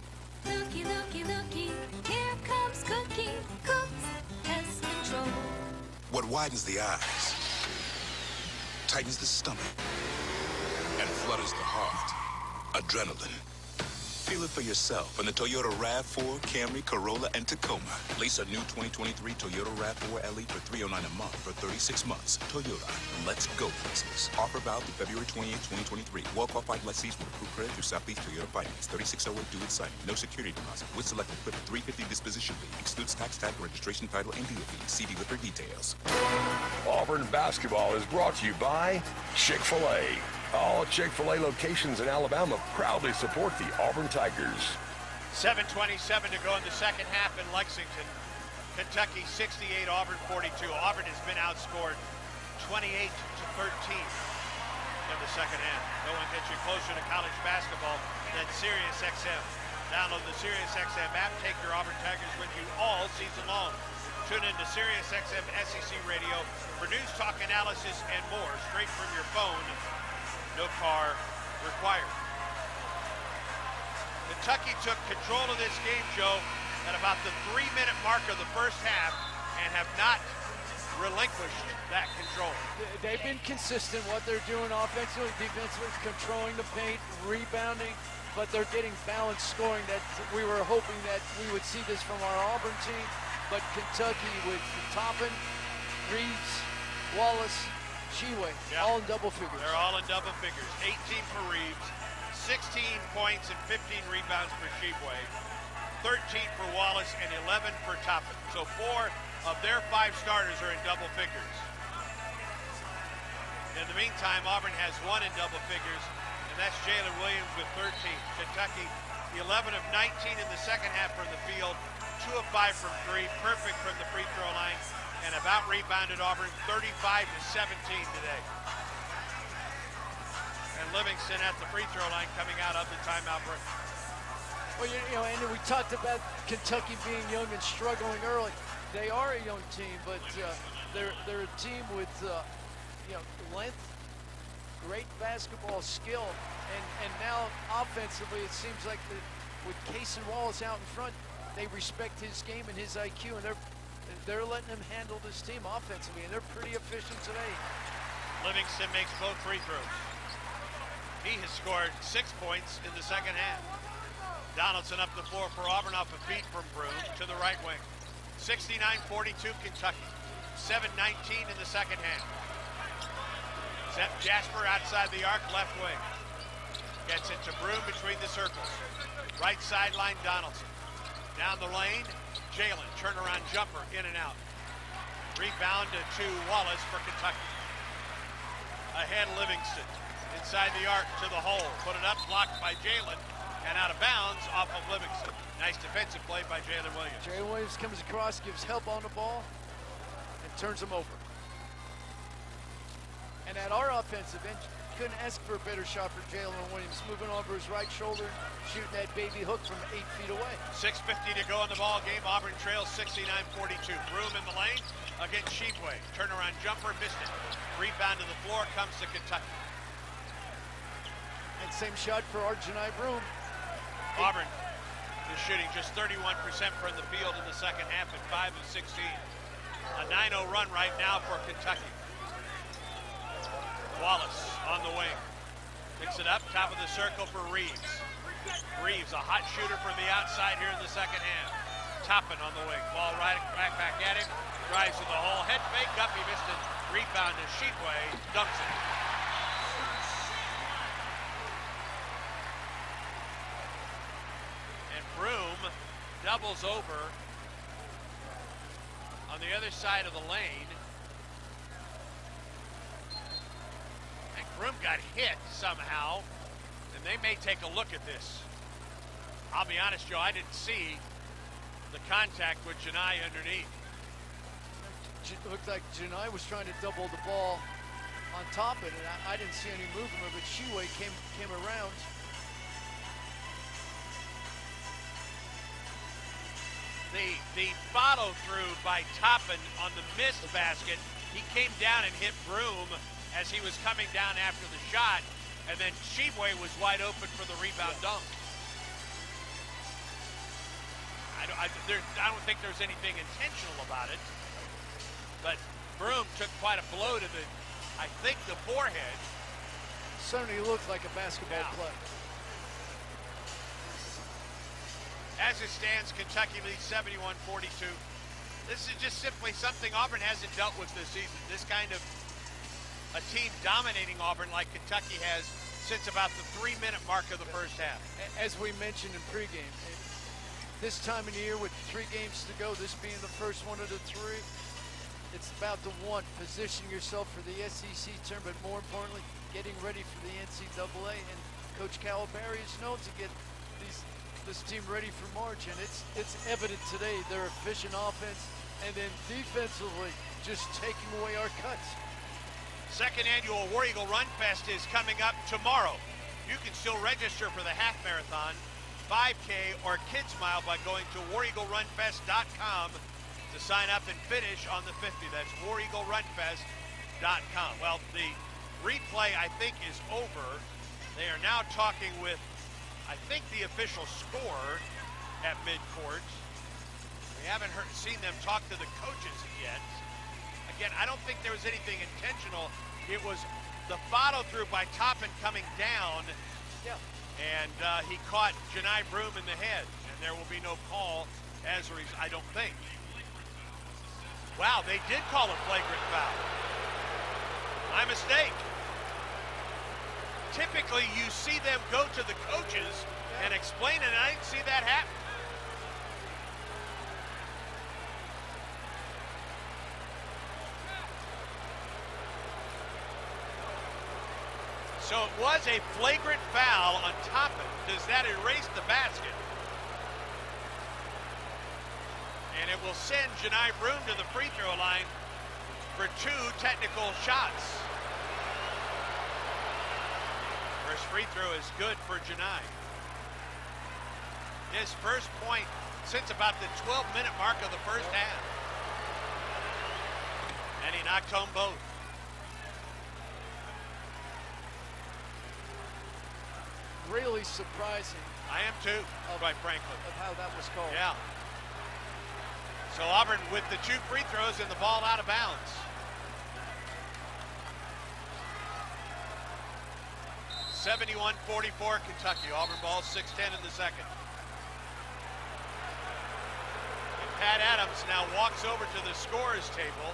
Looky, looky, looky, here comes Cookie. Cook's Pest Control.
What widens the eyes, tightens the stomach, and flutters the heart. Adrenaline. Feel it for yourself in the Toyota RAV4, Camry, Corolla, and Tacoma. Lease a new 2023 Toyota RAV4 LE for $309 a month for 36 months. Toyota, let's go places. Offer valid through February 28, 2023. Well-qualified lessees with approved credit through Southeast Toyota Finance. 3608 due at signing. No security deposit. With select equipment, $350 disposition fee. Excludes tax, tag, registration, title, and dealer fees. See dealer for details.
Auburn basketball is brought to you by Chick-fil-A. All Chick-fil-A locations in Alabama proudly support the Auburn Tigers.
7:27 to go in the second half in Lexington. Kentucky 68, Auburn 42. Auburn has been outscored 28-13 in the second half. No one gets you closer to college basketball than SiriusXM. Download the SiriusXM app. Take your Auburn Tigers with you all season long. Tune in to SiriusXM SEC Radio for news, talk, analysis, and more straight from your phone. No car required. Kentucky took control of this game, Joe, at about the 3-minute mark of the first half and have not relinquished that control.
They've been consistent what they're doing offensively, defensively, controlling the paint, rebounding, but they're getting balanced scoring. That we were hoping that we would see this from our Auburn team, but Kentucky with Toppin, Reeves, Wallace, Sheeway, all in double figures.
They're all in double figures. 18 for Reeves, 16 points and 15 rebounds for Sheepway, 13 for Wallace, and 11 for Toppin. So 4 of their 5 starters are in double figures. In the meantime, Auburn has 1 in double figures, and that's Jalen Williams with 13. Kentucky, 11 of 19 in the second half from the field, 2 of 5 from 3, perfect from the free throw line. and have out-rebounded Auburn 35-17 today. And Livingston at the free throw line coming out of the timeout break.
Well, you know, and we talked about Kentucky being young and struggling early. They are a young team, but they're a team with you know, length, great basketball skill, and now offensively it seems like with Cason Wallace out in front, they respect his game and his IQ, and they're letting him handle this team offensively, and they're pretty efficient today.
Livingston makes both free throws. He has scored 6 points in the second half. Donaldson up the floor for Auburn off a feed from Broom to the right wing. 69-42 Kentucky. 7:19 in the second half. Seth Jasper outside the arc, left wing. Gets into Broom between the circles. Right sideline Donaldson. Down the lane, Jalen, turnaround jumper, in and out. Rebound to Wallace for Kentucky. Ahead Livingston. Inside the arc to the hole. Put it up, blocked by Jalen. And out of bounds off of Livingston. Nice defensive play by Jalen Williams.
Jalen Williams comes across, gives help on the ball, and turns him over. And at our offensive end, couldn't ask for a better shot for Jalen Williams. Moving over his right shoulder, shooting that baby hook from 8 feet away.
6:50 to go in the ball game. Auburn trails 69-42. Broom in the lane against Sheepway. Turnaround jumper, missed it. Rebound to the floor comes to Kentucky.
And same shot for Arjanai Broom.
Auburn is shooting just 31% from the field in the second half at 5 of 16. A 9-0 run right now for Kentucky. Wallace on the wing. Picks it up, top of the circle for Reeves. Reeves, a hot shooter from the outside here in the second half. Toppin on the wing. Ball right back at him. Drives to the hole. Head fake up. He missed it. Rebound to Sheepway. Dunks it. Broom doubles over on the other side of the lane. And Broom got hit somehow, and they may take a look at this. I'll be honest, Joe, I didn't see the contact with Janai underneath.
It looked like Janai was trying to double the ball on top of it, and I didn't see any movement, but Sheepway came around.
The follow through by Toppin on the missed basket, he came down and hit Broom as he was coming down after the shot, and then Sheepway was wide open for the rebound dunk. I don't think there's anything intentional about it, but Broom took quite a blow to I think the forehead.
Certainly looked like a basketball play.
As it stands, Kentucky leads 71-42. This is just simply something Auburn hasn't dealt with this season. This kind of a team dominating Auburn like Kentucky has since about the 3-minute mark of the first half.
As we mentioned in pregame, this time of the year with 3 games to go, this being the first one of the 3, it's about the one, positioning yourself for the SEC tournament, but more importantly, getting ready for the NCAA. And Coach Calipari is known to get this team ready for March, and it's evident today. Their efficient offense, and then defensively just taking away our cuts.
Second annual War Eagle Run Fest is coming up tomorrow. You can still register for the half marathon, 5K, or Kids Mile by going to wareaglerunfest.com to sign up and finish on the 50. That's wareaglerunfest.com. Well, the replay, I think, is over. They are now talking with, I think, the official score at midcourt. We haven't seen them talk to the coaches yet. Again, I don't think there was anything intentional. It was the follow-through by Toppin coming down.
Yeah.
And he caught Janai Broom in the head. And there will be no call as a result, I don't think. Wow, they did call a flagrant foul. My mistake. Typically, you see them go to the coaches and explain it, and I didn't see that happen. So it was a flagrant foul on Toppin. Does that erase the basket? And And it will send Janai Broom to the free throw line for 2 technical shots. First free throw is good for Janai. His first point since about the 12-minute mark of the first half. And he knocked home both.
Really surprising.
I am too, quite frankly.
Of how that was called.
Yeah. So Auburn with the 2 free throws and the ball out of bounds. 71-44 Kentucky. Auburn ball 6:10 in the second. And Pat Adams now walks over to the scorer's table.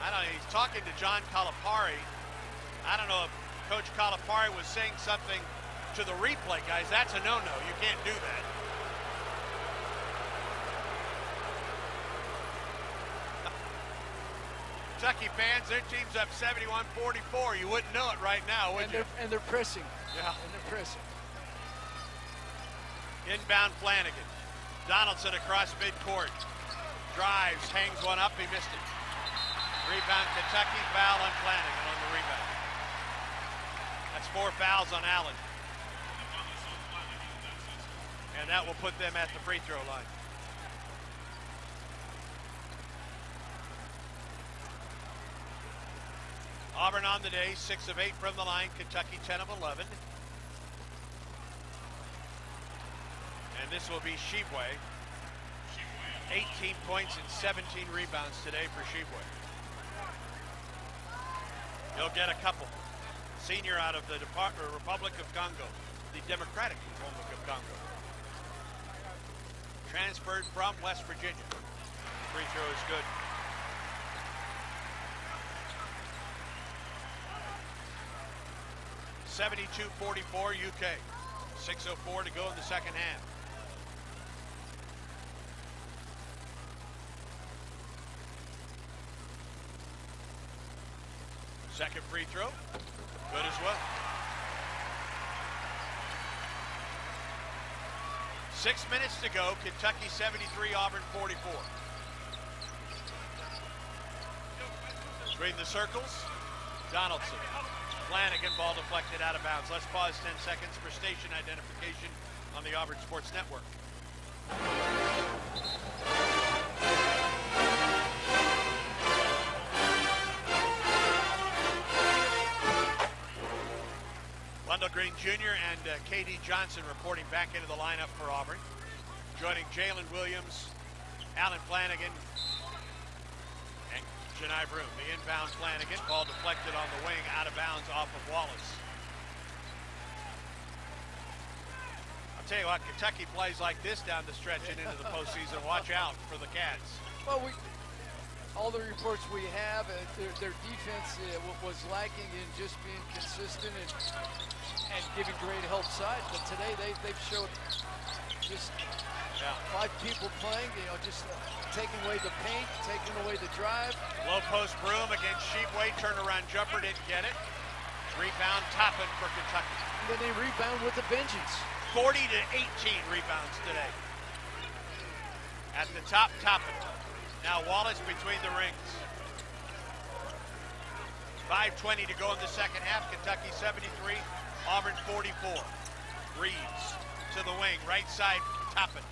I don't know, he's talking to John Calipari. I don't know if Coach Calipari was saying something to the replay guys. That's a no-no. You can't do that. Kentucky fans, their team's up 71-44. You wouldn't know it right now, would you?
And they're pressing.
Yeah.
And they're pressing.
Inbound Flanagan. Donaldson across midcourt. Drives, hangs one up, he missed it. Rebound Kentucky, foul on Flanagan on the rebound. That's 4 fouls on Allen. And that will put them at the free throw line. Auburn on the day, 6 of 8 from the line. Kentucky 10 of 11. And this will be Shibwe. 18 points and 17 rebounds today for Shibwe. He'll get a couple. Senior out of the Republic of Congo, the Democratic Republic of Congo. Transferred from West Virginia. Free throw is good. (72-44) UK. 6:04 to go in the second half. Second free throw, good as well. 6 minutes to go. Kentucky 73, Auburn 44. Between the circles, Donaldson. Flanagan, ball deflected out of bounds. Let's pause 10 seconds for station identification on the Auburn Sports Network. Wendell Green Jr. and K.D. Johnson reporting back into the lineup for Auburn. Joining Jalen Williams, Alan Flanagan, and Janai Broom. The inbound Flanagan, ball deflected on the wing, out of bounds off of Wallace. I'll tell you what, Kentucky plays like this down the stretch and into the postseason. Watch out for the Cats.
Well, all the reports we have, their defense was lacking in just being consistent and giving great help side. But today they've showed just 5 people playing, just taking away the paint, taking away the drive.
Low post Broom against Shibwe, turnaround jumper, didn't get it. Rebound Toppin for Kentucky.
And then they rebound with a vengeance.
40 to 18 rebounds today. At the top, Toppin. Now Wallace between the rings. 5:20 to go in the second half. Kentucky 73, Auburn 44. Reeves to the wing, right side, Toppin.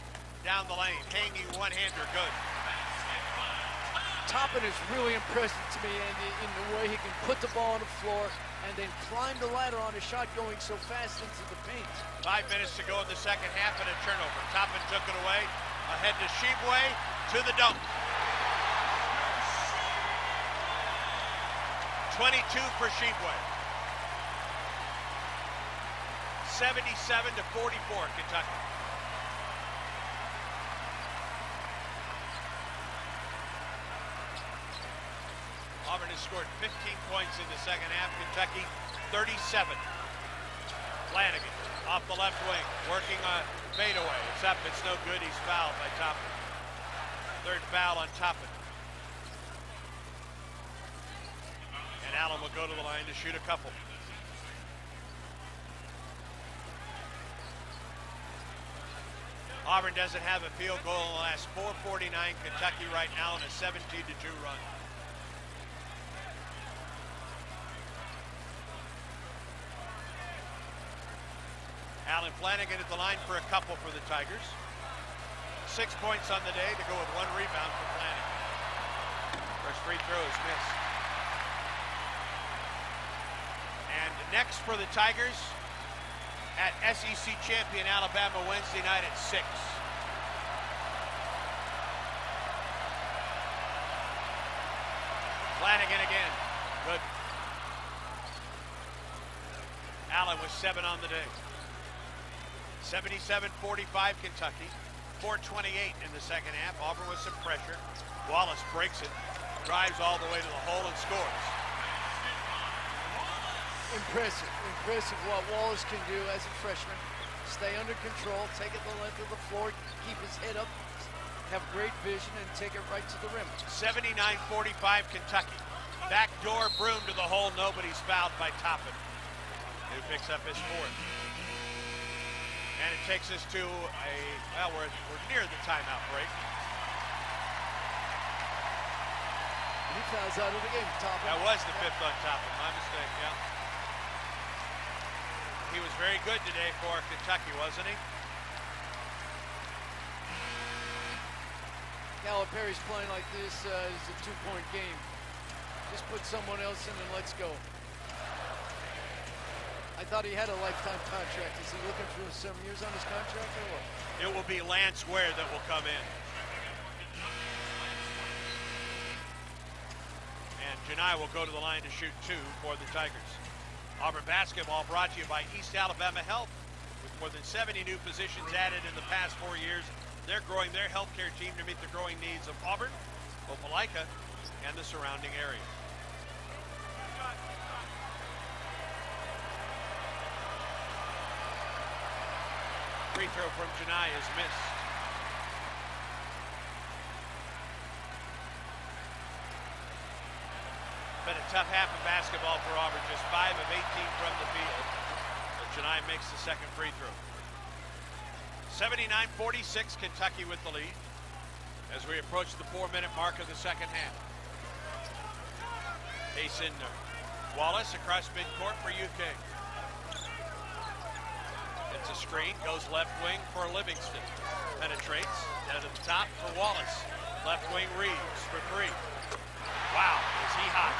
Down the lane, hanging one-hander, good.
Toppin is really impressive to me in the way he can put the ball on the floor and then climb the ladder on a shot going so fast into the paint.
5 minutes to go in the second half and a turnover. Toppin took it away. Ahead to Shibwe, to the dunk. 22 for Shibwe. 77 to 44, Kentucky. Auburn has scored 15 points in the second half. Kentucky 37. Flanagan off the left wing, working on fadeaway. It's up, it's no good. He's fouled by Toppin. Third foul on Toppin. And Allen will go to the line to shoot a couple. Auburn doesn't have a field goal in the last 4:49. Kentucky right now in a 17-2 run. Alan Flanagan at the line for a couple for the Tigers. 6 points on the day to go with 1 rebound for Flanagan. First free throw is missed. And next for the Tigers at SEC champion Alabama Wednesday night at 6. Flanagan again. Good. Allen with 7 on the day. 77-45 Kentucky. 4:28 in the second half. Auburn with some pressure. Wallace breaks it, drives all the way to the hole and scores.
Impressive what Wallace can do as a freshman. Stay under control, take it the length of the floor, keep his head up, have great vision, and take it right to the rim.
79-45 Kentucky. Backdoor broom to the hole. Nobody's fouled by Toppin, who picks up his 4th. And it takes us to we're near the timeout break.
He fouls out of the game, Toppin.
That was the 5th on Toppin, my mistake, yeah. He was very good today for Kentucky, wasn't he?
Calipari's playing like this is a 2-point game. Just put someone else in and let's go. I thought he had a lifetime contract. Is he looking for 7 years on his contract or what?
It will be Lance Ware that will come in. And Janai will go to the line to shoot 2 for the Tigers. Auburn basketball brought to you by East Alabama Health. With more than 70 new positions added in the past 4 years, they're growing their healthcare team to meet the growing needs of Auburn, Opelika, and the surrounding area. Free throw from Janai is missed. Been a tough half of basketball for Auburn, just 5 of 18 from the field. But Janai makes the second free throw. 79-46, Kentucky with the lead as we approach the 4-minute mark of the second half. Hasten Wallace across midcourt for UK. It's a screen, goes left wing for Livingston. Penetrates, down to the top for Wallace. Left wing Reeves for 3. Wow, is he hot.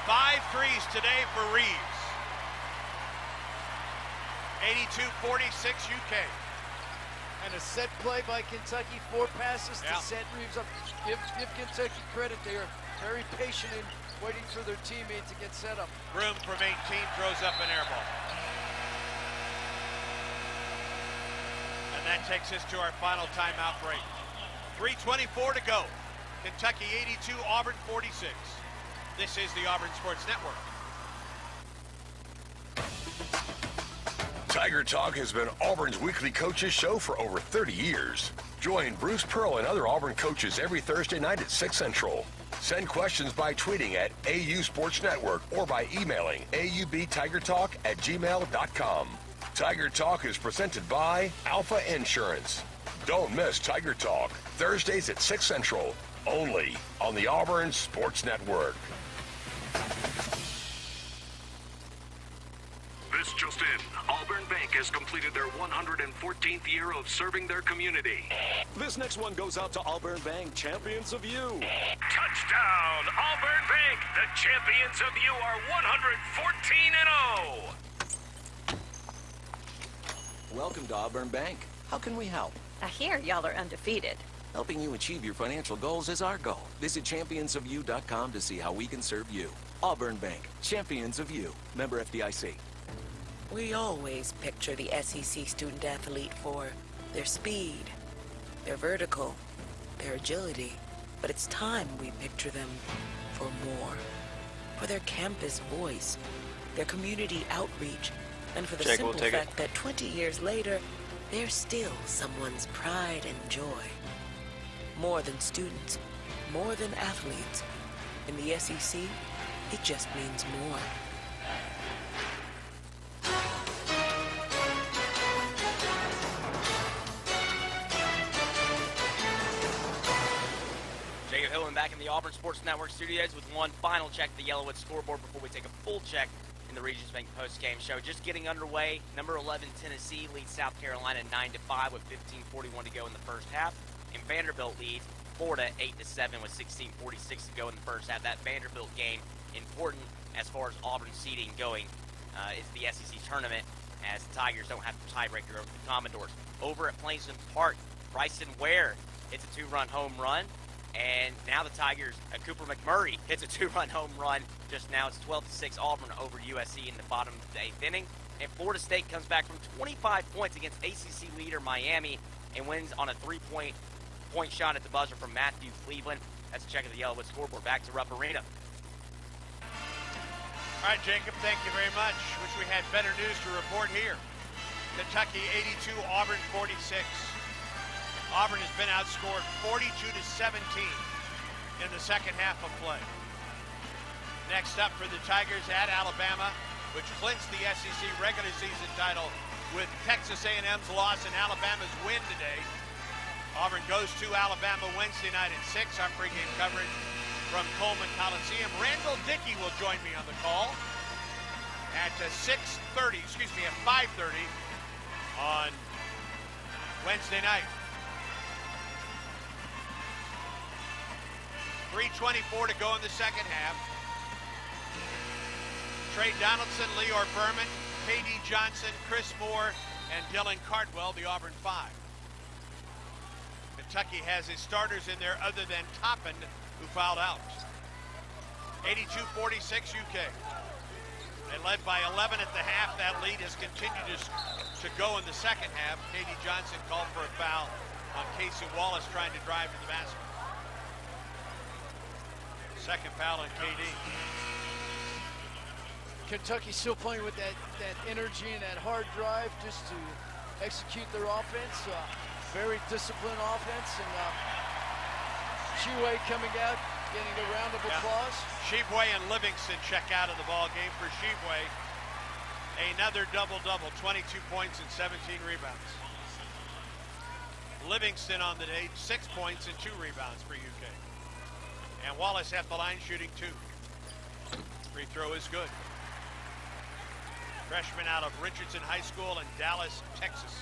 5 threes today for Reeves. 82-46 UK.
And a set play by Kentucky, 4 passes to set Reeves up. Give Kentucky credit. They are very patient in waiting for their teammate to get set up.
Broom from 18 throws up an air ball. And that takes us to our final timeout break. 3:24 to go. Kentucky 82, Auburn 46. This is the Auburn Sports Network.
Tiger Talk has been Auburn's weekly coaches show for over 30 years. Join Bruce Pearl and other Auburn coaches every Thursday night at 6 Central. Send questions by tweeting at AU Sports Network or by emailing aubtigertalk@gmail.com. Tiger Talk is presented by Alpha Insurance. Don't miss Tiger Talk, Thursdays at 6 Central, only on the Auburn Sports Network.
This just in, Auburn Bank has completed their 114th year of serving their community.
This next one goes out to Auburn Bank, champions of you.
Touchdown, Auburn Bank! The champions of you are 114-0!
Welcome to Auburn Bank. How can we help?
I hear y'all are undefeated.
Helping you achieve your financial goals is our goal. Visit championsofyou.com to see how we can serve you. Auburn Bank, champions of you. Member FDIC.
We always picture the SEC student athlete for their speed, their vertical, their agility. But it's time we picture them for more. For their campus voice, their community outreach, and for the simple fact that 20 years later, they're still someone's pride and joy. More than students, more than athletes. In the SEC, it just means more.
Auburn Sports Network studios with one final check of the Yellowwood scoreboard before we take a full check in the Regions Bank postgame show. Just getting underway. Number 11 Tennessee leads South Carolina 9-5 with 15:41 to go in the first half, and Vanderbilt leads Florida 8-7 with 16:46 to go in the first half. That Vanderbilt game important as far as Auburn seeding going is the SEC tournament, as the Tigers don't have the tiebreaker over the Commodores. Over at Plainsman Park, Bryson Ware hits a 2-run home run, and now the Tigers, Cooper McMurray hits a 2-run home run. Just now it's 12-6 Auburn over USC in the bottom of the 8th inning. And Florida State comes back from 25 points against ACC leader Miami and wins on a 3-point shot at the buzzer from Matthew Cleveland. That's a check of the Yellowwood scoreboard. Back to Rupp Arena.
All right, Jacob, thank you very much. Wish we had better news to report here. Kentucky 82, Auburn 46. Auburn has been outscored 42-17 in the second half of play. Next up for the Tigers at Alabama, which clinched the SEC regular season title with Texas A&M's loss and Alabama's win today. Auburn goes to Alabama Wednesday night at 6. Our pregame coverage from Coleman Coliseum. Randall Dickey will join me on the call at 5:30 on Wednesday night. 3:24 to go in the second half. Trey Donaldson, Leor Berman, K.D. Johnson, Chris Moore, and Dylan Cardwell, the Auburn 5. Kentucky has his starters in there other than Toppin, who fouled out. 82-46 UK. They led by 11 at the half. That lead has continued to go in the second half. K.D. Johnson called for a foul on Casey Wallace trying to drive to the basket. Second foul on KD.
Kentucky still playing with that energy and that hard drive just to execute their offense. Very disciplined offense, and Sheway coming out, getting a round of applause.
Sheway and Livingston check out of the ball game. For Sheway, another double-double, 22 points and 17 rebounds. Livingston on the day, 6 points and 2 rebounds for UK. And Wallace at the line shooting 2. Free throw is good. Freshman out of Richardson High School in Dallas, Texas.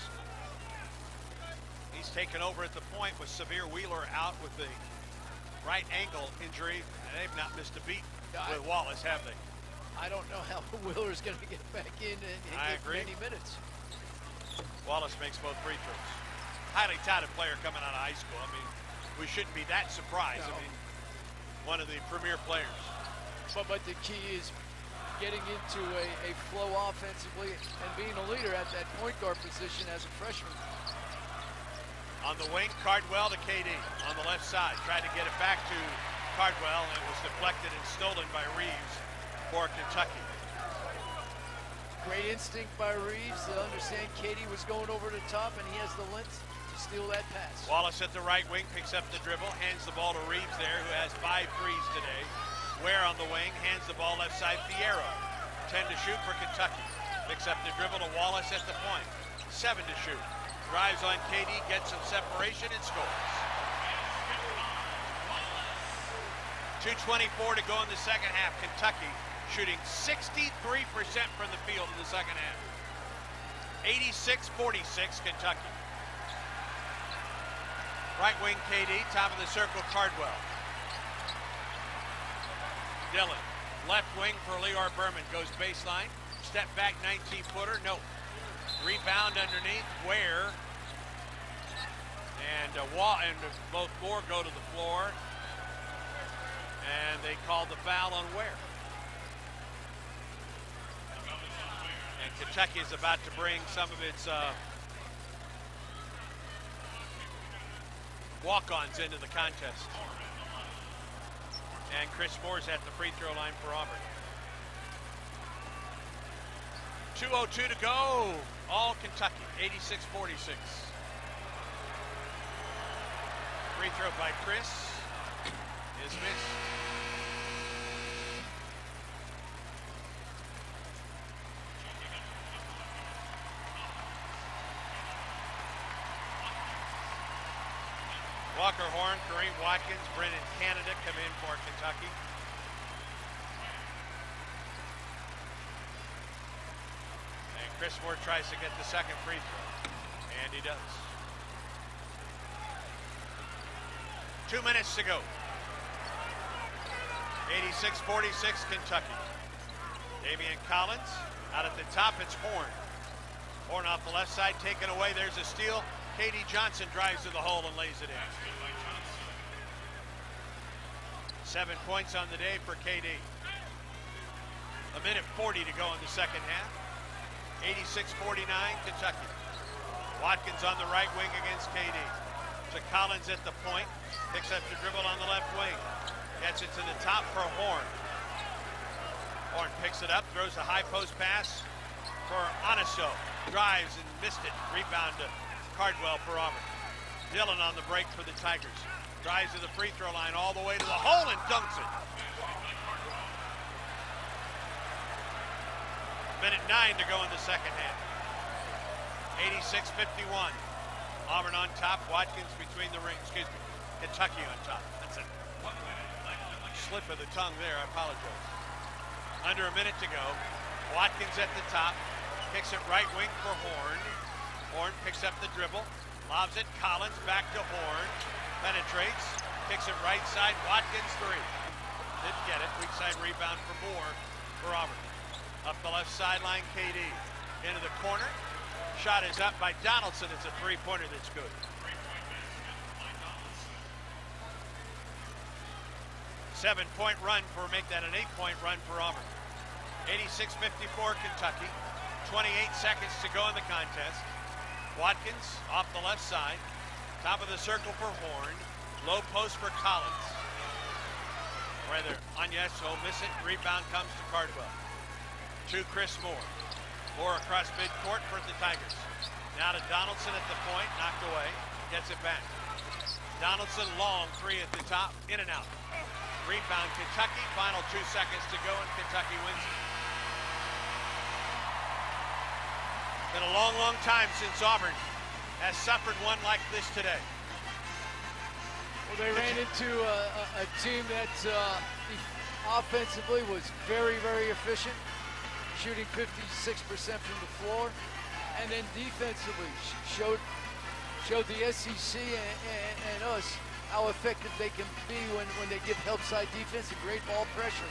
He's taken over at the point with Severe Wheeler out with the right ankle injury, and they've not missed a beat with Wallace, have they?
I don't know how Wheeler's going to get back in and get many minutes.
Wallace makes both free throws. Highly touted player coming out of high school. I mean, we shouldn't be that surprised.
No.
I mean, one of the premier players.
But the key is getting into a flow offensively and being a leader at that point guard position as a freshman.
On the wing, Cardwell to KD on the left side. Tried to get it back to Cardwell, and it was deflected and stolen by Reeves for Kentucky.
Great instinct by Reeves to understand KD was going over the top, and he has the length to steal that pass.
Wallace at the right wing, picks up the dribble, hands the ball to Reeves there, who has 5 threes today. Ware on the wing, hands the ball left side, Fierro. 10 to shoot for Kentucky. Picks up the dribble to Wallace at the point. 7 to shoot. Drives on KD, gets some separation, and scores. 2:24 to go in the second half. Kentucky shooting 63% from the field in the second half. 86-46 Kentucky. Right wing KD, top of the circle Cardwell. Dillon, left wing for Leor Berman, goes baseline. Step back 19-footer, no. Rebound underneath, Ware. And both four go to the floor. And they called the foul on Ware. And Kentucky is about to bring some of its walk-ons into the contest. And Chris Moore's at the free throw line for Auburn. 2:02 to go. All Kentucky, 86-46. Free throw by Chris is missed. Walker Horn, Kareem Watkins, Brennan Canada come in for Kentucky. And Chris Moore tries to get the second free throw, and he does. 2 minutes to go. 86-46 Kentucky. Damian Collins out at the top, it's Horn. Horn off the left side, taken away, there's a steal. KD Johnson drives to the hole and lays it in. 7 points on the day for KD. A minute 40 to go in the second half. 86-49 Kentucky. Watkins on the right wing against KD. To Collins at the point, picks up the dribble on the left wing. Gets it to the top for Horn. Horn picks it up, throws a high post pass for Oniso. Drives and missed it. Rebound to Cardwell for Auburn. Dillon on the break for the Tigers. Drives to the free throw line all the way to the hole and dunks it. Minute 9 to go in the second half. 86-51. Auburn on top, Watkins between the rings. Excuse me, Kentucky on top. That's a slip of the tongue there, I apologize. Under a minute to go. Watkins at the top. Kicks it right wing for Horn. Horn picks up the dribble. Lobs it, Collins back to Horn. Penetrates. Kicks it right side, Watkins three. Didn't get it. Weak side rebound for Moore for Auburn. Up the left sideline, KD. Into the corner. Shot is up by Donaldson. It's a three-pointer that's good. Seven-point run make that an 8-point run for Auburn. 86-54 Kentucky. 28 seconds to go in the contest. Watkins off the left side. Top of the circle for Horn. Low post for Collins. Rather, Agneso miss it. Rebound comes to Cardwell. To Chris Moore. Moore across midcourt for the Tigers. Now to Donaldson at the point, knocked away. Gets it back. Donaldson long three at the top, in and out. Rebound Kentucky, final 2 seconds to go and Kentucky wins it. Been a long, long time since Auburn has suffered one like this today.
Well, they ran into a team that offensively was very, very efficient. Shooting 56% from the floor, and then defensively showed the SEC and us how effective they can be when they give help side defense and great ball pressure.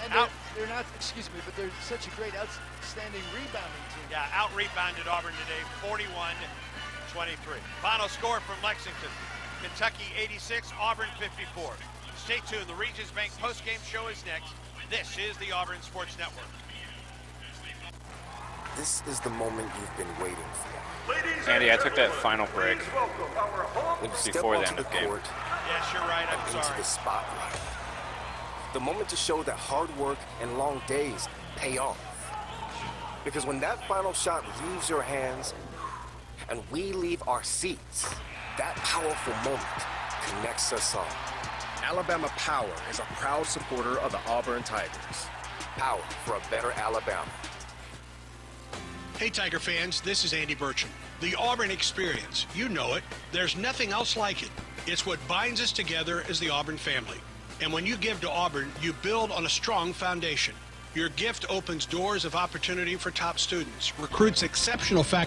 And they're not, excuse me, but they're such a great outstanding rebounding team.
Yeah, out-rebounded Auburn today, 41-23. Final score from Lexington, Kentucky 86, Auburn 54. Stay tuned, the Regions Bank postgame show is next. This is the Auburn Sports Network.
This is the moment you've been waiting for.
Andy, I took that final break
When you step
before the
onto
end of
the
the game.
court,
Yes, you're right, I'm
into
sorry.
the spotlight. The moment to show that hard work and long days pay off. Because when that final shot leaves your hands and we leave our seats, that powerful moment connects us all.
Alabama Power is a proud supporter of the Auburn Tigers.
Power for a better Alabama.
Hey Tiger fans, this is Andy Burcham. The Auburn experience, you know it. There's nothing else like it. It's what binds us together as the Auburn family. And when you give to Auburn, you build on a strong foundation. Your gift opens doors of opportunity for top students, recruits exceptional faculty.